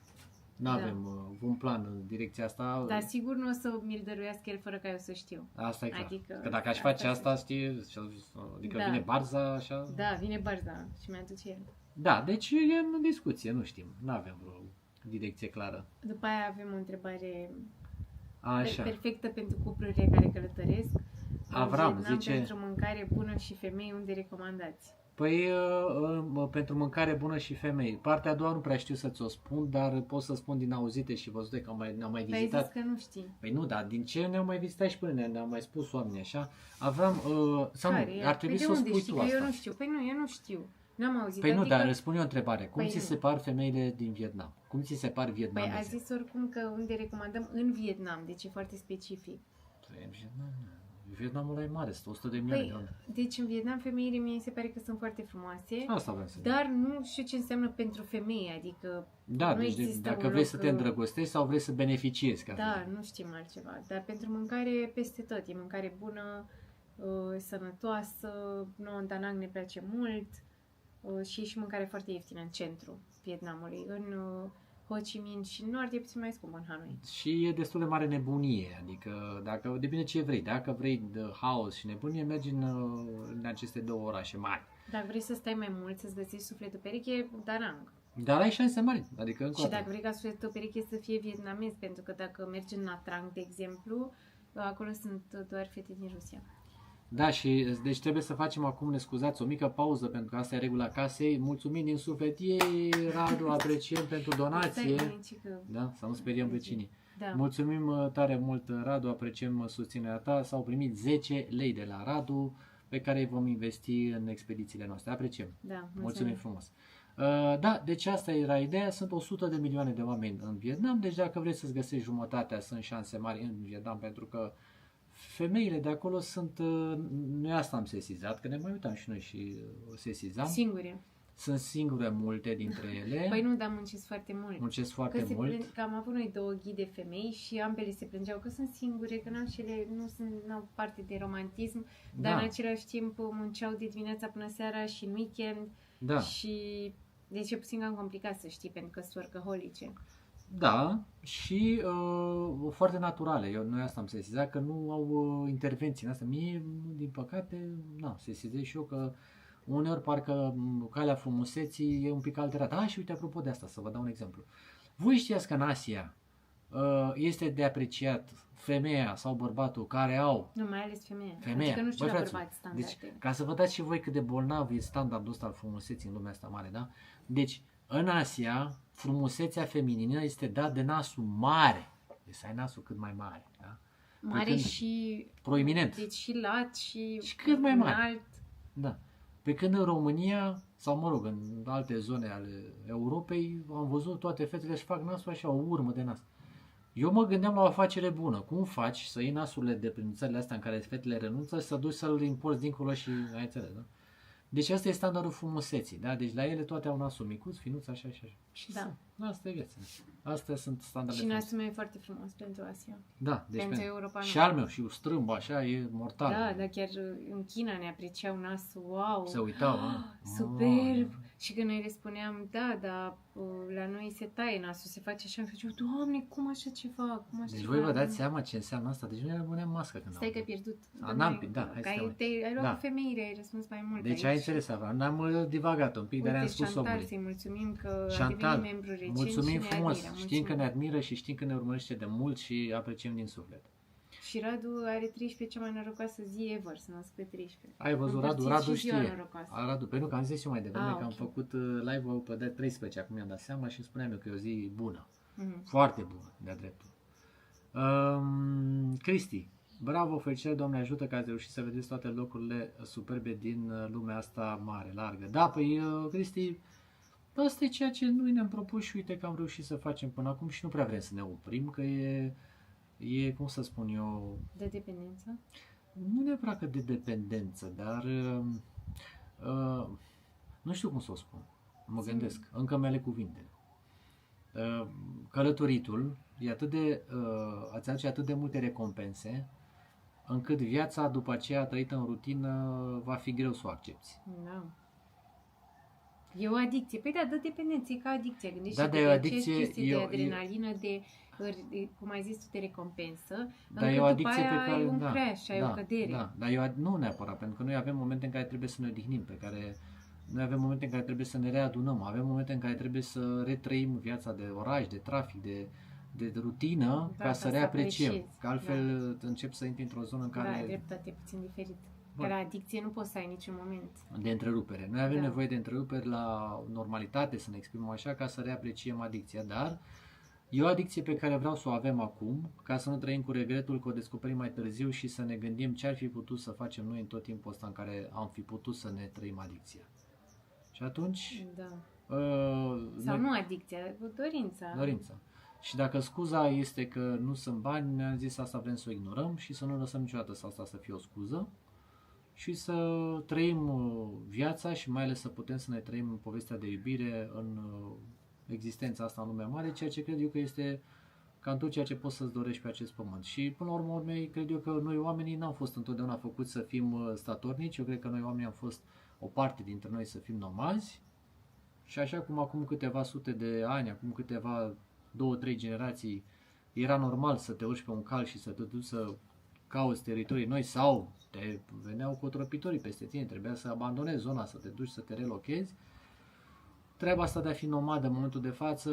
Nu avem un plan în direcția asta. Dar sigur nu o să mi-l dăruiască el fără ca eu să știu. Asta e clar. Adică Că dacă aș asta face să asta, știi, adică Da. vine Barza, așa. Da, vine Barza și mi-aduce el. Da, deci e în discuție, nu știm. Nu avem vreo direcție clară. După aia avem o întrebare Așa. perfectă pentru cuplurile care călătoresc. Avram În Vietnam, zice- pentru mâncare bună și femei, unde recomandați? Păi, pentru mâncare bună și femei. Partea a doua nu prea știu să ți-o spun, dar pot să spun din auzite și văzute că ne-am mai Păi ai vizitat. zis că nu știi. Păi nu, dar din ce ne-au mai vizitat și până ne-au mai spus oamenii așa, aveam, sau nu, Care? ar trebui Păi să o de unde spui știi? tu Că asta. eu nu știu. Păi nu, eu nu știu. N-am auzit. Păi nu, adică... dar răspund eu o întrebare. Cum Păi ți nu. se par femeile din Vietnam? Cum ți se par Păi vietnameze? a zis oricum că unde recomandăm în Vietnam, deci e foarte specific. Păi, în Vietnam, Vietnamul ăla e mare, sunt 100 de milioane de Păi, oameni. deci în Vietnam femeile mie se pare că sunt foarte frumoase, Asta vreau să zic. dar nu știu ce înseamnă pentru femei, adică Da, nu deci există dacă un vrei loc, să te îndrăgostești sau vrei să beneficiezi. Ca Da, nu știm altceva, dar pentru mâncare peste tot, e mâncare bună, sănătoasă, nouă în Da Nang ne place mult și e și mâncare foarte ieftină în centru Vietnamului, în Ho Chi Minh și în nord e puțin mai scump în Hanoi. Și e destul de mare nebunie, adică dacă depinde ce vrei. Dacă vrei de haos și nebunie, mergi în aceste două orașe mari. Dacă vrei să stai mai mult, să-ți găsești sufletul pereche, Da Nang. Dar ai șanse mari, adică încă o Și dată. dacă vrei ca sufletul pereche să fie vietnamez, pentru că dacă mergi în Nha Trang, de exemplu, acolo sunt doar fete din Rusia. Da, și deci trebuie să facem acum, ne scuzați, o mică pauză, pentru că asta e regula casei. Mulțumim din suflet, Radu, apreciem pentru donație. Stai, bunicică. Da, să nu speriem vecinii. Da. Mulțumim tare mult, Radu, apreciem susținerea ta. S-au primit 10 lei de la Radu, pe care îi vom investi în expedițiile noastre. Apreciem. Da, Mulțumim frumos. Da, deci asta era ideea. Sunt 100 de milioane de oameni în Vietnam, deci dacă vrei să-ți găsești jumătatea, sunt șanse mari în Vietnam, pentru că femeile de acolo sunt, noi asta am sesizat, că ne mai uitam și noi și sesizam. Singure. Sunt singure multe dintre ele, Păi nu, dar muncesc foarte mult. muncesc foarte Că, mult. că am avut noi 2 ghide femei și ambele se plângeau că sunt singure, că n-au parte de romantism, dar Da. în același timp munceau de dimineața până seara și în weekend Da, și deci e puțin cam complicat să știi, pentru că sunt workaholice. da, și foarte naturale. Noi asta am sesizat, că nu au intervenții în asta. Mie, din păcate, sesizez și eu că uneori parcă calea frumuseții e un pic alterată. Și uite, apropo de asta, să vă dau un exemplu. Voi știați că în Asia este de apreciat femeia sau bărbatul care au Nu, mai ales femeia. femeia. Adică nu știu Băi, la fraților, bărbați standarde. deci, ca să vă dați și voi cât de bolnav e standardul ăsta al frumuseții în lumea asta mare, da? Deci, în Asia, frumusețea feminină este dat de nasul mare. Deci să ai nasul cât mai mare, da? Mare când- și... Proeminent. Deci și lat și... Și cât mai mare. înalt. Da. Pe când în România, sau mă rog, în alte zone ale Europei, am văzut toate fetele își fac nasul așa, o urmă de nas. Eu mă gândeam la o afacere bună. Cum faci să iei nasurile de prin țările astea în care fetele renunță și să duci să-l importi dincolo și ai înțeles, da? Deci asta e standardul frumuseții, da? Deci la ele toate au nasul micuț, finuț, așa și așa. Și Da. asta e viața. Astea sunt standardele Și frumuseții. nasul meu e foarte frumos pentru Asia. Da, deci Pentru Europa nu. și al meu, și strâmb așa, e mortal. Da, dar chiar în China ne apreciau nasul, wow! Se uitau, Superb! Și când noi le spuneam, da, dar la noi se taie nasul, se face așa, și ziceau, Doamne, cum așa ceva? Cum așa Deci ceva? voi vă dați seama ce înseamnă asta? Deci noi punem mască când Stai am. că ai pierdut. Da, hai că să ai, te ai luat Da. cu femeile, ai răspuns mai mult Deci aici. ai înțeles, Avram. N-am divagat un pic, dar Uite, am spus Chantal, omului. să-i mulțumim că a Chantal, devenit membru recent mulțumim și ne frumos. admiră. Știm că ne Mulțumim. admiră și știm că ne urmărește de mult și apreciem din suflet. Și Radu are 13, cea mai norocoasă zi ever, să nasc pe 13. Ai văzut, Împărțiți Radu și ziua știe. norocoasă. Radu, pe nu, că am zis eu mai devreme Ah, că am ok. făcut live-ul pe de 13, acum mi-am dat seama și îmi spuneam eu că e o zi bună. Mhm. Foarte bună, de-a dreptul. Cristi, bravo, felicitări, Doamne ajută că ați reușit să vedeți toate locurile superbe din lumea asta mare, largă. Da, păi, Cristi, asta e ceea ce noi ne-am propus și uite că am reușit să facem până acum și nu prea vrem să ne oprim, că e, cum să spun eu, De dependență? nu neapărat că de dependență, dar nu știu cum să o spun. Mă gândesc, încă mi-ale cuvintele. Călătoritul e atât de, îți aduce atât de multe recompense, încât viața după aceea trăită în rutină va fi greu să o accepti. Da. E o adicție. Păi da, dă dependență, e ca adicție. Gândește-te Da, de adicție, chestii de adrenalină, cum ai zis tu, de recompensă. Dar e o adicție după aia pe care, ai un da, crash, ai o cădere. Da, dar nu neapărat, pentru că noi avem momente în care trebuie să ne odihnim, noi avem momente în care trebuie să ne readunăm, avem momente în care trebuie să retrăim viața de oraș, de trafic, de rutină, Da, ca să reapreciem. apreciezi. Că altfel începi să intri într-o zonă în Da, ai care dreptate, puțin diferit. Bă. Că la adicție nu poți să ai niciun moment. de întrerupere. Noi avem Da. nevoie de întreruperi la normalitate, să ne exprimăm așa, ca să reapreciem adicția, dar e o adicție pe care vreau să o avem acum, ca să nu trăim cu regretul că o descoperim mai târziu și să ne gândim ce ar fi putut să facem noi în tot timpul ăsta în care am fi putut să ne trăim adicția. Și atunci... Da. noi- Sau nu adicția, dorința. Dorința. Și dacă scuza este că nu sunt bani, ne-am zis asta vrem să o ignorăm și să nu lăsăm niciodată să asta să fie o scuză și să trăim viața și mai ales să putem să ne trăim în povestea de iubire în existența asta în lumea mare, ceea ce cred eu că este cam tot ceea ce poți să-ți dorești pe acest pământ. Și până la urmă, cred eu că noi oamenii n-am fost întotdeauna făcuți să fim statornici, eu cred că noi oamenii am fost o parte dintre noi să fim nomazi și așa cum acum câteva sute de ani, acum câteva 2-3 generații, era normal să te urci pe un cal și să te duci să cauți teritorii noi sau te veneau cotropitorii peste tine, trebuia să abandonezi zona, să te duci să te relochezi. Treaba asta de a fi nomad în momentul de față,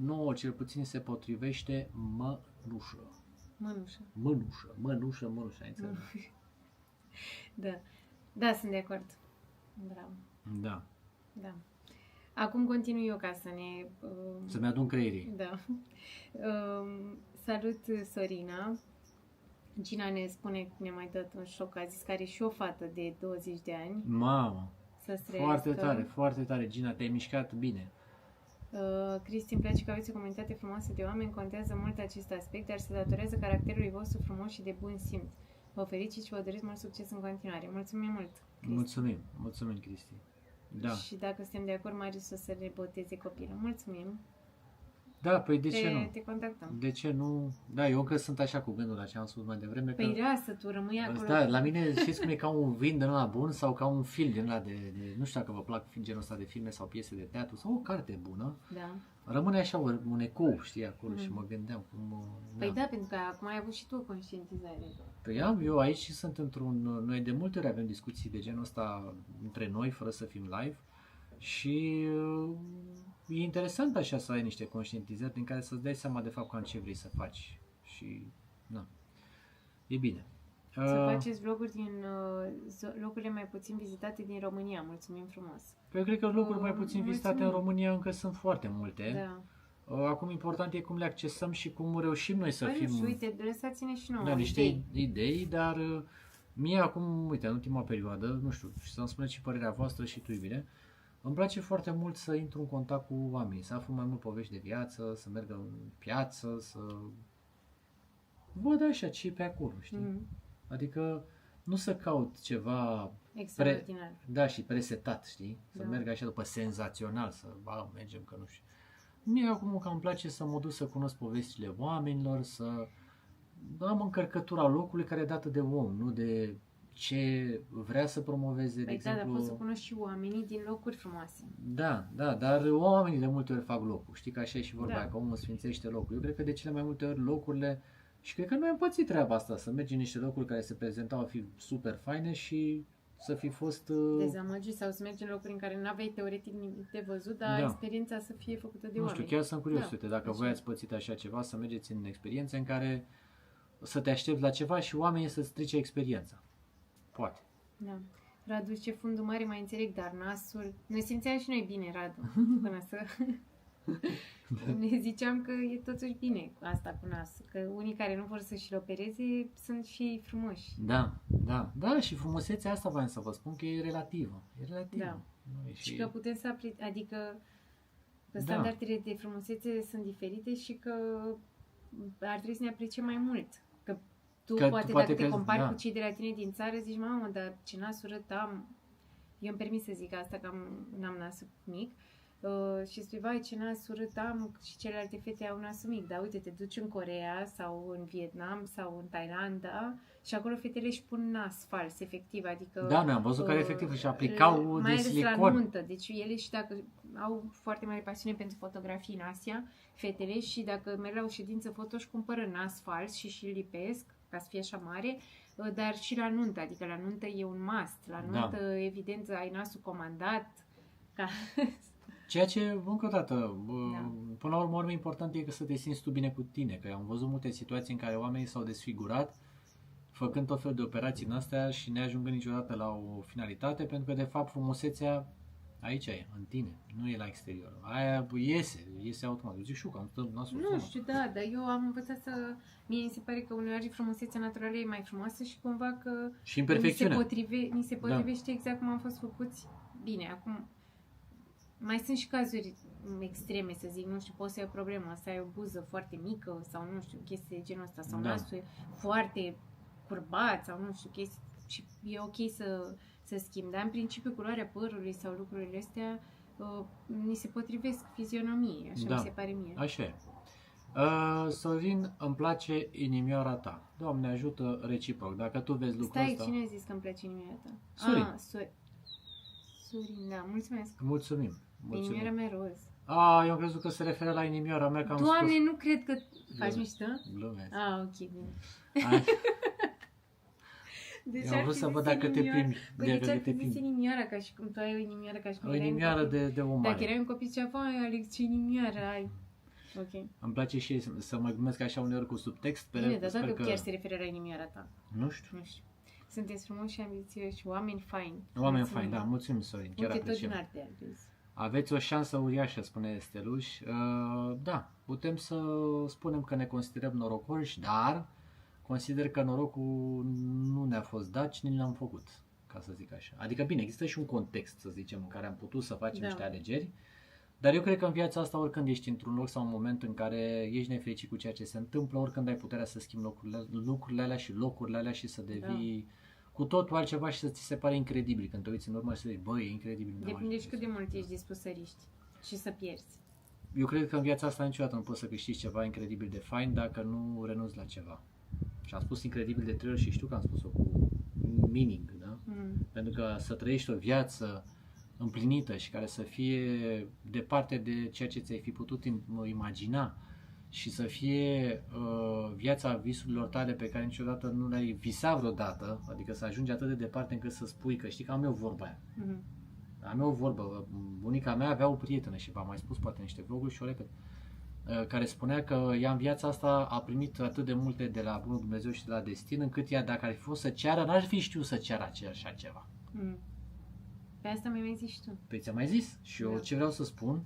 nouă cel puțin se potrivește mănușă. Mănușă, ai înțeles? Da. Da, sunt de acord. Bravo. Da. Da. Acum continui eu ca să ne... Să-mi adun creierii. Da. Salut, Sorina. Gina ne spune, ne-a mai dat un șoc, a zis că are și o fată de 20 de ani. Mamă, Să foarte tare, Gina, te-ai mișcat bine. Cristi, îmi place că aveți o comunitate frumoasă de oameni, contează mult acest aspect, dar se datorează caracterului vostru frumos și de bun simț. Vă felicit și vă doresc mult succes în continuare. Mulțumim mult, Cristi. Mulțumim, Cristi. Da. Și dacă suntem de acord, Marius o să le boteze copilul. Mulțumim. Da, păi de ce nu? Te contactăm. De ce nu? Da, eu încă sunt așa cu gândul la ce am spus mai devreme. Păi că... lasă, tu rămâi acolo. Da, la mine știți cum e ca un vin din ăla bun sau ca un film din ăla de nu știu dacă vă plac genul ăsta de filme sau piese de teatru sau o carte bună. Da. Rămâne așa un ecou, știi, acolo și mă gândeam cum... Păi da, pentru că acum ai avut și tu o conștientizare. Păi eu aici și sunt noi de multe ori avem discuții de genul ăsta între noi, fără să fim live și e interesant așa să ai niște conștientizări din care să-ți dai seama de fapt cam ce vrei să faci și na, e bine. Să faceți vloguri din locurile mai puțin vizitate din România. Mulțumim frumos. Păi eu cred că locuri mai puțin vizitate în România încă sunt foarte multe. Da. Acum important e cum le accesăm și cum reușim noi să fim... Și uite, lăsați-ne și nouă niște idei, dar mie acum, uite, în ultima perioadă, nu știu, și să-mi spuneți și părerea voastră și tu, iubire, îmi place foarte mult să intru în contact cu oamenii, să aflu mai mult povești de viață, să merg în piață, să văd așa ce e pe acolo, știi? Adică nu să caut ceva extraordinar. Da, și presetat, știi? Să merg așa după senzațional, să mergem că nu știu. Mie acum că îmi place să mă duc să cunosc povestile oamenilor, să am încărcătura locului care e dată de om, nu de ce vrea să promoveze, de exemplu... dar poți să cunoști și oamenii din locuri frumoase. Da, dar oamenii de multe ori fac locul. Știi că așa e și vorba aia, că omul sfințește locul. Eu cred că de cele mai multe ori locurile... Și cred că noi am pățit treaba asta, să mergi în niște locuri care se prezentau a fi super faine și să fi fost... dezamăgit sau să mergi în locuri în care nu aveai teoretic nimic de văzut, dar experiența să fie făcută de oameni. Nu știu, chiar sunt curios, uite, dacă voi ați pățit așa ceva, să mergeți în experiențe în care să te aștepți la ceva și oamenii să strice experiența. Poate. Da. Radu, ce fundul mare, mai înțeleg, dar nasul... Noi simțeam și noi bine, Radu, până să... Ne ziceam că e totuși bine asta cu nasul, că unii care nu vor să-și-l opereze sunt și frumoși. Da, și frumusețea asta voiam să vă spun că e relativă. E relativă. Da. Și că putem să adică că standardele de frumusețe sunt diferite și că ar trebui să ne apreciem mai mult. Că tu Că poate tu dacă poate te că- compari da. cu cei de la tine din țară, zici, mamă, dar ce nas urât am. Eu îmi permis să zic asta, că n-am nasul mic. Și spui, vai, ce nas urât am și celelalte fete au nasul mic. Dar uite, te duci în Coreea sau în Vietnam sau în Thailanda și acolo fetele își pun nas fals, efectiv. Adică, Da, noi am văzut care efectiv își aplicau mai de ales la silicon. nuntă. Deci ele și dacă au foarte mare pasiune pentru fotografii în Asia, fetele, și dacă merg la o ședință foto își cumpără nas fals și lipesc ca să fie așa mare, dar și la nuntă, adică la nuntă e un must. La Da. nuntă, evident, ai nasul comandat. Ca... Ceea ce, încă o dată, Da. până la urmă, important e că să te simți tu bine cu tine, că am văzut multe situații în care oamenii s-au desfigurat făcând tot felul de operații în astea și ne ajungând niciodată la o finalitate, pentru că, de fapt, frumusețea aici e, în tine, nu e la exterior. Aia iese automat. Zic, știu că am stat nasul Nu frumos. știu, da, dar eu am învățat să... Mie mi se pare că uneori frumusețea naturală e mai frumoasă și cumva că Și imperfecțiunea. ni se potrivește exact cum am fost făcuți. Bine, acum mai sunt și cazuri extreme, să zic, nu știu, poți să ai o problemă, să ai o buză foarte mică sau nu știu, chestii de genul ăsta, sau Da. nasul foarte curbat sau nu știu, chestii, și e ok să schimbi, dar în principiu culoarea părului sau lucrurile astea ni se potrivesc fizionomiei, așa Da. mi se pare mie. Așa e. Sorin, îmi place inimioara ta. Doamne ajută reciproc. Dacă tu vezi lucrul Stai, ăsta, cine a zis că îmi place inimioara ta? Sorin. Sorin, da, mulțumesc. mulțumim. Inimioara mea roz. Eu am crezut că se referă la inimioara mea, că am Doamne, spus. nu cred că faci Glumesc. mișto? Glumesc. Ok, bine. Ai, Deci Eu am vrut să văd dacă te primi. Păi Dacă de ce ar te fi zis primi. inimioara ca și cum tu ai o inimioară ca și cum O erai un inimioară copil? de om Dacă mare. erai un copil și vai, Alex, ce inimioară ai. Ok. Îmi place și să mă glumesc așa uneori cu subtext. Bine, dar sper dacă că... chiar se referă la inimioara ta. Nu știu. Nu știu. Sunteți frumoși și ambițioși, oameni faini. Oameni Mulțumim. faini, da, mulțumim, Sorin. Chiar Uite, tot din apreciem. arte azi. Aveți o șansă uriașă, spune Steluș. Da, putem să spunem că ne considerăm norocoși, dar consider că norocul nu ne-a fost dat, ci ni l-am făcut, ca să zic așa. Adică, bine, există și un context, să zicem, în care am putut să facem Da. niște alegeri, dar eu cred că în viața asta, oricând ești într-un loc sau un moment în care ești nefericit cu ceea ce se întâmplă, oricând ai puterea să schimbi lucrurile alea și locurile alea și să devii cu totul altceva și să ți se pare incredibil când te uiți în urmă și să zici, băi, e incredibil. n-am Depinde și ajuns. cât de mult ești dispus să riști și să pierzi. Eu cred că în viața asta niciodată nu poți să câștigi ceva incredibil de fain dacă nu renunți la ceva. Și am spus incredibil de 3 ori și știu că am spus-o cu meaning, da? Pentru că să trăiești o viață împlinită și care să fie departe de ceea ce ți-ai fi putut imagina și să fie viața visurilor tale pe care niciodată nu le-ai visat vreodată, adică să ajungi atât de departe încât să spui că știi că am eu vorba aia. Am eu o vorbă, bunica mea avea o prietenă și v-am mai spus poate niște vloguri și o repet, care spunea că ea în viața asta a primit atât de multe de la Bunul Dumnezeu și de la destin, încât ea, dacă ar fi fost să ceară, n-ar fi știut să ceară așa ceva. Pe asta mi-ai zis și tu. Păi ți-am mai zis și eu Da. ce vreau să spun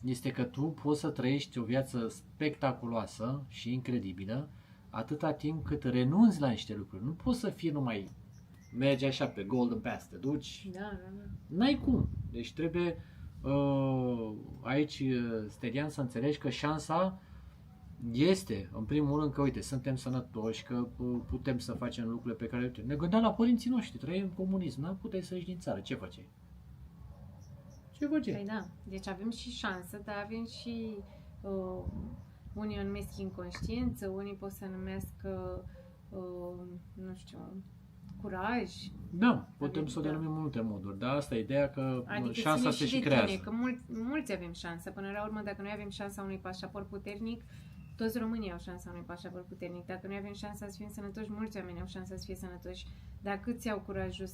este că tu poți să trăiești o viață spectaculoasă și incredibilă atâta timp cât renunți la niște lucruri. Nu poți să fii numai mergi așa pe golden path, te duci, Da. n-ai cum. Deci trebuie aici, Stelian, să înțelegi că șansa este, în primul rând, că uite, suntem sănătoși, că putem să facem lucrurile pe care ne gândeam la părinții noștri, trăim în comunism, n-am puteai să ieși din țară, ce făceai? Ce făceai? Păi da, deci avem și șansă, dar avem și unii o numesc inconștiență, unii pot să numească, nu știu, curaj. Da, putem Adică, să o denumim în multe moduri, dar asta e ideea că Adică șansa se ține și de creează. tine, că mulți avem șansă. Până la urmă, dacă noi avem șansa unui pașaport puternic, toți românii au șansa unui pașaport puternic. Dacă noi avem șansa să fim sănătoși, mulți oameni au șansa să fie sănătoși. Dar câți au curajul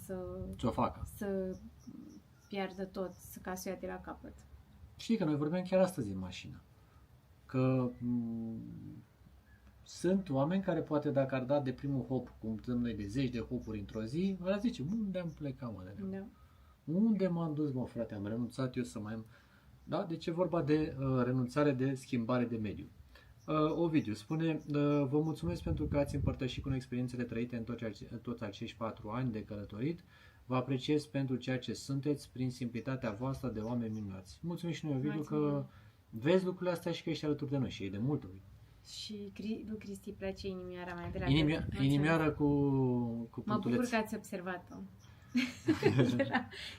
Ce o facă. să piardă tot, ca să o ia de la capăt? Știi că noi vorbeam chiar astăzi în mașină, că sunt oameni care poate dacă ar da de primul hop, cum dăm noi de 10 de hopuri într-o zi, ar zice, unde am plecat, mă, de Da. unde m-am dus, mă, frate, am renunțat eu să mai am... Da? Deci e vorba de renunțare, de schimbare de mediu. Ovidiu spune, vă mulțumesc pentru că ați împărtășit cu noi experiențele trăite în toți acești 4 ani de călătorit. Vă apreciez pentru ceea ce sunteți prin simplitatea voastră de oameni minunați. Mulțumim și noi, Ovidiu, că vezi lucrurile astea și că ești alături de noi și e de multe ori. Și lui Cristi place inimioara mai dragă. Inimioară cu Mă punctuleț. bucur că ați observat-o.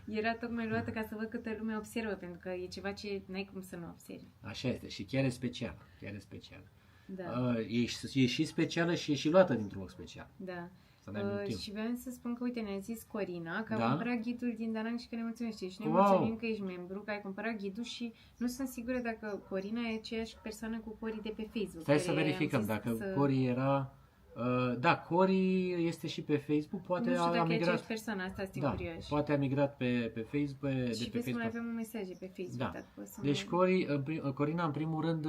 era tocmai luată ca să văd câtă lume observă, pentru că e ceva ce n-ai cum să nu observi. Așa este și chiar e special. Chiar e special. Da. E și specială și e și luată dintr-un loc special. Da. Să ne amintim. Și vreau să spun că, uite, ne-a zis Corina că Da? a cumpărat ghidul din Danang și că ne mulțumește. Și noi Wow! mulțumim că ești membru, că ai cumpărat ghidul și nu sunt sigură dacă Corina e aceeași persoană cu Cori de pe Facebook. Stai să care verificăm am zis dacă Cori era... da, Cori este și pe Facebook, poate nu știu a dacă e migrat... aceeași persoană, asta sunt Da, curioși. poate a migrat pe Facebook, de Și pe vezi că mai Facebook. avem un mesaj pe Facebook. Da. Dacă poți să Deci, Corina, în primul rând,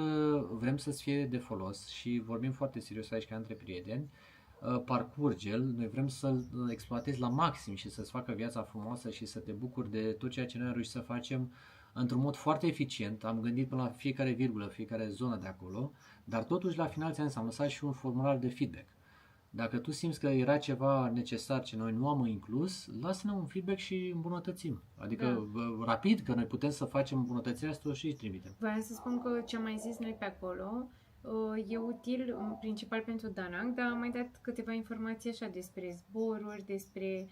vrem să-ți fie de folos și vorbim foarte serios aici ca între prieteni. Parcurge-l, noi vrem să-l exploatezi la maxim și să-ți facă viața frumoasă și să te bucuri de tot ceea ce noi am reușit să facem într-un mod foarte eficient. Am gândit până la fiecare virgulă, fiecare zonă de acolo, dar totuși la final ți-am lăsat și un formular de feedback. Dacă tu simți că era ceva necesar ce noi nu am inclus, lasă-ne un feedback și îmbunătățim. Adică rapid, că noi putem să facem îmbunătățirea asta și îi trimitem. Vreau să spun că ce am mai zis noi pe acolo e util în principal pentru Danang, dar am mai dat câteva informații așa despre zboruri, despre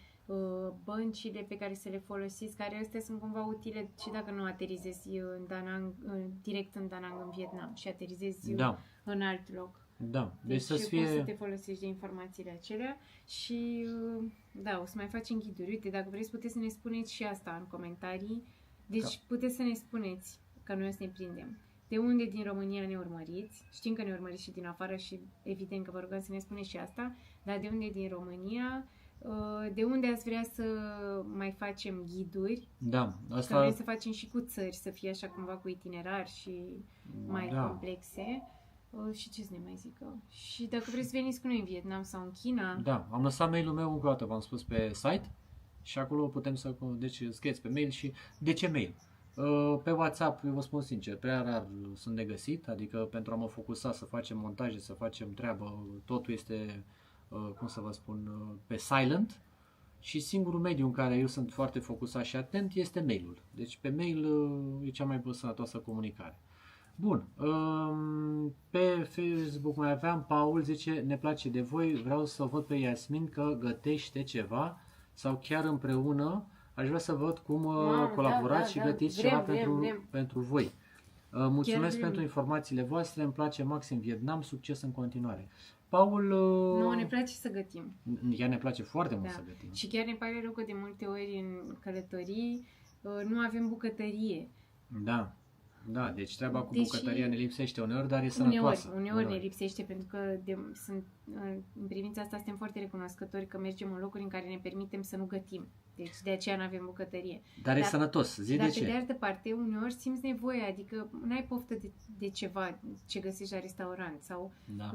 băncile pe care să le folosiți, care astea sunt cumva utile și dacă nu aterizezi în Danang, direct în Danang, în Vietnam, și aterizezi în alt loc. Da, deci să-ți poți fie... să te folosești de informațiile acelea și da, o să mai facem ghiduri. Uite, dacă vreți puteți să ne spuneți și asta în comentarii. Deci puteți să ne spuneți, că noi o să ne prindem, de unde din România ne urmăriți. Știm că ne urmăriți și din afară și evident că vă rugăm să ne spuneți și asta, dar de unde din România, de unde ați vrea să mai facem ghiduri. Da, asta... Că vrem să facem și cu țări, să fie așa cumva cu itinerar și mai complexe. Și ce să ne mai zică? Și dacă vreți să veniți cu noi în Vietnam sau în China. Da, am lăsat mail-ul meu încă o dată, v-am spus, pe site și acolo putem să... Deci scrieți pe mail și... De ce mail? Pe WhatsApp, eu vă spun sincer, prea rar sunt de găsit, adică pentru a mă focusa să facem montaje, să facem treabă, totul este, cum să vă spun, pe silent și singurul mediu în care eu sunt foarte focusat și atent este mail-ul. Deci pe mail e cea mai sănătoasă comunicare. Bun, pe Facebook mai aveam, Paul zice, ne place de voi, vreau să văd pe Iasmin că gătește ceva sau chiar împreună, aș vrea să văd cum colaborați și gătiți ceva pentru voi. Mulțumesc pentru informațiile voastre, îmi place maxim Vietnam, succes în continuare. Paul... Nu, ne place să gătim. Ea ne place foarte mult să gătim. Și chiar ne pare rău că de multe ori în călătorii nu avem bucătărie. Da. Da, deci treaba cu bucătăria ne lipsește uneori, dar e sănătoasă. Uneori ne lipsește, pentru că în privința asta suntem foarte recunoscători că mergem în locuri în care ne permitem să nu gătim. Deci de aceea nu avem bucătărie. Dar e sănătos, zi de ce. Dar pe de altă parte, uneori simți nevoie, adică n-ai poftă de ceva ce găsești la restaurant sau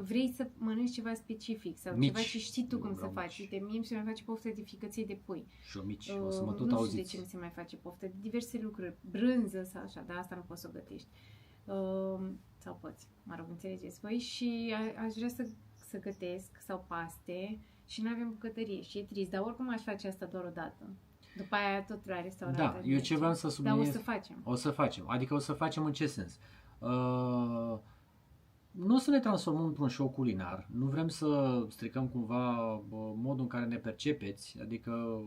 vrei să mănânci ceva specific sau ceva ce știi tu cum să faci. Uite, mie mi se mai face poftă de ficăție de pui. Și mici, o să mă tot nu auziți. știu de ce mi se mai face poftă, de diverse lucruri, brânză sau așa, dar asta nu poți să o gătești. Sau poți, mă rog, înțelegeți voi, și aș vrea să gătesc sau paste și nu avem bucătărie și e trist, dar oricum aș face asta doar o dată. După aia tot la restaurant. Da, eu ce vreau să subliniez... Dar o să facem. O să facem, adică o să facem în ce sens? Nu o să ne transformăm într-un show culinar, nu vrem să stricăm cumva modul în care ne percepeți, adică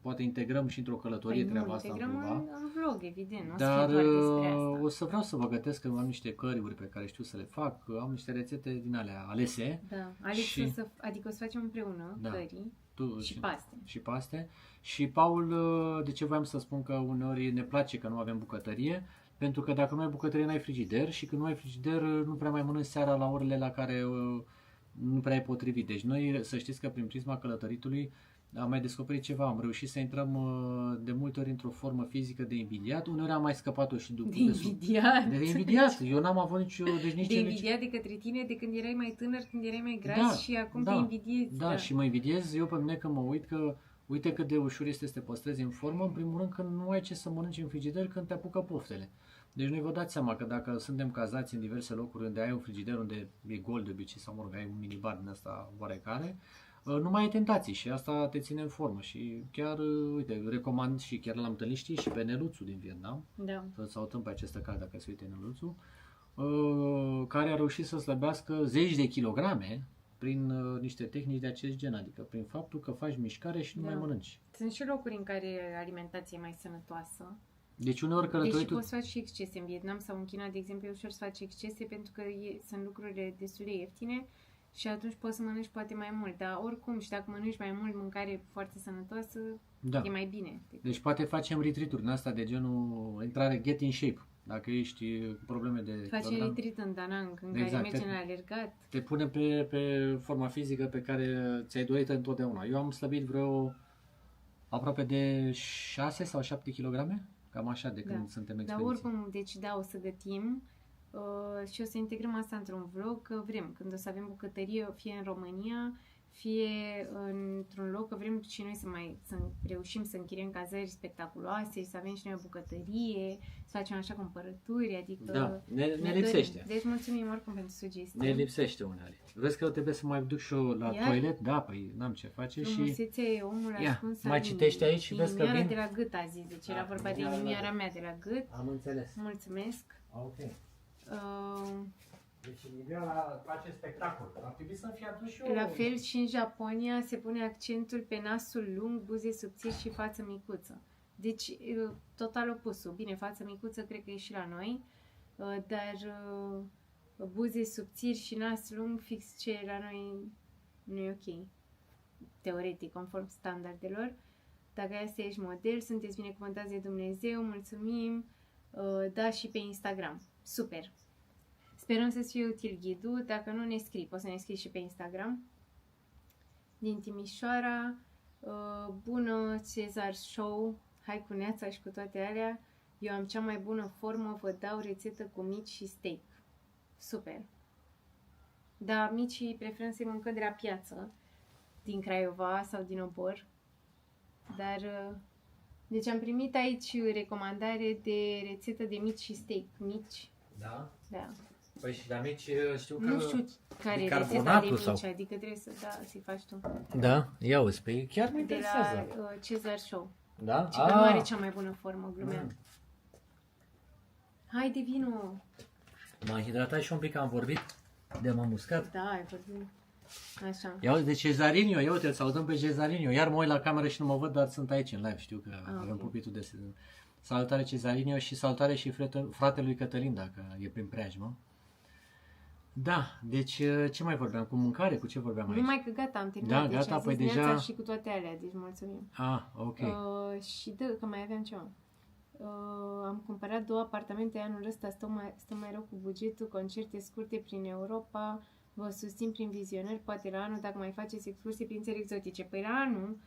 poate integrăm și într-o călătorie treaba asta cumva. În vlog, evident, nu dar o să fie doar despre asta. O să vreau să vă gătesc, că am niște căruri pe care știu să le fac, am niște rețete din alea alese. Da, adică o să facem împreună cării și paste. Și paste. Și Paul, de ce voiam să spun că uneori ne place că nu avem bucătărie? Pentru că dacă nu ai bucătărie, n-ai frigider și când nu ai frigider, nu prea mai mănânci seara la orele la care nu prea e potrivit. Deci noi, să știți că prin prisma călătoritului am mai descoperit ceva. Am reușit să intrăm de multe ori într-o formă fizică de invidiat. Uneori am mai scăpat-o și după... De invidiat? De invidiat. Eu n-am avut nici... De invidiat de către tine de când erai mai tânăr, când erai mai gras și acum te invidiezi. Da, și mă invidiez eu pe mine când mă uit că uite cât de ușor este să te păstrezi în formă, în primul rând când nu ai ce să mănânci în frigider când te apucă poftele. Deci noi vă dați seama că dacă suntem cazați în diverse locuri unde ai un frigider unde e gol de obicei sau mă rog, ai un minibar din asta oarecare, nu mai ai tentații și asta te ține în formă și chiar, uite, recomand și chiar l-am întâlnit, știi, și pe Neluțu din Vietnam, să-l salutăm pe această cale dacă se uite Neluțu. care a reușit să slăbească zeci de kilograme prin niște tehnici de acest gen, adică prin faptul că faci mișcare și nu mai mănânci. Sunt și locuri în care alimentația e mai sănătoasă. Deci uneori călătoritul... Deși poți să faci și excese în Vietnam sau în China, de exemplu, e ușor să faci excese pentru că sunt lucrurile destul de ieftine și atunci poți să mănânci poate mai mult. Dar oricum, și dacă mănânci mai mult mâncare foarte sănătoasă, e mai bine. Deci poate facem retreat-uri în asta de genul intrare get in shape. Dacă ești cu probleme de... Faci retreat în Da Nang, în care mergi la alergat. Te pune pe forma fizică pe care ți-ai dorit întotdeauna. Eu am slăbit vreo aproape de 6 sau 7 kg, cam așa de când suntem expediții. Dar oricum, deci o să gătim și o să integrăm asta într-un vlog, că vrem, când o să avem bucătărie, fie în România, fie într-un loc, că vrem și noi să reușim să închiriem cazări spectaculoase, să avem și noi o bucătărie, să facem așa cumpărături, adică... Da, ne lipsește. Deci mulțumim oricum pentru sugestii. Ne lipsește uneori. Vezi că eu trebuie să mai duc și eu la toilet? Da, păi n-am ce face și... Frumusețea e omul ascuns al mai citești aici și vezi că vin? Inimioara de la gât a zis, deci era vorba de inimioara mea de la gât. Am înțeles. Mulțumesc. Ok. Deci inimioara face spectacol. Ar trebui să fie atunci și eu... La fel și în Japonia se pune accentul pe nasul lung, buze subțiri și față micuță. Deci total opusul. Bine, față micuță cred că e și la noi, dar buze subțiri și nas lung, fix ce e la noi nu e ok. Teoretic, conform standardelor. Dacă asta ești model, sunteți binecuvântați de Dumnezeu, mulțumim. Da, și pe Instagram. Super! Sperăm să-ți fie util ghidul. Dacă nu, ne scrii. Poți să ne scrii și pe Instagram. Din Timișoara. Bună, Cezar Show. Hai cu neața și cu toate alea. Eu am cea mai bună formă. Vă dau rețetă cu mici și steak. Super! Da, micii preferăm să-i mâncăm de la piață. Din Craiova sau din Obor. Dar... Deci am primit aici recomandare de rețetă de mici și steak. Mici. Da? Da. Păi și la mici știu că... Nu știu care e rețeta de mici, adică trebuie să-i faci tu. Da, ia uzi, pe chiar mă interesează. De la Cezar Show. Da? Și că nu are cea mai bună formă, glumeam. Haide, vino! M-am hidratat și un pic, am vorbit de m-am muscat. Da, ai vorbit. Așa. Ia uite, de Cezarinio, ia uite, îl salutăm pe Cezarinio. Iar mă uit la cameră și nu mă văd, dar sunt aici în live, știu că avem pupitul de... Salutare Cezarinio și salutare și fratelui Cătălin, dacă e prin preajmă. Da, deci ce mai vorbeam? Cu mâncare? Cu ce vorbeam aici? Numai că gata, am terminat. Da, deci gata, păi deja... și cu toate alea, deci mulțumim. Ok. Și că mai aveam ceva. Am cumpărat 2 apartamente anul ăsta, stăm mai rău cu bugetul, concerte scurte prin Europa, vă susțin prin vizionări, poate la anul dacă mai faceți excursii prin țări exotice. Păi la anul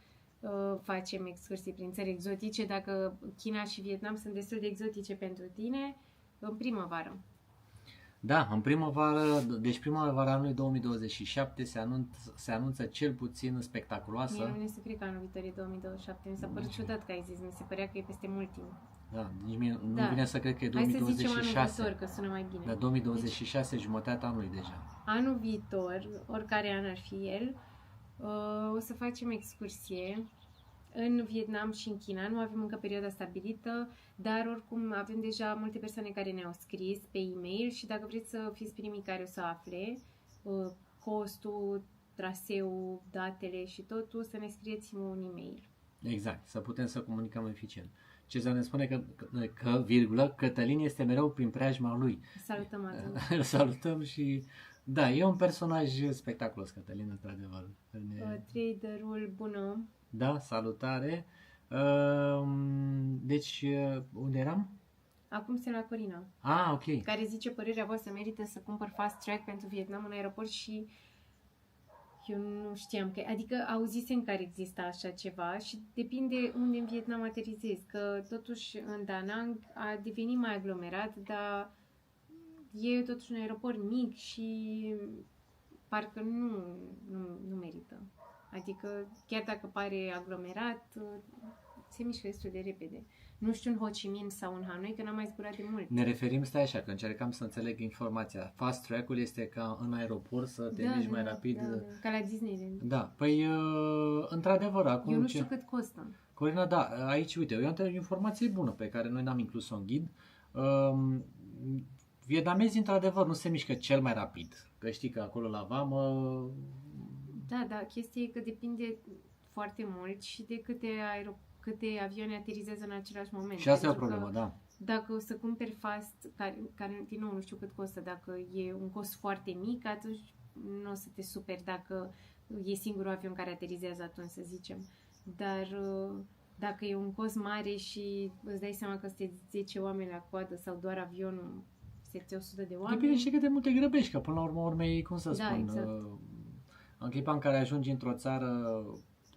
facem excursii prin țări exotice, dacă China și Vietnam sunt destul de exotice pentru tine, în primăvară. Da, în primăvară, deci primăvara anului 2027 se anunță cel puțin spectaculoasă. Mie nu vine să cred că anul viitor e 2027, mi s-a părut ciudat că ai zis, mi se părea că e peste mult timp. Da, nici mie nu vine să cred că e 2026. Hai să zicem anul viitor, că sună mai bine. Da, 2026, deci, jumătatea anului deja. Anul viitor, oricare an ar fi el, o să facem excursie în Vietnam și în China. Nu avem încă perioada stabilită, dar oricum avem deja multe persoane care ne-au scris pe e-mail și dacă vreți să fiți primii care o să afle costul, traseul, datele și totul, să ne scrieți un e-mail. Exact, să putem să comunicăm eficient. Cezar ne spune că virgulă, Cătălin este mereu prin preajma lui. Salutăm atunci. Îl salutăm și... Da, e un personaj spectaculos, Cătălin, într-adevăr. Traderul, bună. Da, salutare. Deci, unde eram? Acum sunt la Corina. Ok. Care zice, părerea voastră merită să cumpăr fast track pentru Vietnam în aeroport și eu nu știam că... Adică auzisem că exista așa ceva și depinde unde în Vietnam aterizezi, că totuși în Da Nang a devenit mai aglomerat, dar e totuși un aeroport mic și parcă nu merită. Adică chiar dacă pare aglomerat, se mișcă destul de repede. Nu știu în Ho Chi Minh sau în Hanoi, că n-am mai zburat de mult. Ne referim, stai așa, că încercam să înțeleg informația. Fast track-ul este ca în aeroport să te miști mai rapid. Da. Ca la Disneyland. Da, păi într-adevăr, acum... Eu nu știu cât costă. Corina, da, aici, uite, eu am o informație bună pe care noi n-am inclus-o în ghid. Vietnamezii, într-adevăr, nu se mișcă cel mai rapid. Că știi că acolo la vamă... Da, chestia e că depinde foarte mult și de câte avioane aterizează în același moment. Și asta e o Pentru că problemă, da. Dacă o să cumperi fast, care din nou nu știu cât costă, dacă e un cost foarte mic, atunci nu o să te superi dacă e singurul avion care aterizează atunci, să zicem. Dar dacă e un cost mare și îți dai seama că sunteți 10 oameni la coadă sau doar avionul, sunteți 100 de oameni... Depinde și cât de mult te grăbești, că până la urmă urmei, cum să Da, spun, exact. în clipa în care ajungi într-o țară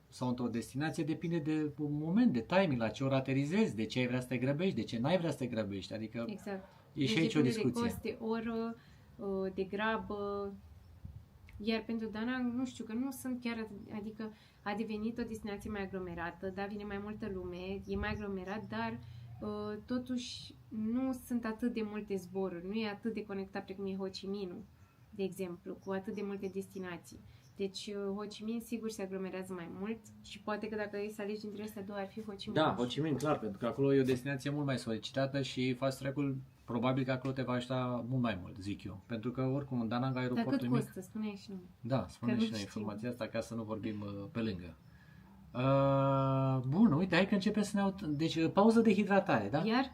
sau într-o destinație, depinde de un moment, de timing, la ce oră aterizezi, de ce ai vrea să te grăbești, de ce n-ai vrea să te grăbești, adică Exact. e și Deci aici o depinde discuție. de cost, de oră, de grabă. Iar pentru Dana, nu știu, că nu sunt chiar, adică a devenit o destinație mai aglomerată, da, vine mai multă lume, e mai aglomerat, dar totuși nu sunt atât de multe zboruri, nu e atât de conectat precum e Ho Chi Minh, de exemplu, cu atât de multe destinații. Deci Ho Chi Minh sigur se aglomerează mai mult și poate că dacă e să alegi dintre astea două ar fi Ho Chi Minh. Da, Ho Chi Minh, clar, pentru că acolo e o destinație mult mai solicitată și fast track-ul probabil că acolo te va ajuta mult mai mult, zic eu. Pentru că oricum în Da Nang aeroportul Dar cât mic. costă? Spune-i și nu. Da, spune Că și nu noi știu. informația asta ca să nu vorbim pe lângă. Bun, uite, hai că începem să ne Deci, pauză de hidratare, da? Iar?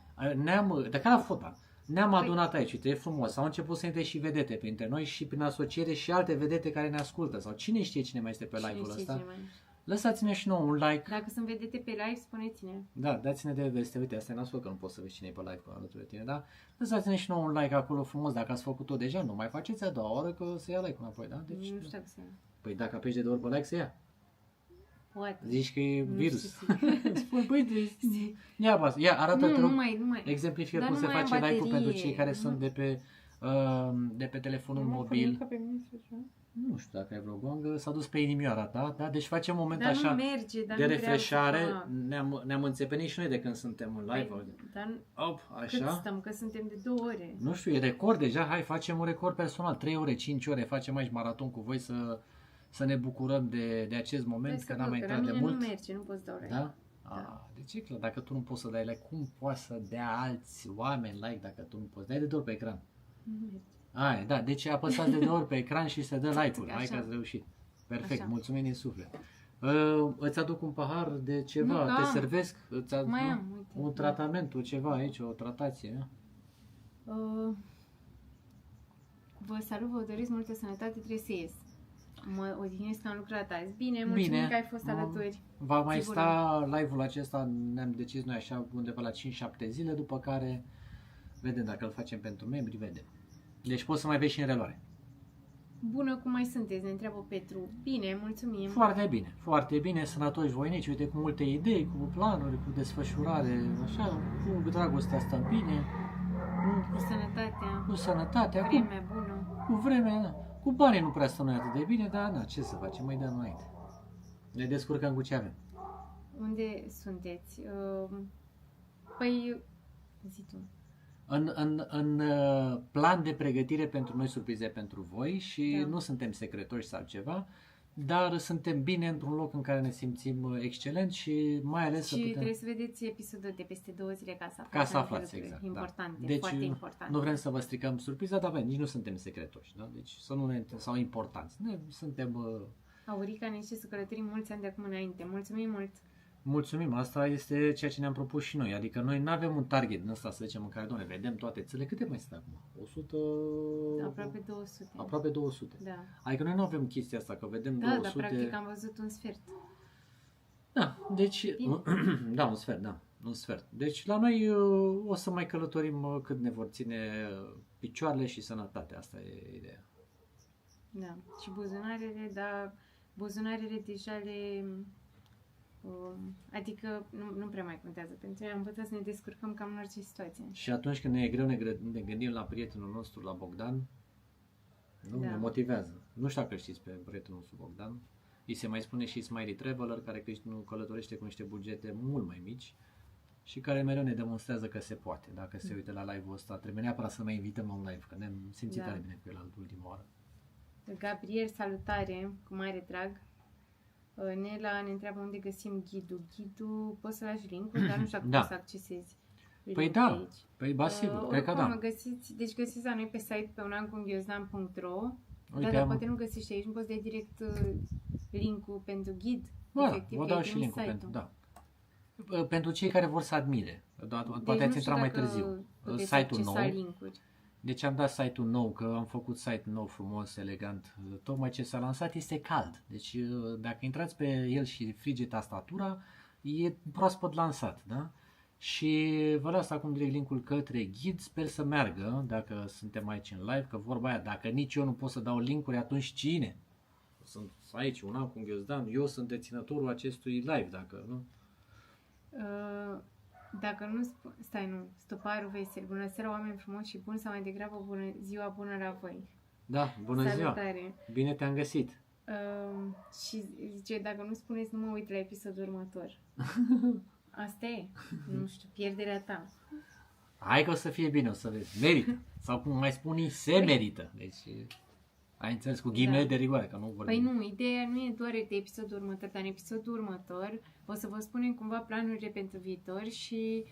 De ca la fotbal. Ne-am Păi- adunat aici, uite, e frumos. Au început să intre și vedete printre noi și prin asociere și alte vedete care ne ascultă. Sau cine știe cine mai este pe Cine live-ul știe ăsta. cine mai... Lăsați-ne și nouă un like. Dacă sunt vedete pe live, spuneți-ne. Da, dați-ne de veste. Uite, asta e nasol că nu poți să vezi cine e pe live alături de tine, da? Lăsați-ne și nouă un like acolo frumos. Dacă ați făcut-o deja, nu mai faceți a doua oră că se ia like înapoi, da? Deci, Nu știu dacă să... păi dacă apeși de două ori pe like, se ia. Poate. Zici că e Nu virus. știu sigur. Spui, băi, ia apasă. Ia, arată-te, Nu rog. mai. Exemplifică Dar cum nu se mai am face like-ul baterie. pentru cei care Nu. sunt de pe telefonul mobil. Nu știu dacă ai vreo gongă, s-a dus pe inimioara ta, da? Deci facem un moment Dar așa nu merge, dar de nu vreau să refreșare. fac. Ne-am înțepenit și noi de când suntem în live. Păi, dar Op, cât așa. stăm? Că suntem de 2 ore. Nu știu, e record deja. Hai, facem un record personal. 3 ore, 5 ore, facem aici maraton cu voi să ne bucurăm de acest moment, că n-am mai la intrat de mine mult. nu merge, nu poți da like. Da? Deci e clar, dacă tu nu poți să dai like, cum poți să dea alți oameni like dacă tu nu poți? Dai de două ori pe ecran. Nu merge. Aia, da, deci apăsați de două ori pe ecran și se dă like-ul. Hai Așa. că ați reușit. Perfect, Așa. mulțumim din suflet. Îți aduc un pahar de ceva, Nu, că te am. servesc, îți aduc Mai am, uite. un tratament, o ceva aici, o tratație. Vă salut, vă doresc multă sănătate, trebuie să ies. Mă odihnesc că am lucrat azi. Bine, mulțumim Bine. că ai fost alături. Va mai Sigur. sta live-ul acesta, ne-am decis noi așa undeva la 5-7 zile, după care vedem dacă îl facem pentru membri, vedem. Deci poți să mai vezi și în reluare. Bună, cum mai sunteți? Ne întreabă Petru. Bine, mulțumim. Foarte bine, sănătoși voinici, uite, cu multe idei, cu planuri, cu desfășurare, așa, cu dragostea asta bine, Cu sănătatea, cu sănătatea, vremea bună. cu vremea, da. Cu banii nu prea stăm noi atât de bine, dar na, ce să facem, mai dăm înainte. Ne descurcăm cu ce avem. Unde sunteți? Păi, zi tu. În plan de pregătire pentru noi, surprize pentru voi și Da. nu suntem secretoși sau ceva, dar suntem bine într-un loc în care ne simțim excelent și mai ales Și să putem... trebuie să vedeți episodul de peste 2 zile ca să aflați. Ca să anumite aflați, lucruri exact. importante, Da. Deci foarte importante. nu vrem să vă stricăm surpriza, dar bine, nici nu suntem secretoși, da? Deci să nu ne sau importanți. Ne suntem Aurica ne zice să călătorim mulți ani de acum înainte. Mulțumim mult! mulțumim, asta este ceea ce ne-am propus și noi. Adică noi nu avem un target din ăsta să zicem în care, doamne, vedem toate țările. Câte mai sunt acum? 100 Aproape 200. Aproape 200. Da. Adică noi nu avem chestia asta, că vedem Da, 200. dar practic am văzut un sfert. Da, deci Bine. da, un sfert, da. Un sfert. Deci la noi o să mai călătorim cât ne vor ține picioarele și sănătatea. Asta e ideea. Da. Și buzunarele, dar buzunarele deja le... adică nu prea mai contează. Pentru că am învățat să ne descurcăm cam în orice situație. Și atunci când ne e greu, ne gândim la prietenul nostru, la Bogdan. Nu? Da. Ne motivează. Nu știu dacă știți pe prietenul nostru Bogdan. Îi se mai spune și Smiley Traveler, care călătorește cu niște bugete mult mai mici și care mereu ne demonstrează că se poate. Dacă se uită la live-ul ăsta, trebuie neapărat să mai invităm la un live, că ne-am simțit Da. tare bine cu el în ultima oară. Gabriel, salutare, cu mare drag. Nela ne întreabă unde găsim ghidul. Ghidul, poți să lași link-ul, dar nu știu dacă Da. poți să accesezi. Păi da, păi ba sigur, cred că da. Găsiți la noi pe site pe unancunghiozdan.ro. Uite, dar poate nu găsești aici, nu poți dai direct link-ul pentru ghid. Da, vă dau și link-ul pentru, da. Pentru cei care vor să admire, poate ați intrat mai târziu. Site-ul nou. Link-uri. Deci am dat site-ul nou, că am făcut site nou, frumos, elegant. Tocmai ce s-a lansat este cald. Deci dacă intrați pe el și frige tastatura, e proaspăt lansat, da? Și vă las acum direct link-ul către ghid, sper să meargă dacă suntem aici în live, că vorba aia, dacă nici eu nu pot să dau link-uri, atunci cine? Sunt aici, Unancunghiozdan, eu sunt deținătorul acestui live, dacă nu? Dacă nu Stoparu Vesel, bună seara oameni frumoși și buni, sau mai degrabă bună ziua bună la voi. Da, bună Salutare. Ziua, bine te-am găsit. Și zice, dacă nu spuneți, nu mă uit la episodul următor. Asta e, nu știu, pierderea ta. Hai că o să fie bine, o să vezi, merită. Sau cum mai spun, se merită. Deci, ai înțeles, cu ghimele de rigoare, că nu vorbim. Păi nu, ideea nu e doar de episodul următor, dar în episodul următor o să vă spunem cumva planurile pentru viitor și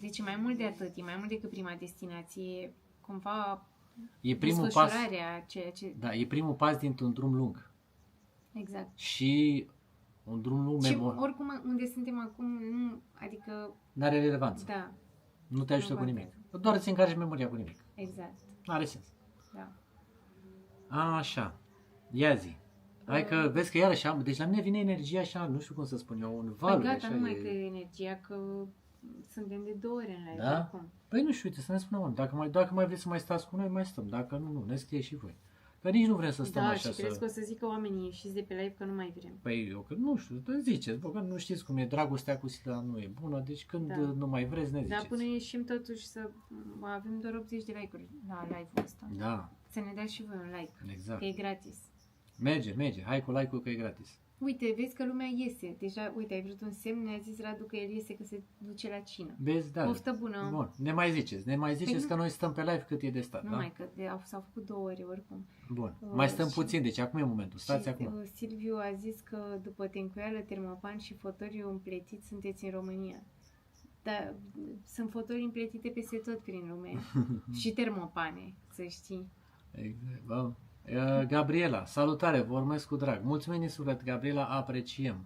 deci mai mult de atât, e mai mult decât prima destinație, cumva e primul pas, ceea ce... Da, e primul pas dintr-un drum lung. Exact. Și un drum lung și oricum unde suntem acum, nu, adică... n-are relevanță. Da. Nu te ajută cu nimic. Doar îți încarci memoria cu nimic. Exact. N-are sens. Da. Așa. Ia zi. Hai că vezi că iarăși am, deci la mine vine energia așa, nu știu cum să spun eu, un val. Păi gata, nu mai că energia, că suntem de 2 ore în live. Da? Acum. Păi nu știu, uite, să ne spunem, oameni, dacă mai vreți să mai stați cu noi, mai stăm. Dacă nu, ne scrie și voi. Că nici nu vrem să stăm așa și crezi că o să zică oamenii ieșiți de pe live că nu mai vrem. Păi eu că nu știu, ziceți, bă, că nu știți cum e, dragostea cu Sila nu e bună, deci când nu mai vreți, ne ziceți. Dar până ieșim totuși să avem doar 80 de like-uri la live-ul ăsta. Da. Să ne dați și voi un like, exact. că e gratis. Merge, hai cu like-ul că e gratis. Uite, vezi că lumea iese. Deja, uite, ai vrut un semn, ne-a zis Radu că el iese, că se duce la cină. Vezi, da. Poftă bună. Bun, ne mai ziceți că noi stăm pe live cât e de stat, nu mai că s-au făcut 2 ore oricum. Bun, mai stăm puțin, deci acum e momentul, stați acum. Silviu a zis că după tencuială, termopan și fotoliu împletit sunteți în România. Dar sunt fotolii împletite peste tot prin lume. Și termopane, să știi. Exact, bă. Gabriela, salutare, vă urmez cu drag. Mulțumim din suflet, Gabriela, apreciem.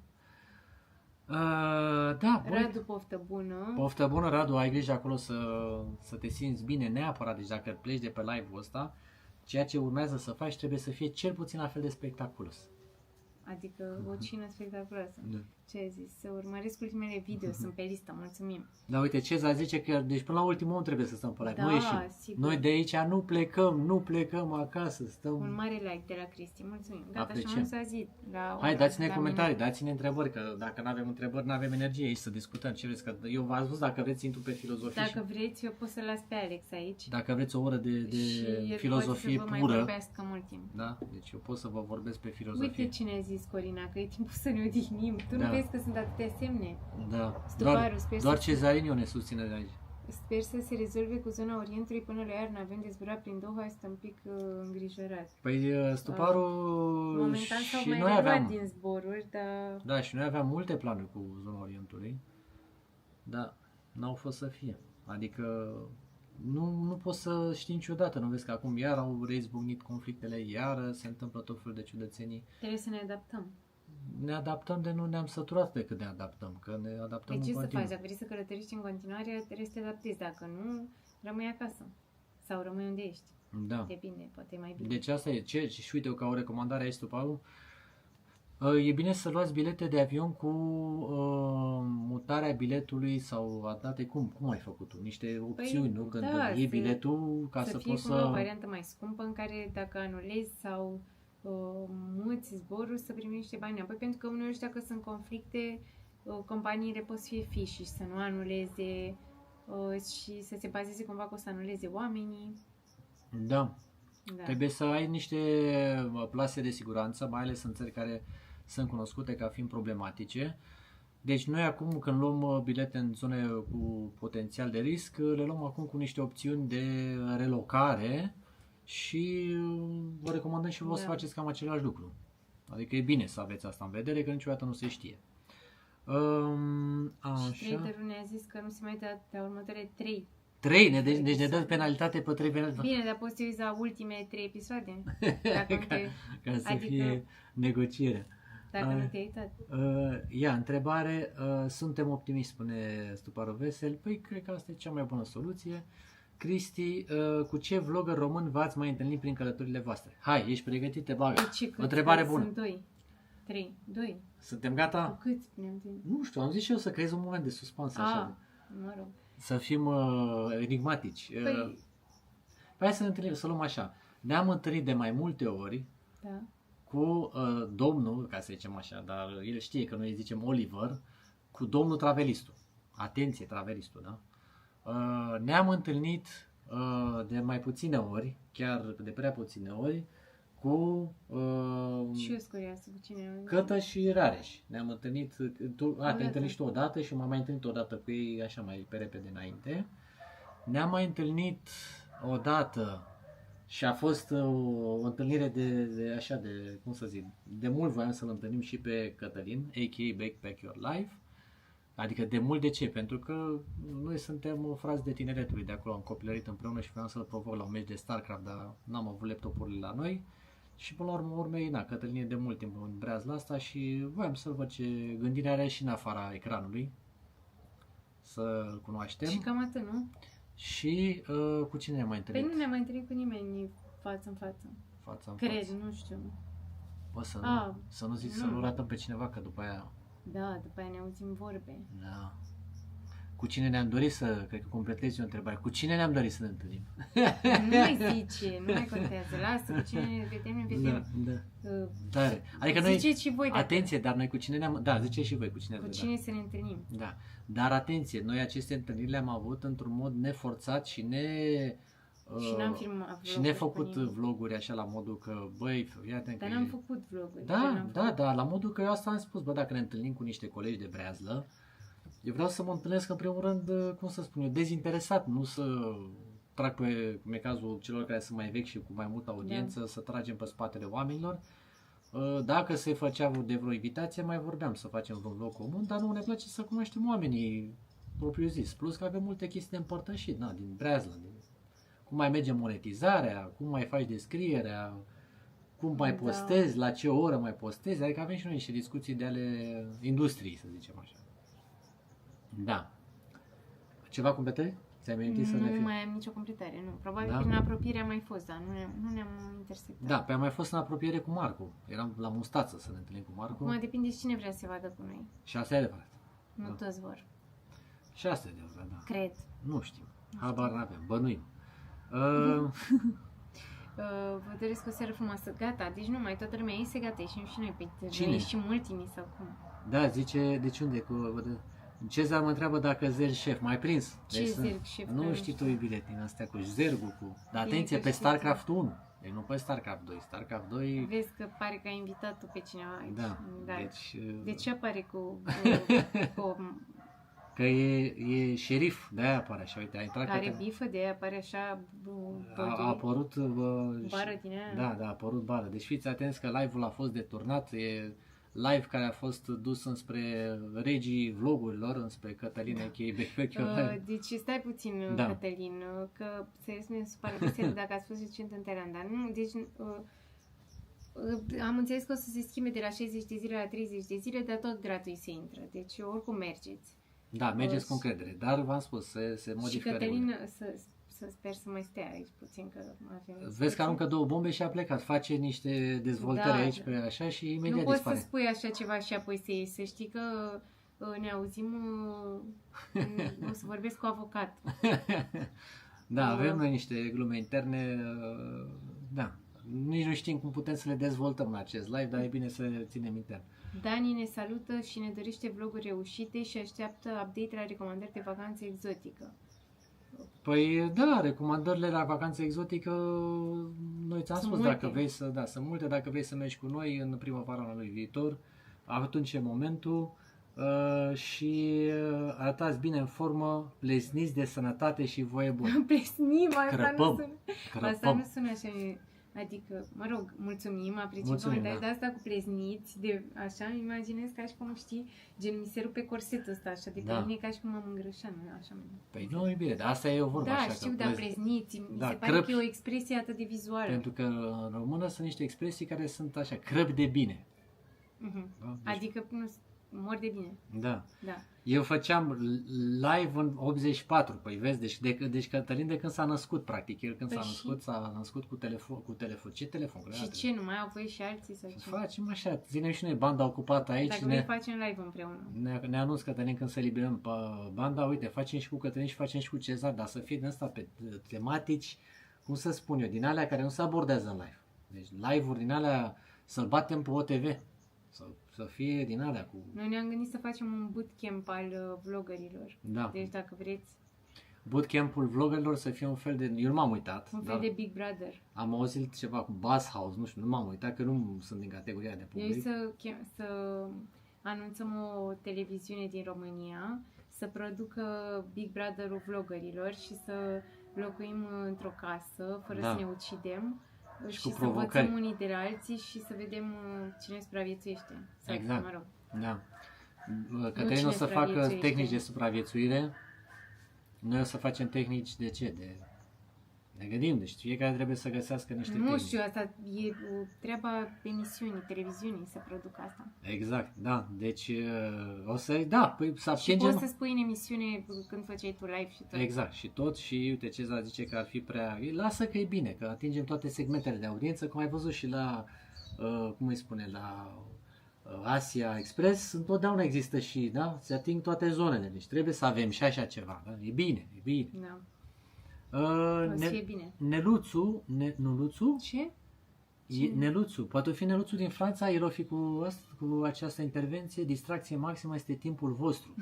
Da, Radu, poftă bună. Poftă bună, Radu, ai grijă acolo să te simți bine neapărat. Deci dacă pleci de pe live-ul ăsta, ceea ce urmează să faci trebuie să fie cel puțin la fel de spectaculos. Adică o cină spectaculoasă. Da. Ce ai zis? Să urmăresc ultimele video, sunt pe listă, mulțumim. Da, uite, Ceza zice că deci până la ultimul om trebuie să stăm pe live, da, nu ieșim. Sigur. Noi de aici nu plecăm acasă, stăm... Un mare like de la Cristi, mulțumim. Gata, apreciem. și am să zi. Hai, dați-ne comentarii, dați-ne întrebări, că dacă nu avem întrebări, nu avem energie aici să discutăm. Ce vreți? Că eu v-am spus, dacă vreți, intru pe filozofie. Dacă vreți, eu pot să las pe Alex aici. Dacă vreți o oră de și filozofie pură. Și mai vorbească mult timp. Da, deci eu pot să vă vorbesc pe filozofie. Uite cine a zis, Corina, că e timpul să ne odihnim. Tu nu vezi că sunt atâtea semne? Da, Stuparu, doar Cezarin ne susține de aici. Sper să se rezolve cu zona Orientului până la iarnă. Avem de zburat prin Doha, este un pic îngrijorat. Păi Stuparu momentan s-au și mai noi aveam din zboruri, dar... Da, și noi aveam multe planuri cu zona Orientului. Da, n-au fost să fie. Adică nu poți să știi niciodată. Nu vezi că acum iar au reizbucnit conflictele, iar se întâmplă tot felul de ciudățenii. Trebuie să ne adaptăm. Ne adaptăm de nu ne-am săturat de cât ne adaptăm, că ne adaptăm în continuu. Ce să faci? Dacă vrei să călătorești în continuare, trebuie să te adaptezi. Dacă nu, rămâi acasă. Sau rămâi unde ești. Da. Depinde, poate e mai bine. Deci asta e. Și uite, ca o recomandare aici, Stuparu, e bine să luați bilete de avion cu mutarea biletului sau a date. Cum ai făcut tu? Niște opțiuni, nu? Când iei biletul ca să poți să... o variantă mai scumpă în care dacă anulezi sau muți zborul să primești niște bani înapoi, pentru că uneori dacă sunt conflicte, companiile pot să fie fiși și să nu anuleze și să se bazeze cumva că o să anuleze oamenii. Da. Trebuie să ai niște plase de siguranță, mai ales în țări care sunt cunoscute ca fiind problematice. Deci noi acum când luăm bilete în zone cu potențial de risc, le luăm acum cu niște opțiuni de relocare și vă recomandăm și vă să faceți cam același lucru. Adică e bine să aveți asta în vedere, că niciodată nu se știe. Și Așa. traderul ne-a zis că nu se mai dă la următoarele 3. 3, deci ne dă penalitate pe 3 penalitate. Bine, dar poți să te uiți la ultimele 3 episoade. Dacă nu te, Ca să adică- fie negocierea. dacă nu te-ai uitat. Ia, întrebare, suntem optimiști, spune Stuparu Vesel. Păi, cred că asta e cea mai bună soluție. Cristi, cu ce vlogger român v-ați mai întâlnit prin călătorile voastre? Hai, ești pregătit, te bagă. Deci, O întrebare bună. Sunt 2. 3. 2. Suntem Cu gata? câți ne-am întâlnit? Nu știu, am zis și eu să creez un moment de suspans așa. Mă rog. Să fim enigmatici. Păi, Hai să ne întâlnim, să luăm așa. Ne-am întâlnit de mai multe ori da. cu domnul, ca să zicem așa, dar el știe că noi îi zicem Oliver, cu domnul Travelistul. Atenție, Travelistul, da? Ne-am întâlnit de mai puține ori, chiar de prea puține ori, cu Și eu scurioasă cu cine am Cătă și Rareș. Ne-am întâlnit, te-ai Odată. întâlnit și tu odată și m-am mai întâlnit odată cu ei așa mai pe repede înainte. Ne-am mai întâlnit odată și a fost o întâlnire de așa de, cum să zic, de mult voiam să-l întâlnim și pe Cătălin, a.k.a. Backpack Your Life. Adică de mult de ce? Pentru că noi suntem frați de tineretului de acolo, am copilărit împreună și vreau să-l provoc la un meci de StarCraft, dar n-am avut laptopurile la noi. Și până la urmei, Cătălin e de mult timp în breazla asta și voiam să-l văd ce gândire are și în afara ecranului. Să-l cunoaștem. Și cam atât, nu? Și cu cine ne-am mai Păi întâlnit? nu ne-am mai întâlnit cu nimeni față în față. Față în Cred, față. nu știu. Bă, să Ah, nu, să nu zic, nu. să nu ratăm pe cineva, că după aia... Da, după aia ne auzim vorbe. Da. Cu cine ne-am dorit să, cred că completezi eu întrebare, cu cine ne-am dorit să ne întâlnim? Nu mai zice, nu mai contează. Lasă, cu cine ne vedem, Da, da. Uh, Tare. Adică noi, Ziceți și voi dacă, atenție, dar noi cu cine ne-am, da, ziceți și voi cu cine cu ați cine să ne întâlnim. Da, dar atenție, noi aceste întâlniri le-am avut într-un mod neforțat și Și n-am filmat și nefăcut vloguri așa la modul că, băi, iată Dar că n-am e- făcut vloguri. Da, la modul că eu asta am spus, bă, dacă ne întâlnim cu niște colegi de breazlă, eu vreau să mă întâlnesc în primul rând, cum să spun eu, dezinteresat, nu să trag pe, cum e cazul celor care sunt mai vechi și cu mai multă audiență, să tragem pe spatele oamenilor. Dacă se făcea de vreo invitație, mai vorbeam să facem vreun vlog comun, dar nu ne place să cunoaștem oamenii propriu zis. Plus că avem multe chestii de împărtășit, din breazlă, cum mai merge monetizarea, cum mai faci descrierea, cum mai Da. postezi, la ce oră mai postezi, adică avem și noi niște discuții de ale industriei, să zicem așa. Da. Ceva completări? Ți-ai amintit să ne Nu fi... mai am nicio completare, nu. Probabil Da? prin apropiere a mai fost, dar nu ne-am intersectat. Da, pe am mai fost în apropiere cu Marcu. Eram la Mustață să ne întâlnim cu Marcu. Acum depinde cine vrea să se vadă cu noi. Și asta e adevărat. Nu Da. toți vor. Și asta e adevărat, da. Cred. Nu știm. Habar n-avem. Bănuim. Vă doresc o seară frumoasă. Gata, deci nu mai toată lumea este gata, ieșim și noi. Pe Cine? noi ieșim ultimii sau cum? Da, zice, deci unde? Cezar mă întreabă dacă Zer șef. Mai prins? Ce Deci Zerg șef? Nu știi tu, iubire, din astea cu Zergu cu... Dar Bine atenție, că pe știi StarCraft 1. Deci nu pe StarCraft 2. StarCraft 2... Vezi că pare că ai invitat tu pe cineva aici. Da, Da. deci... De ce apare cu Că e șerif, de-aia apare așa. Uite, a intrat care Cătălin. bifă de aia apare așa A apărut... bară din aia? Da, a apărut bară. Deci fiți atenți că live-ul a fost deturnat. E live care a fost dus înspre regii vlogurilor, înspre Cătălina, a.k.a. Backpack Your Life. Deci stai puțin, Da. Cătălin, că serios mi se pare vesel dacă ați fost recent în Thailanda. Nu, deci am înțeles că o să se schimbe de la 60 de zile la 30 de zile, dar tot gratuit se intră. Deci oricum mergeți. Da, mergeți cu încredere. Dar v-am spus, se Și modifică Cătălin, regulile. să sper să mai stea aici puțin, că avem... Vezi că aruncă două bombe și a plecat. Face niște dezvoltări Da, aici da. pe așa și Nu imediat poți dispare. să spui așa ceva și apoi să iei. Să știi că ne auzim, o să vorbesc cu avocat. Da, avem noi niște glume interne, da. Nici nu știm cum putem să le dezvoltăm în acest live, dar e bine să le ținem intern. Dani ne salută și ne dorește vloguri reușite și așteaptă update la recomandări de vacanță exotică. Păi da, recomandările la vacanță exotică, noi ți-am Sunt spus, multe. dacă vrei să, da, sunt multe, dacă vrei să mergi cu noi în primăvara anului viitor, atunci e momentul și arătați bine în formă, plesniți de sănătate și voie bună. Plesnim, asta nu Crăpăm, sună. Asta crăpăm. nu sună așa. Adică, mă rog, mulțumim, apreciem Mulțumim, comentariul, da. dar asta cu plezniți, de așa, îmi imaginez ca și cum, știi, gen mi se rupe corsetul ăsta, așa, de pe Da. mine ca și cum m-am îngrășat, nu, așa. Păi nu, e bine, dar asta e o vorbă Da, așa. știu, că dar plezniți, mi Da, se pare crăpi. că e o expresie atât de vizuală. Pentru că în română sunt niște expresii care sunt așa, crăbi de bine. Mhm. Da? Deci, Adică, nu, mor de bine, da. da. Eu făceam live în 84, păi vezi, deci Cătălin de când s-a născut, practic, el când Păi s-a născut cu telefon, ce telefon? Că Și era ce, nu mai au voie și alții sau ce? facem așa, ținem și noi banda ocupată aici, Dacă vrei, facem live împreună. ne anunț Cătălin când să liberăm pe banda, uite, facem și cu Cătălin și facem și cu Cezar, dar să fie din asta pe tematici, cum să spun eu, din alea care nu se abordează în live. Deci live-uri din alea să-l batem pe OTV, să fie din alea cu... Noi ne-am gândit să facem un bootcamp al vloggerilor. Da. Deci dacă vreți, Bootcamp-ul vloggerilor să fie un fel de... Eu nu m-am uitat, un fel dar de Big Brother. am auzit ceva cu Buzz House, nu știu, nu m-am uitat, că nu sunt din categoria de Eu public. să anunțăm o televiziune din România să producă Big Brother-ul vloggerilor și să locuim într-o casă fără Da. să ne ucidem Și și cu să provocări. învățăm unii de la alții și să vedem cine supraviețuiește. Sau, Exact. mă rog. Da. Cătălin cine o să facă supraviețuiește. tehnici de supraviețuire. Noi o să facem tehnici de ce? Ne gândim, deci fiecare trebuie să găsească niște Nu tehnici. știu, asta e treaba emisiunii, televiziunii să producă asta. Exact, da. Deci o să, da, păi să Și atingem... poți să spui în emisiune când făceai tu live și tot. Exact, și tot, și uite Cezar zice că ar fi prea... Lasă că e bine, că atingem toate segmentele de audiență, cum ai văzut și la, cum îi spune, la Asia Express, întotdeauna există și, da, se ating toate zonele, deci trebuie să avem și așa ceva, da? E bine, e bine. Da. O să fie bine. Neluțu, Ce? Neluțu, poate fi Neluțu din Franța, el o fi cu această intervenție, distracție maximă este timpul vostru,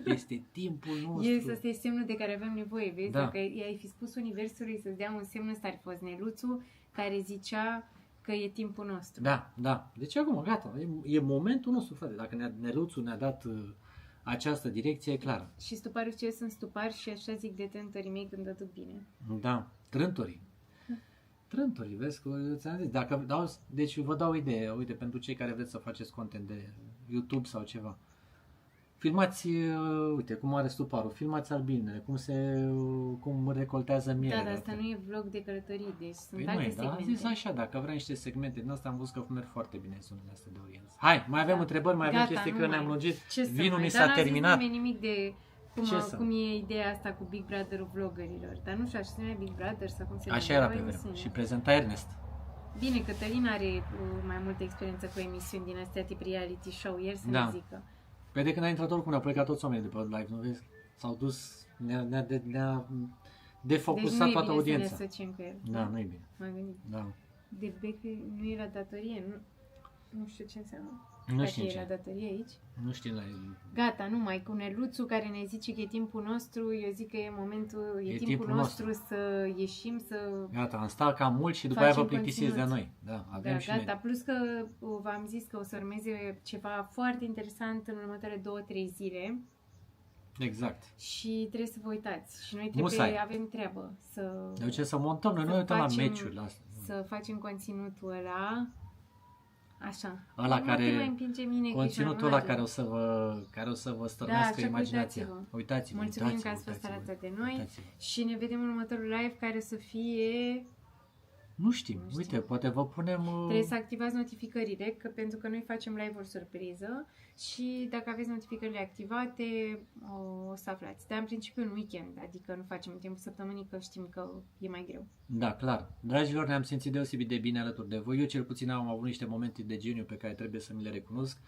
este timpul nostru. Asta e semnul de care avem nevoie, vezi? Da. Dacă i-ai fi spus universului să-ți dea un semn, ăsta ar fi fost Neluțu, care zicea că e timpul nostru. Da, da. Deci acum, gata, e momentul nostru, frate. Dacă Neluțu ne-a dat această direcție, e clară. Și stuparul ce sunt stupari și așa zic de tentorii mei când aduc bine. Da, trântorii. Trântorii, vezi că ți-am zis. Deci vă dau o idee, uite, pentru cei care vreți să faceți content de YouTube sau ceva. Filmați, uite, cum are stuparul, filmați albinele, cum recoltează Da, mielea. dar asta nu e vlog de călătorii, deci sunt Păi alte nu e, da? Am segmente. zis așa, dacă vrei niște segmente din asta, am văzut că merg foarte bine zonele astea de audiență. Hai, mai avem întrebări, mai avem Gata, chestii, nu că mai. ne-am lungit. Ce să Vinul mai? ni Dar s-a n-a zis terminat. nimeni nimic de Ce cum e ideea asta cu Big Brother-ul vloggerilor. Dar nu știu, așa se numea Big Brother sau cum se Așa numea era pe vreme. emisiunea. Și prezenta Ernest. Bine, Cătălin are mai multă experiență cu emisiuni din astea tip reality show, el să Da. ne zică. Pe de când a intrat oricum, au plecat toți oamenii de pe live, nu vezi? S-au dus, ne-a Deci defocusat nu e toată bine audiența. să ne asociem cu el. Da, nu e bine. M-am gândit. Da. De bec nu era datorie, nu știu ce înseamnă. Nu Dacă știu era ce. datorie aici. Nu știu la Gata, nu mai cu Neluțu care ne zice că e timpul nostru, eu zic că e momentul, e timpul nostru să ieșim, să... Gata, am stat cam mult și după Facem aia vă plictisiți de conținut. noi. Da, avem Da, și gata, noi. plus că v-am zis că o să urmeze ceva foarte interesant în următoarele 2-3 zile Exact. și trebuie să vă uitați. Și noi trebuie, Musai. avem treabă să, De ce să montăm? Noi Să nu ne uităm la facem- meciuri. să facem conținutul ăla. Așa. Ăla Nu care- te mai împinge mine că ești Conținutul mai ăla mare. care o să vă stârnească așa că imaginația. uitați-vă. Uitați-vă. Mulțumim uitați-vă, că ați fost uitați-vă. alături de noi Uitați-vă. și ne vedem în următorul live care să fie... Nu știm. Nu știm. Uite, poate vă punem... Trebuie să activați notificările, că pentru că noi facem live-uri surpriză și dacă aveți notificările activate, o să aflați. Dar în principiu în weekend, adică nu facem în timpul săptămânii, că știm că e mai greu. Da, clar. Dragilor, ne-am simțit deosebit de bine alături de voi. Eu cel puțin am avut niște momente de geniu pe care trebuie să mi le recunosc.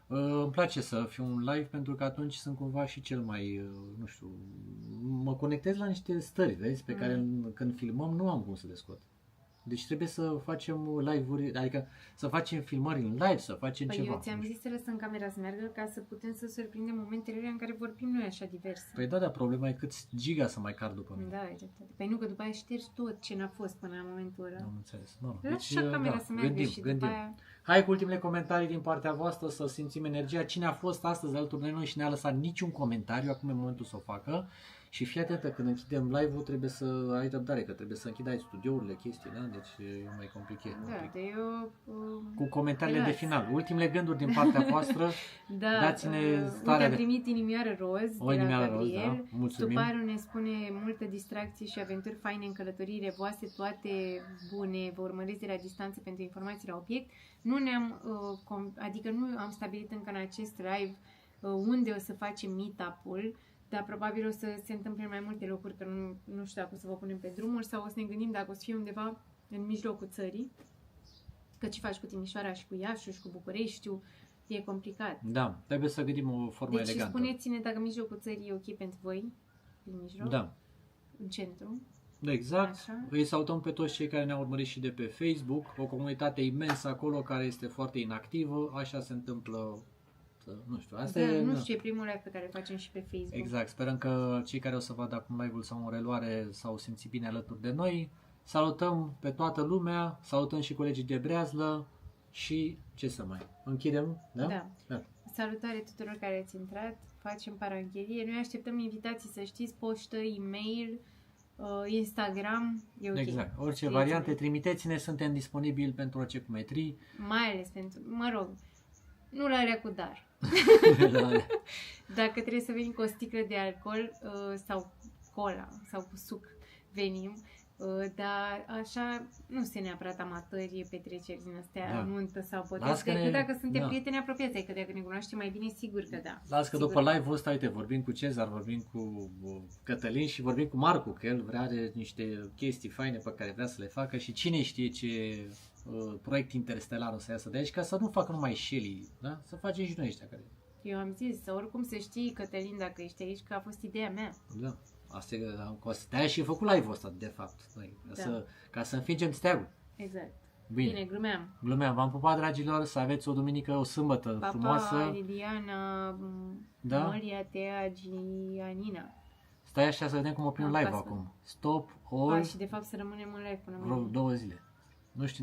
Îmi place să fiu un live pentru că atunci sunt cumva și cel mai, nu știu, mă conectez la niște stări, vezi, pe care când filmăm nu am cum să le scot. Deci trebuie să facem live-uri, adică să facem filmări în live, să facem Păi ceva. eu ți-am zis să lăsăm camera să meargă ca să putem să surprindem momentele alea în care vorbim noi așa divers. Păi da, problema e câți giga să mai car după mine. Da, ai dreptate. Păi nu, că după aia ștergi tot ce n-a fost până la momentul ăla. Am înțeles. Nu. Lasă așa camera să meargă și după aia... Hai cu ultimele comentarii din partea voastră să simțim energia. Cine a fost astăzi alături de noi și ne-a lăsat niciun comentariu, acum e momentul să o facă. Și fii atentă, când închidem live-ul trebuie să ai răbdare, că trebuie să închidai studiourile, chestii, da? Deci e mai complicat. Da, de eu... Cu comentariile de Relax. final. Ultimele gânduri din partea voastră, Da, dați-ne uite, starea am de... primit inimioară roz O de la inimioară roz, Gabriel. da. Mulțumim. Tuparu ne spune multă distracție și aventuri faine în călătoriile voastre, toate bune, vă urmăresc de la distanță pentru informații la obiect. Nu ne-am, adică nu am stabilit încă în acest live unde o să facem meet-up-ul, dar probabil o să se întâmple în mai multe locuri, că nu știu dacă o să vă punem pe drumuri sau o să ne gândim dacă o să fie undeva în mijlocul țării. Că ce faci cu Timișoara și cu Iași și cu Bucureștiul, e complicat. Da, trebuie să gândim o formă Deci elegantă. spuneți-ne dacă mijlocul țării e ok pentru voi, în mijloc, Da. în centru. Da, exact. Așa. Îi salutăm pe toți cei care ne-au urmărit și de pe Facebook, o comunitate imensă acolo care este foarte inactivă, așa se întâmplă, nu știu, asta Da, e... nu da. știu, e primul live pe care îl facem și pe Facebook. Exact, sperăm că cei care o să vadă acum live-ul sau în reluare s-au simțit bine alături de noi. Salutăm pe toată lumea, salutăm și colegii de Breazlă și ce să mai închidem, da? Da. Salutare tuturor care ați intrat, facem paranghelie. Noi așteptăm invitații, să știți, poștă, e-mail, Instagram, e ok. Exact, orice Scrieți-ne. variante, trimiteți-ne, suntem disponibili pentru orice cumetrii. Mai ales pentru, mă rog, nu la alea cu dar. Dacă trebuie să venim cu o sticlă de alcool sau cola sau cu suc, venim. Dar așa nu se neapărat amatori, petreceri din astea, Da. nuntă sau Las botez, că decât ne- dacă suntem da. prieteni apropiați, adică dacă ne cunoaștem mai bine, sigur că da. Las că Sigur după că- live-ul ăsta, uite, vorbim cu Cezar, vorbim cu Cătălin și vorbim cu Marcu, că el are niște chestii faine pe care vrea să le facă și cine știe ce proiect interestelar o să iasă de aici, ca să nu facă numai Shelly, da? Să facem și noi ăștia care... Eu am zis, sau oricum să știi, Cătălin, dacă ești aici, că a fost ideea mea. Da. Asta e, de-aia și făcut live-ul ăsta, de fapt, noi, Da. ca să înfingem steagul. Exact. Bine. Bine, glumeam. Glumeam, v-am pupat, dragilor, să aveți o duminică, o sâmbătă Papa, frumoasă. Liliana, Da? Maria, Tea, Gianina. Stai așa să vedem cum oprim Am live pasă. acum. Stop A, all și de fapt să rămânem în live până vreo mâine. 2 zile. Nu știu